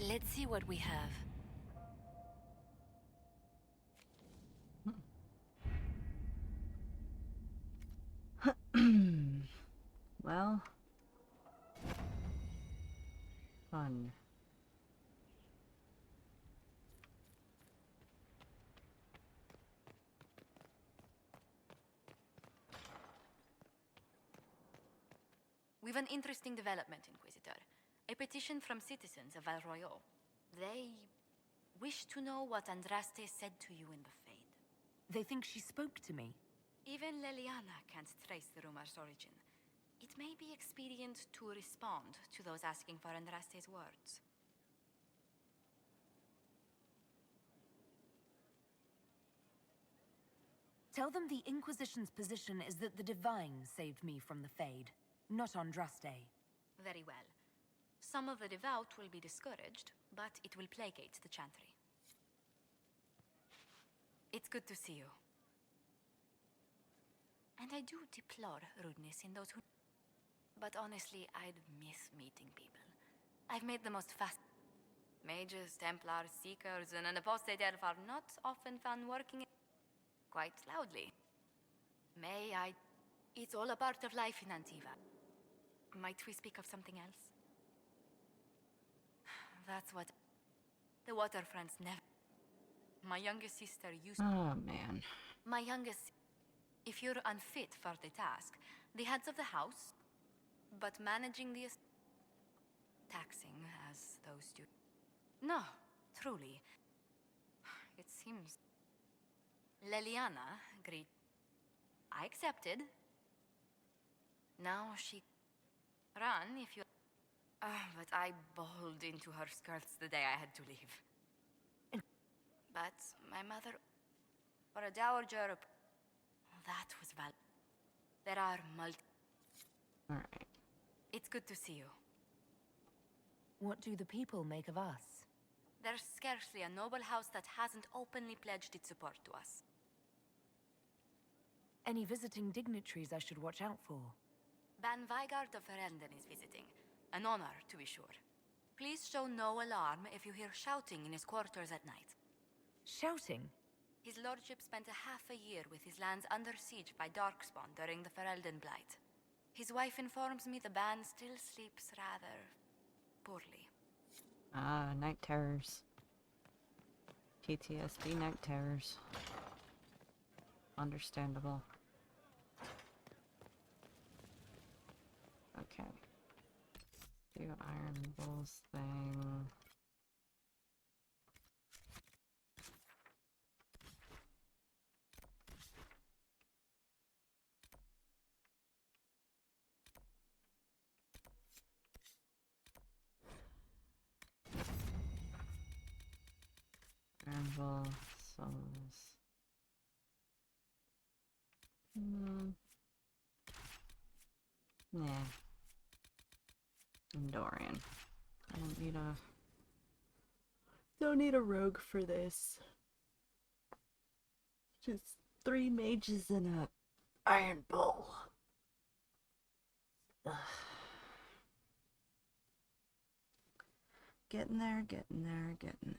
Let's see what we have. Well... Fun. We've an interesting development, Inquisitor. A petition from citizens of Val Royal. They wish to know what Andraste said to you in the Fade. They think she spoke to me. Even Leliana can't trace the rumor's origin. It may be expedient to respond to those asking for Andraste's words. Tell them the Inquisition's position is that the Divine saved me from the Fade, not Andraste. Very well. Some of the devout will be discouraged, but it will placate the Chantry. It's good to see you. And I do deplore rudeness in those who... But honestly, I'd miss meeting people. I've made the most fast... Mages, Templars, Seekers, and an apostate elf are not often found working quite loudly. May I... It's all a part of life in Antiva. Might we speak of something else? That's what... The waterfronts never... My youngest sister used... Oh, man. My youngest... If you're unfit for the task, the heads of the house... But managing the... Taxing, as those do... No, truly. It seems... Leliana agreed. I accepted. Now she... Run, if you... but I bowled into her skirts the day I had to leave. But my mother... For a dowager... That was val... There are Alright. It's good to see you. What do the people make of us? There's scarcely a noble house that hasn't openly pledged its support to us. Any visiting dignitaries I should watch out for? Ban Vigard of Ferelden is visiting. An honor, to be sure. Please show no alarm if you hear shouting in his quarters at night. Shouting? His lordship spent a half a year with his lands under siege by Darkspawn during the Ferelden Blight. His wife informs me the Ban still sleeps rather... poorly. Ah, night terrors. PTSD night terrors. Understandable. Okay. Do Iron Bulls thing. Evil souls. Nah. Dorian. I don't need a rogue for this. Just 3 mages and a iron bull. Ugh. Getting there, getting there, getting there.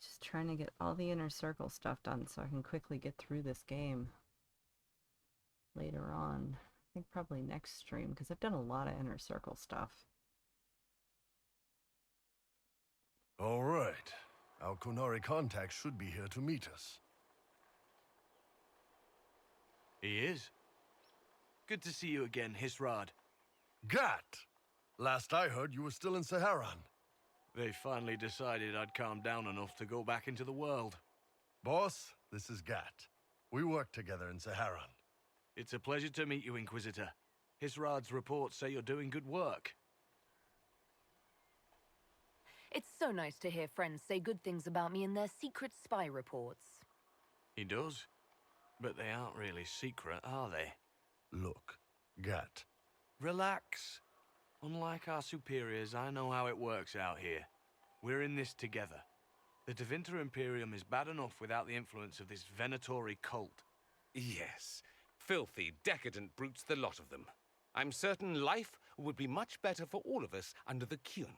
Just trying to get all the inner circle stuff done so I can quickly get through this game later on. I think probably next stream, because I've done a lot of inner circle stuff. All right. Our Kunari contact should be here to meet us. He is. Good to see you again, Hisrad. Gat! Last I heard, you were still in Saharan. They finally decided I'd calmed down enough to go back into the world. Boss, this is Gat. We work together in Saharan. It's a pleasure to meet you, Inquisitor. Hisrad's reports say you're doing good work. It's so nice to hear friends say good things about me in their secret spy reports. He does. But they aren't really secret, are they? Look, Gat. Relax. Unlike our superiors, I know how it works out here. We're in this together. The Tevinter Imperium is bad enough without the influence of this Venatori cult. Yes. Filthy, decadent brutes, the lot of them. I'm certain life would be much better for all of us under the Kyun.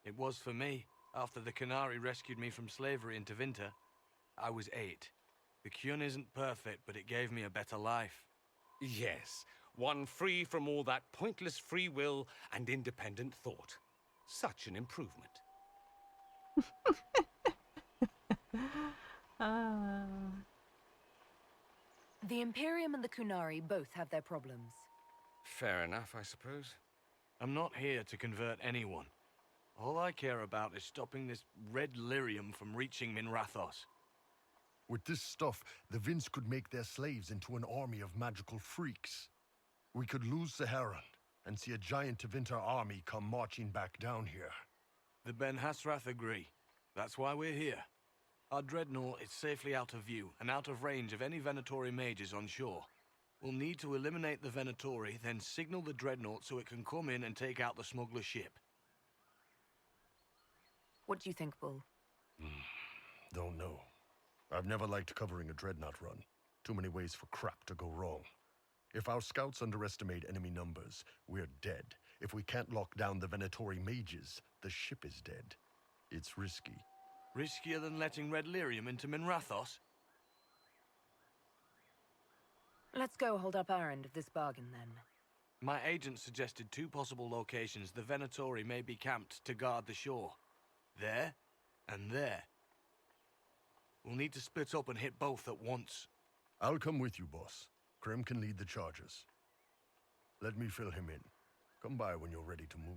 It was for me, after the Qunari rescued me from slavery in Tevinter. I was 8. The Kyun isn't perfect, but it gave me a better life. Yes, one free from all that pointless free will and independent thought. Such an improvement. The Imperium and the Qunari both have their problems. Fair enough, I suppose. I'm not here to convert anyone. All I care about is stopping this red lyrium from reaching Minrathos. With this stuff, the Vince could make their slaves into an army of magical freaks. We could lose Saharan and see a giant Tevinter army come marching back down here. The Ben Hasrath agree. That's why we're here. Our dreadnought is safely out of view and out of range of any Venatori mages on shore. We'll need to eliminate the Venatori, then signal the dreadnought so it can come in and take out the smuggler ship. What do you think, Bull? Don't know. I've never liked covering a dreadnought run. Too many ways for crap to go wrong. If our scouts underestimate enemy numbers, we're dead. If we can't lock down the Venatori mages, the ship is dead. It's risky. Riskier than letting red lyrium into Minrathos? Let's go hold up our end of this bargain, then. My agent suggested 2 possible locations the Venatori may be camped to guard the shore. There, and there. We'll need to split up and hit both at once. I'll come with you, boss. Krem can lead the charges. Let me fill him in. Come by when you're ready to move.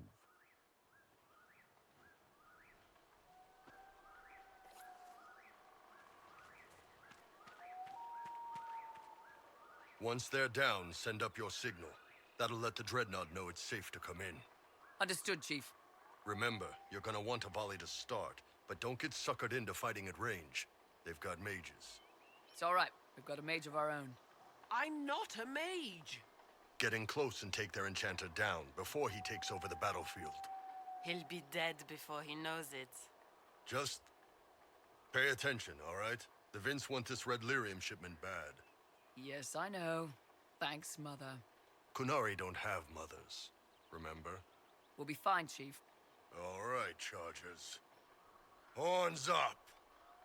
Once they're down, send up your signal. That'll let the dreadnought know it's safe to come in. Understood, Chief. Remember, you're gonna want a volley to start, but don't get suckered into fighting at range. They've got mages. It's all right. We've got a mage of our own. I'm not a mage. Get in close and take their enchanter down before he takes over the battlefield. He'll be dead before he knows it. Just pay attention, all right? The Vince want this red lyrium shipment bad. Yes, I know. Thanks, Mother. Kunari don't have mothers, remember? We'll be fine, Chief. All right, Chargers. Horns up!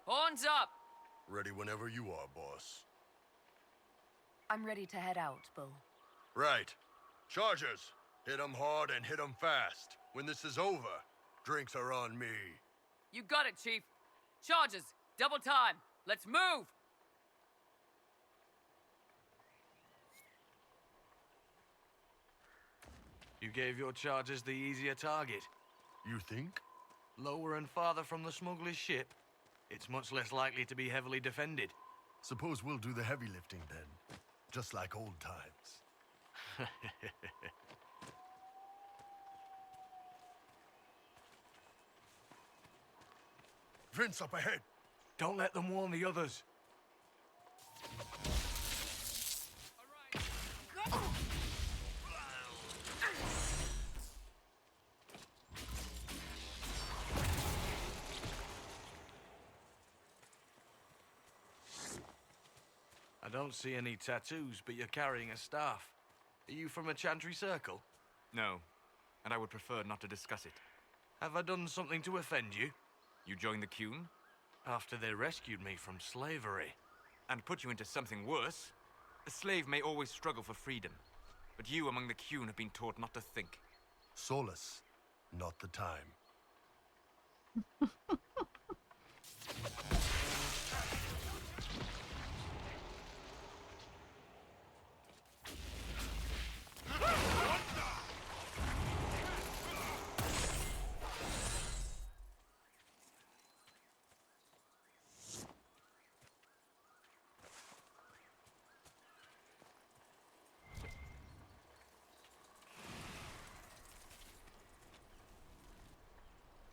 Horns up! Ready whenever you are, boss. I'm ready to head out, Bull. Right. Chargers, hit 'em hard and hit 'em fast. When this is over, drinks are on me. You got it, Chief. Charges, double time. Let's move! You gave your charges the easier target. You think? Lower and farther from the smuggler's ship, it's much less likely to be heavily defended. Suppose we'll do the heavy lifting then. Just like old times. Vince up ahead. Don't let them warn the others. I don't see any tattoos, but you're carrying a staff. Are you from a Chantry Circle? No, and I would prefer not to discuss it. Have I done something to offend you? You joined the Qun? After they rescued me from slavery. And put you into something worse? A slave may always struggle for freedom, but you among the Qun have been taught not to think. Solace, not the time.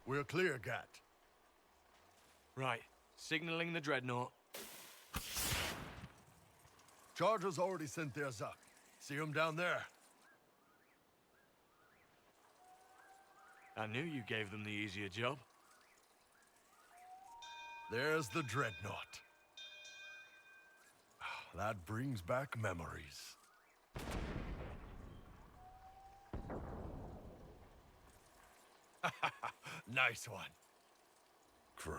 We're clear, Gat. Right. Signaling the Dreadnought. Chargers already sent theirs up. See them down there? I knew you gave them the easier job. There's the Dreadnought. That brings back memories. Nice one. Crap.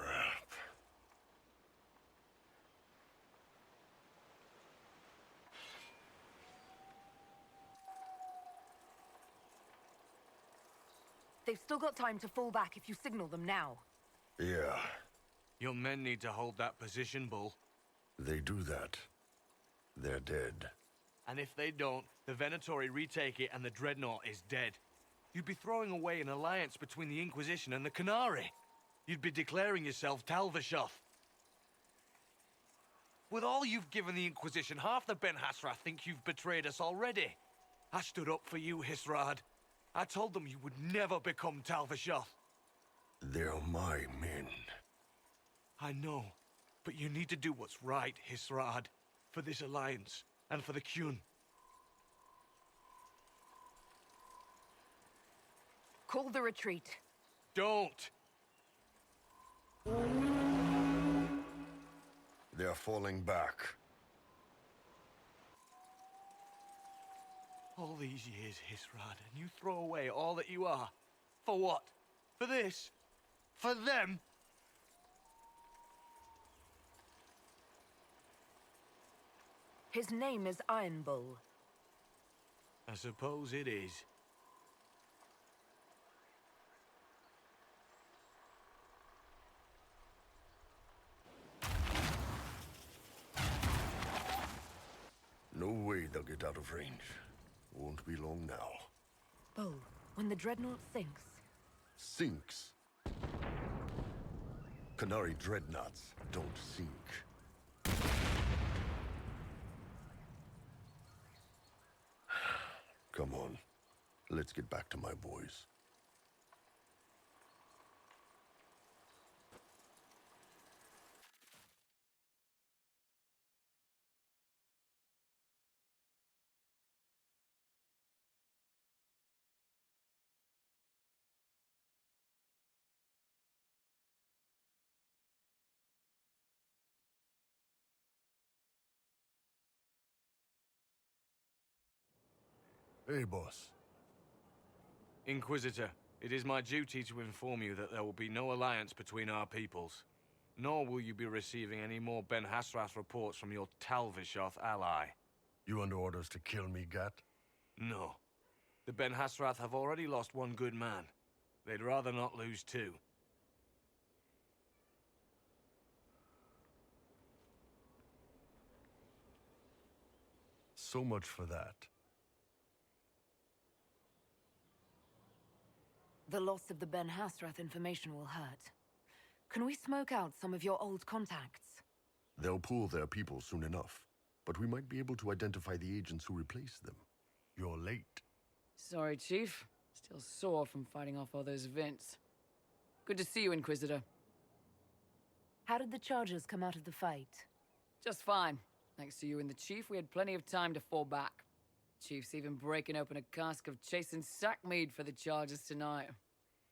They've still got time to fall back if you signal them now. Yeah. Your men need to hold that position, Bull. They do that. They're dead. And if they don't, the Venatori retake it and the Dreadnought is dead. You'd be throwing away an alliance between the Inquisition and the Canary. You'd be declaring yourself Talvishoth. With all you've given the Inquisition, half the Ben Hasrath think you've betrayed us already. I stood up for you, Hisrad. I told them you would never become Talvishoth. They're my men. I know, but you need to do what's right, Hisrad. For this alliance, and for the Qun. Call the retreat. Don't! They're falling back. All these years, Hisrad, and you throw away all that you are. For what? For this? For them? His name is Iron Bull. I suppose it is. No way they'll get out of range. Won't be long now. Bull, when the Dreadnought sinks... Sinks? Canary Dreadnoughts don't sink. Come on. Let's get back to my boys. Hey, boss. Inquisitor, it is my duty to inform you that there will be no alliance between our peoples. Nor will you be receiving any more Ben Hasrath reports from your Talvishoth ally. You under orders to kill me, Gat? No. The Ben Hasrath have already lost one good man. They'd rather not lose two. So much for that. The loss of the Ben Hasrath information will hurt. Can we smoke out some of your old contacts? They'll pool their people soon enough, but we might be able to identify the agents who replaced them. You're late. Sorry, Chief. Still sore from fighting off all those vents. Good to see you, Inquisitor. How did the Chargers come out of the fight? Just fine. Thanks to you and the Chief, we had plenty of time to fall back. Chief's even breaking open a cask of chasing sackmead for the Chargers tonight.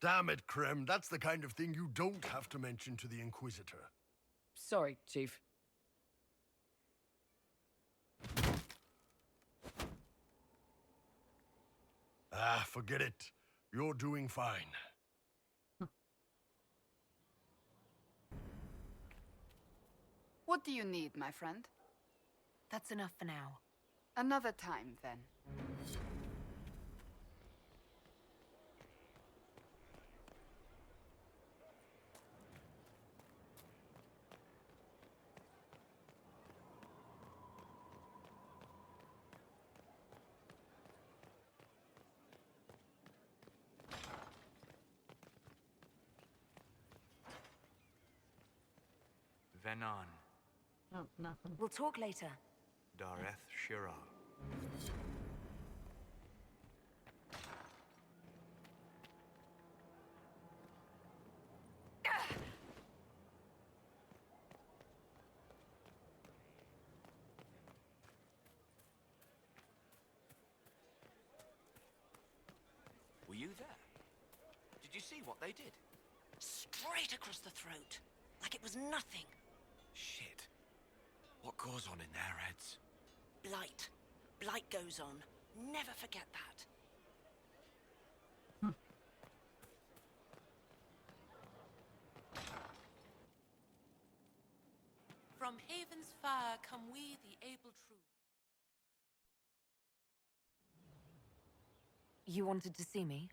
Damn it, Krem. That's the kind of thing you don't have to mention to the Inquisitor. Sorry, Chief. Ah, forget it. You're doing fine. What do you need, my friend? That's enough for now. Another time, then. Venon, Oh, nothing. We'll talk later. Dareth Shira. Were you there? Did you see what they did? Straight across the throat. Like it was nothing. Shit. What goes on in their heads? Blight. Blight goes on. Never forget that. From Haven's fire come we, the able true. You wanted to see me?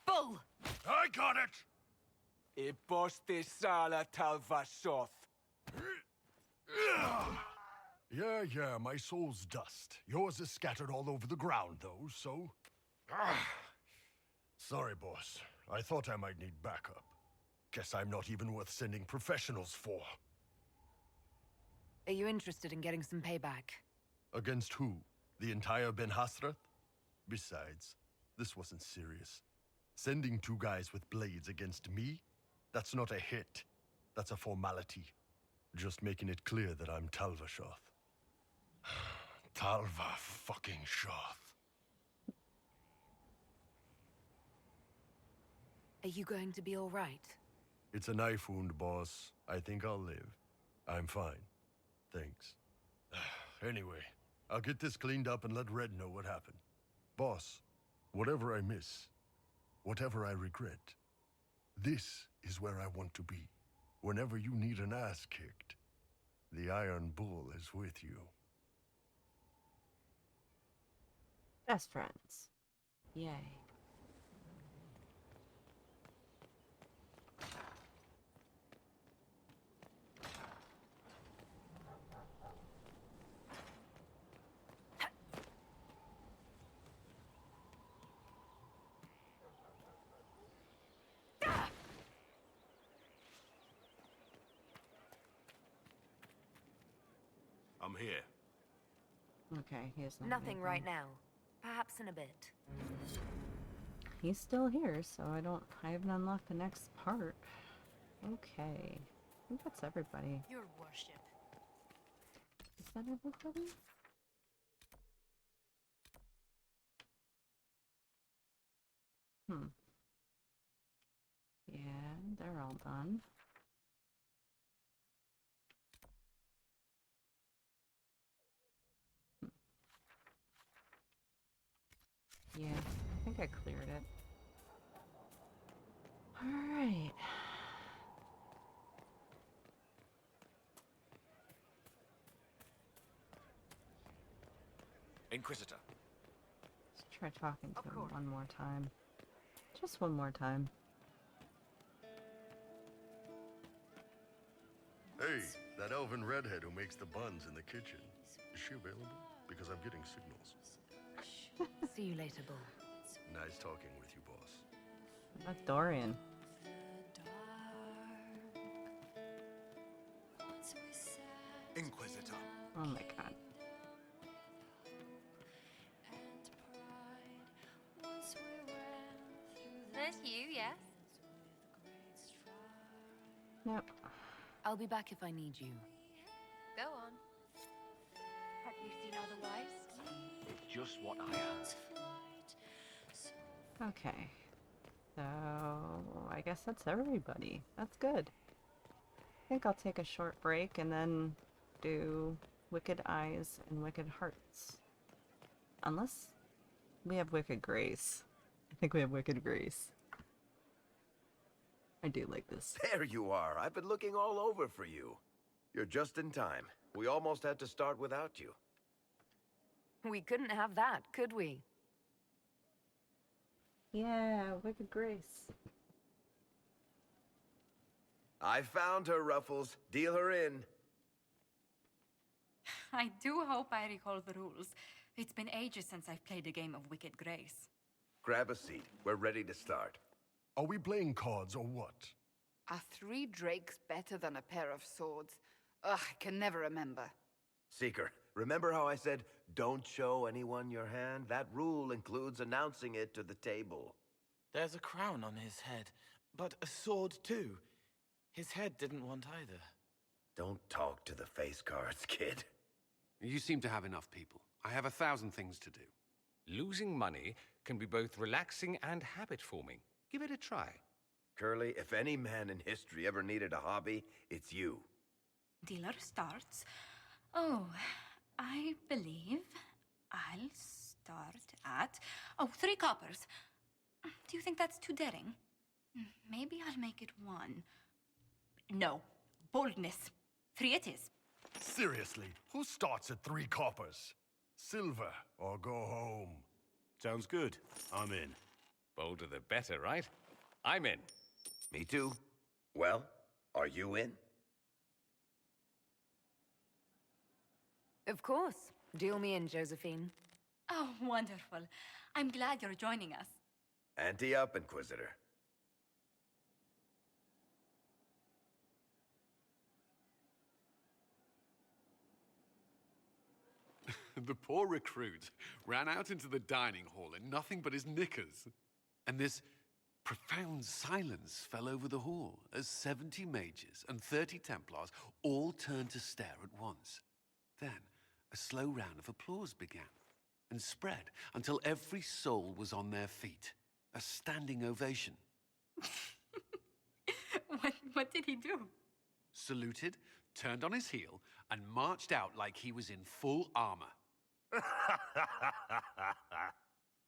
Bull! I got it! E posti sala talvasoth. Yeah, my soul's dust. Yours is scattered all over the ground, though, so... Sorry, boss. I thought I might need backup. Guess I'm not even worth sending professionals for. Are you interested in getting some payback? Against who? The entire Ben Hasrath? Besides, this wasn't serious. Sending two guys with blades against me? That's not a hit. That's a formality. Just making it clear that I'm Talvashoth. Talva fucking Shoth. Are you going to be all right? It's a knife wound, boss. I think I'll live. I'm fine. Thanks. Anyway, I'll get this cleaned up and let Red know what happened. Boss, whatever I miss, whatever I regret, this is where I want to be. Whenever you need an ass kicked, the Iron Bull is with you. Best friends. Yay. I'm here. Okay, he's not Nothing anything. right now. Perhaps in a bit. He's still here, so I haven't unlocked the next part. Okay. I think that's everybody. Your worship. Is that everybody? Yeah, they're all done. Yeah, I think I cleared it. Alright. Inquisitor. Let's try talking to him one more time. Just one more time. Hey, that elven redhead who makes the buns in the kitchen. Is she available? Because I'm getting signals. See you later, Bull. Nice talking with you, boss. That's Dorian. Inquisitor. Oh my god. Yep. I'll be back if I need you. Go on. Have you seen otherwise? It's just what I asked. Okay. So, I guess that's everybody. That's good. I think I'll take a short break and then do Wicked Eyes and Wicked Hearts. Unless we have Wicked Grace. I think we have Wicked Grace. I do like this. There you are. I've been looking all over for you. You're just in time. We almost had to start without you. We couldn't have that, could we? Yeah, Wicked Grace. I found her, Ruffles. Deal her in. I do hope I recall the rules. It's been ages since I've played a game of Wicked Grace. Grab a seat. We're ready to start. Are we playing cards or what? Are 3 drakes better than a pair of swords? Ugh, I can never remember. Seeker, remember how I said, don't show anyone your hand? That rule includes announcing it to the table. There's a crown on his head, but a sword too. His head didn't want either. Don't talk to the face cards, kid. You seem to have enough people. I have 1,000 things to do. Losing money can be both relaxing and habit-forming. Give it a try. Curly, if any man in history ever needed a hobby, it's you. Dealer starts. Oh, I believe I'll start at... Oh, 3 coppers. Do you think that's too daring? Maybe I'll make it 1. No. Boldness. 3 it is. Seriously, who starts at 3 coppers? Silver or go home. Sounds good. I'm in. Bolder the better, right? I'm in. Me too. Well, are you in? Of course. Deal me in, Josephine. Oh, wonderful. I'm glad you're joining us. Ante up, Inquisitor. The poor recruit ran out into the dining hall in nothing but his knickers. And this profound silence fell over the hall as 70 mages and 30 Templars all turned to stare at once. Then a slow round of applause began and spread until every soul was on their feet. A standing ovation. What did he do? Saluted, turned on his heel, and marched out like he was in full armor.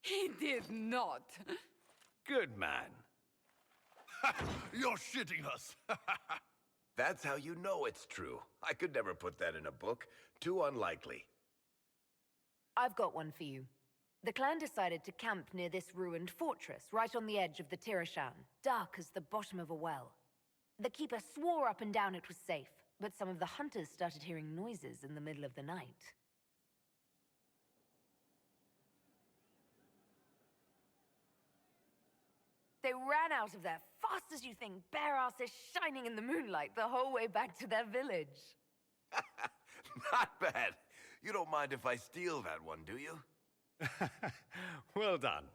He did not. Good man. You're shitting us. That's how you know it's true. I could never put that in a book. Too unlikely. I've got one for you. The clan decided to camp near this ruined fortress, right on the edge of the Tirashan, dark as the bottom of a well. The keeper swore up and down it was safe, but some of the hunters started hearing noises in the middle of the night. They ran out of there fast as you think, bare asses shining in the moonlight the whole way back to their village. Not bad. You don't mind if I steal that one, do you? Well done.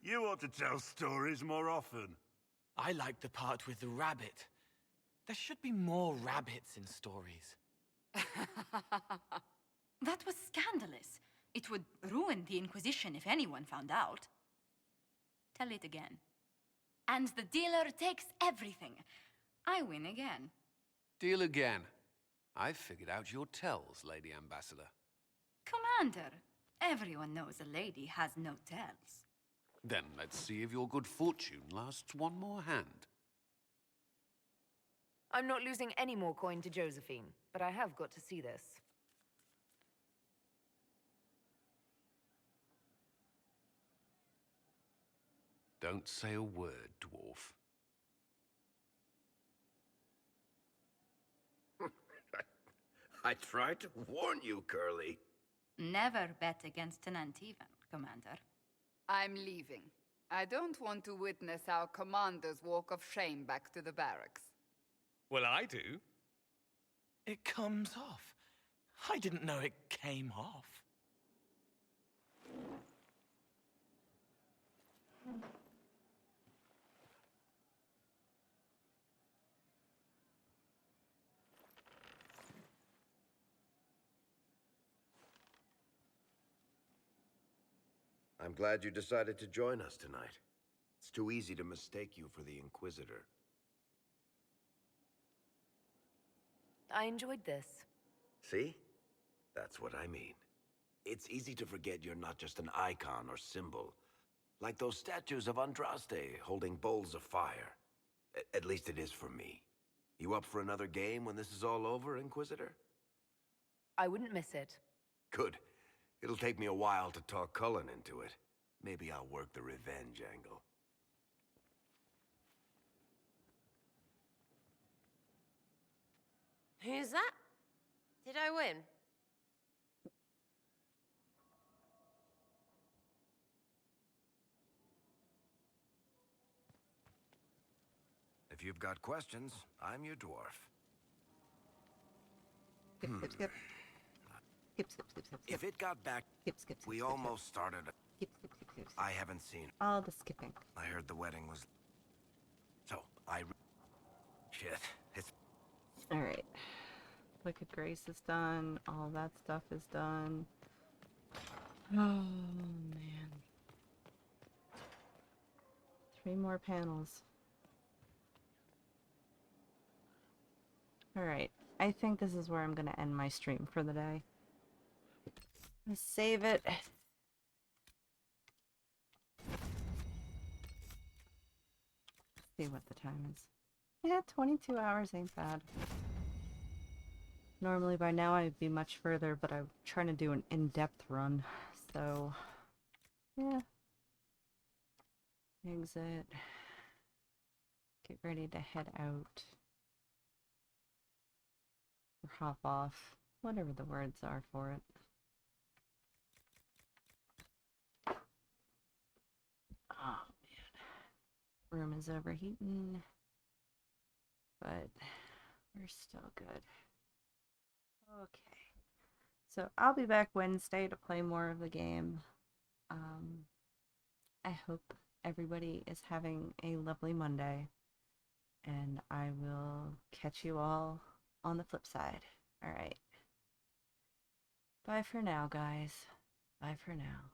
You ought to tell stories more often. I like the part with the rabbit. There should be more rabbits in stories. That was scandalous. It would ruin the Inquisition if anyone found out. Tell it again. And the dealer takes everything. I win again. Deal again. I've figured out your tells, Lady Ambassador. Commander, everyone knows a lady has no tells. Then let's see if your good fortune lasts one more hand. I'm not losing any more coin to Josephine, but I have got to see this. Don't say a word, dwarf. I tried to warn you, Curly. Never bet against an Antivan, Commander. I'm leaving. I don't want to witness our commander's walk of shame back to the barracks. Well, I do. It comes off. I didn't know it came off. I'm glad you decided to join us tonight. It's too easy to mistake you for the Inquisitor. I enjoyed this. See? That's what I mean. It's easy to forget you're not just an icon or symbol. Like those statues of Andraste holding bowls of fire. At least it is for me. You up for another game when this is all over, Inquisitor? I wouldn't miss it. Good. It'll take me a while to talk Cullen into it. Maybe I'll work the revenge angle. Who's that? Did I win? If you've got questions, I'm your dwarf. Skip, skip, skip. Skip, skip, skip, skip, skip. If it got back, we almost started. Skip, skip, skip, skip, skip. I haven't seen. All the skipping. I heard the wedding was. So shit. It's. All right. Wicked Grace is done. All that stuff is done. Oh man. 3 more panels. All right. I think this is where I'm gonna end my stream for the day. Let's save it. See what the time is. Yeah, 22 hours ain't bad. Normally by now I'd be much further, but I'm trying to do an in-depth run, so yeah. Exit. Get ready to head out. Or hop off. Whatever the words are for it. Oh man. Room is overheating. But we're still good. Okay. So I'll be back Wednesday to play more of the game. I hope everybody is having a lovely Monday. And I will catch you all on the flip side. All right. Bye for now, guys. Bye for now.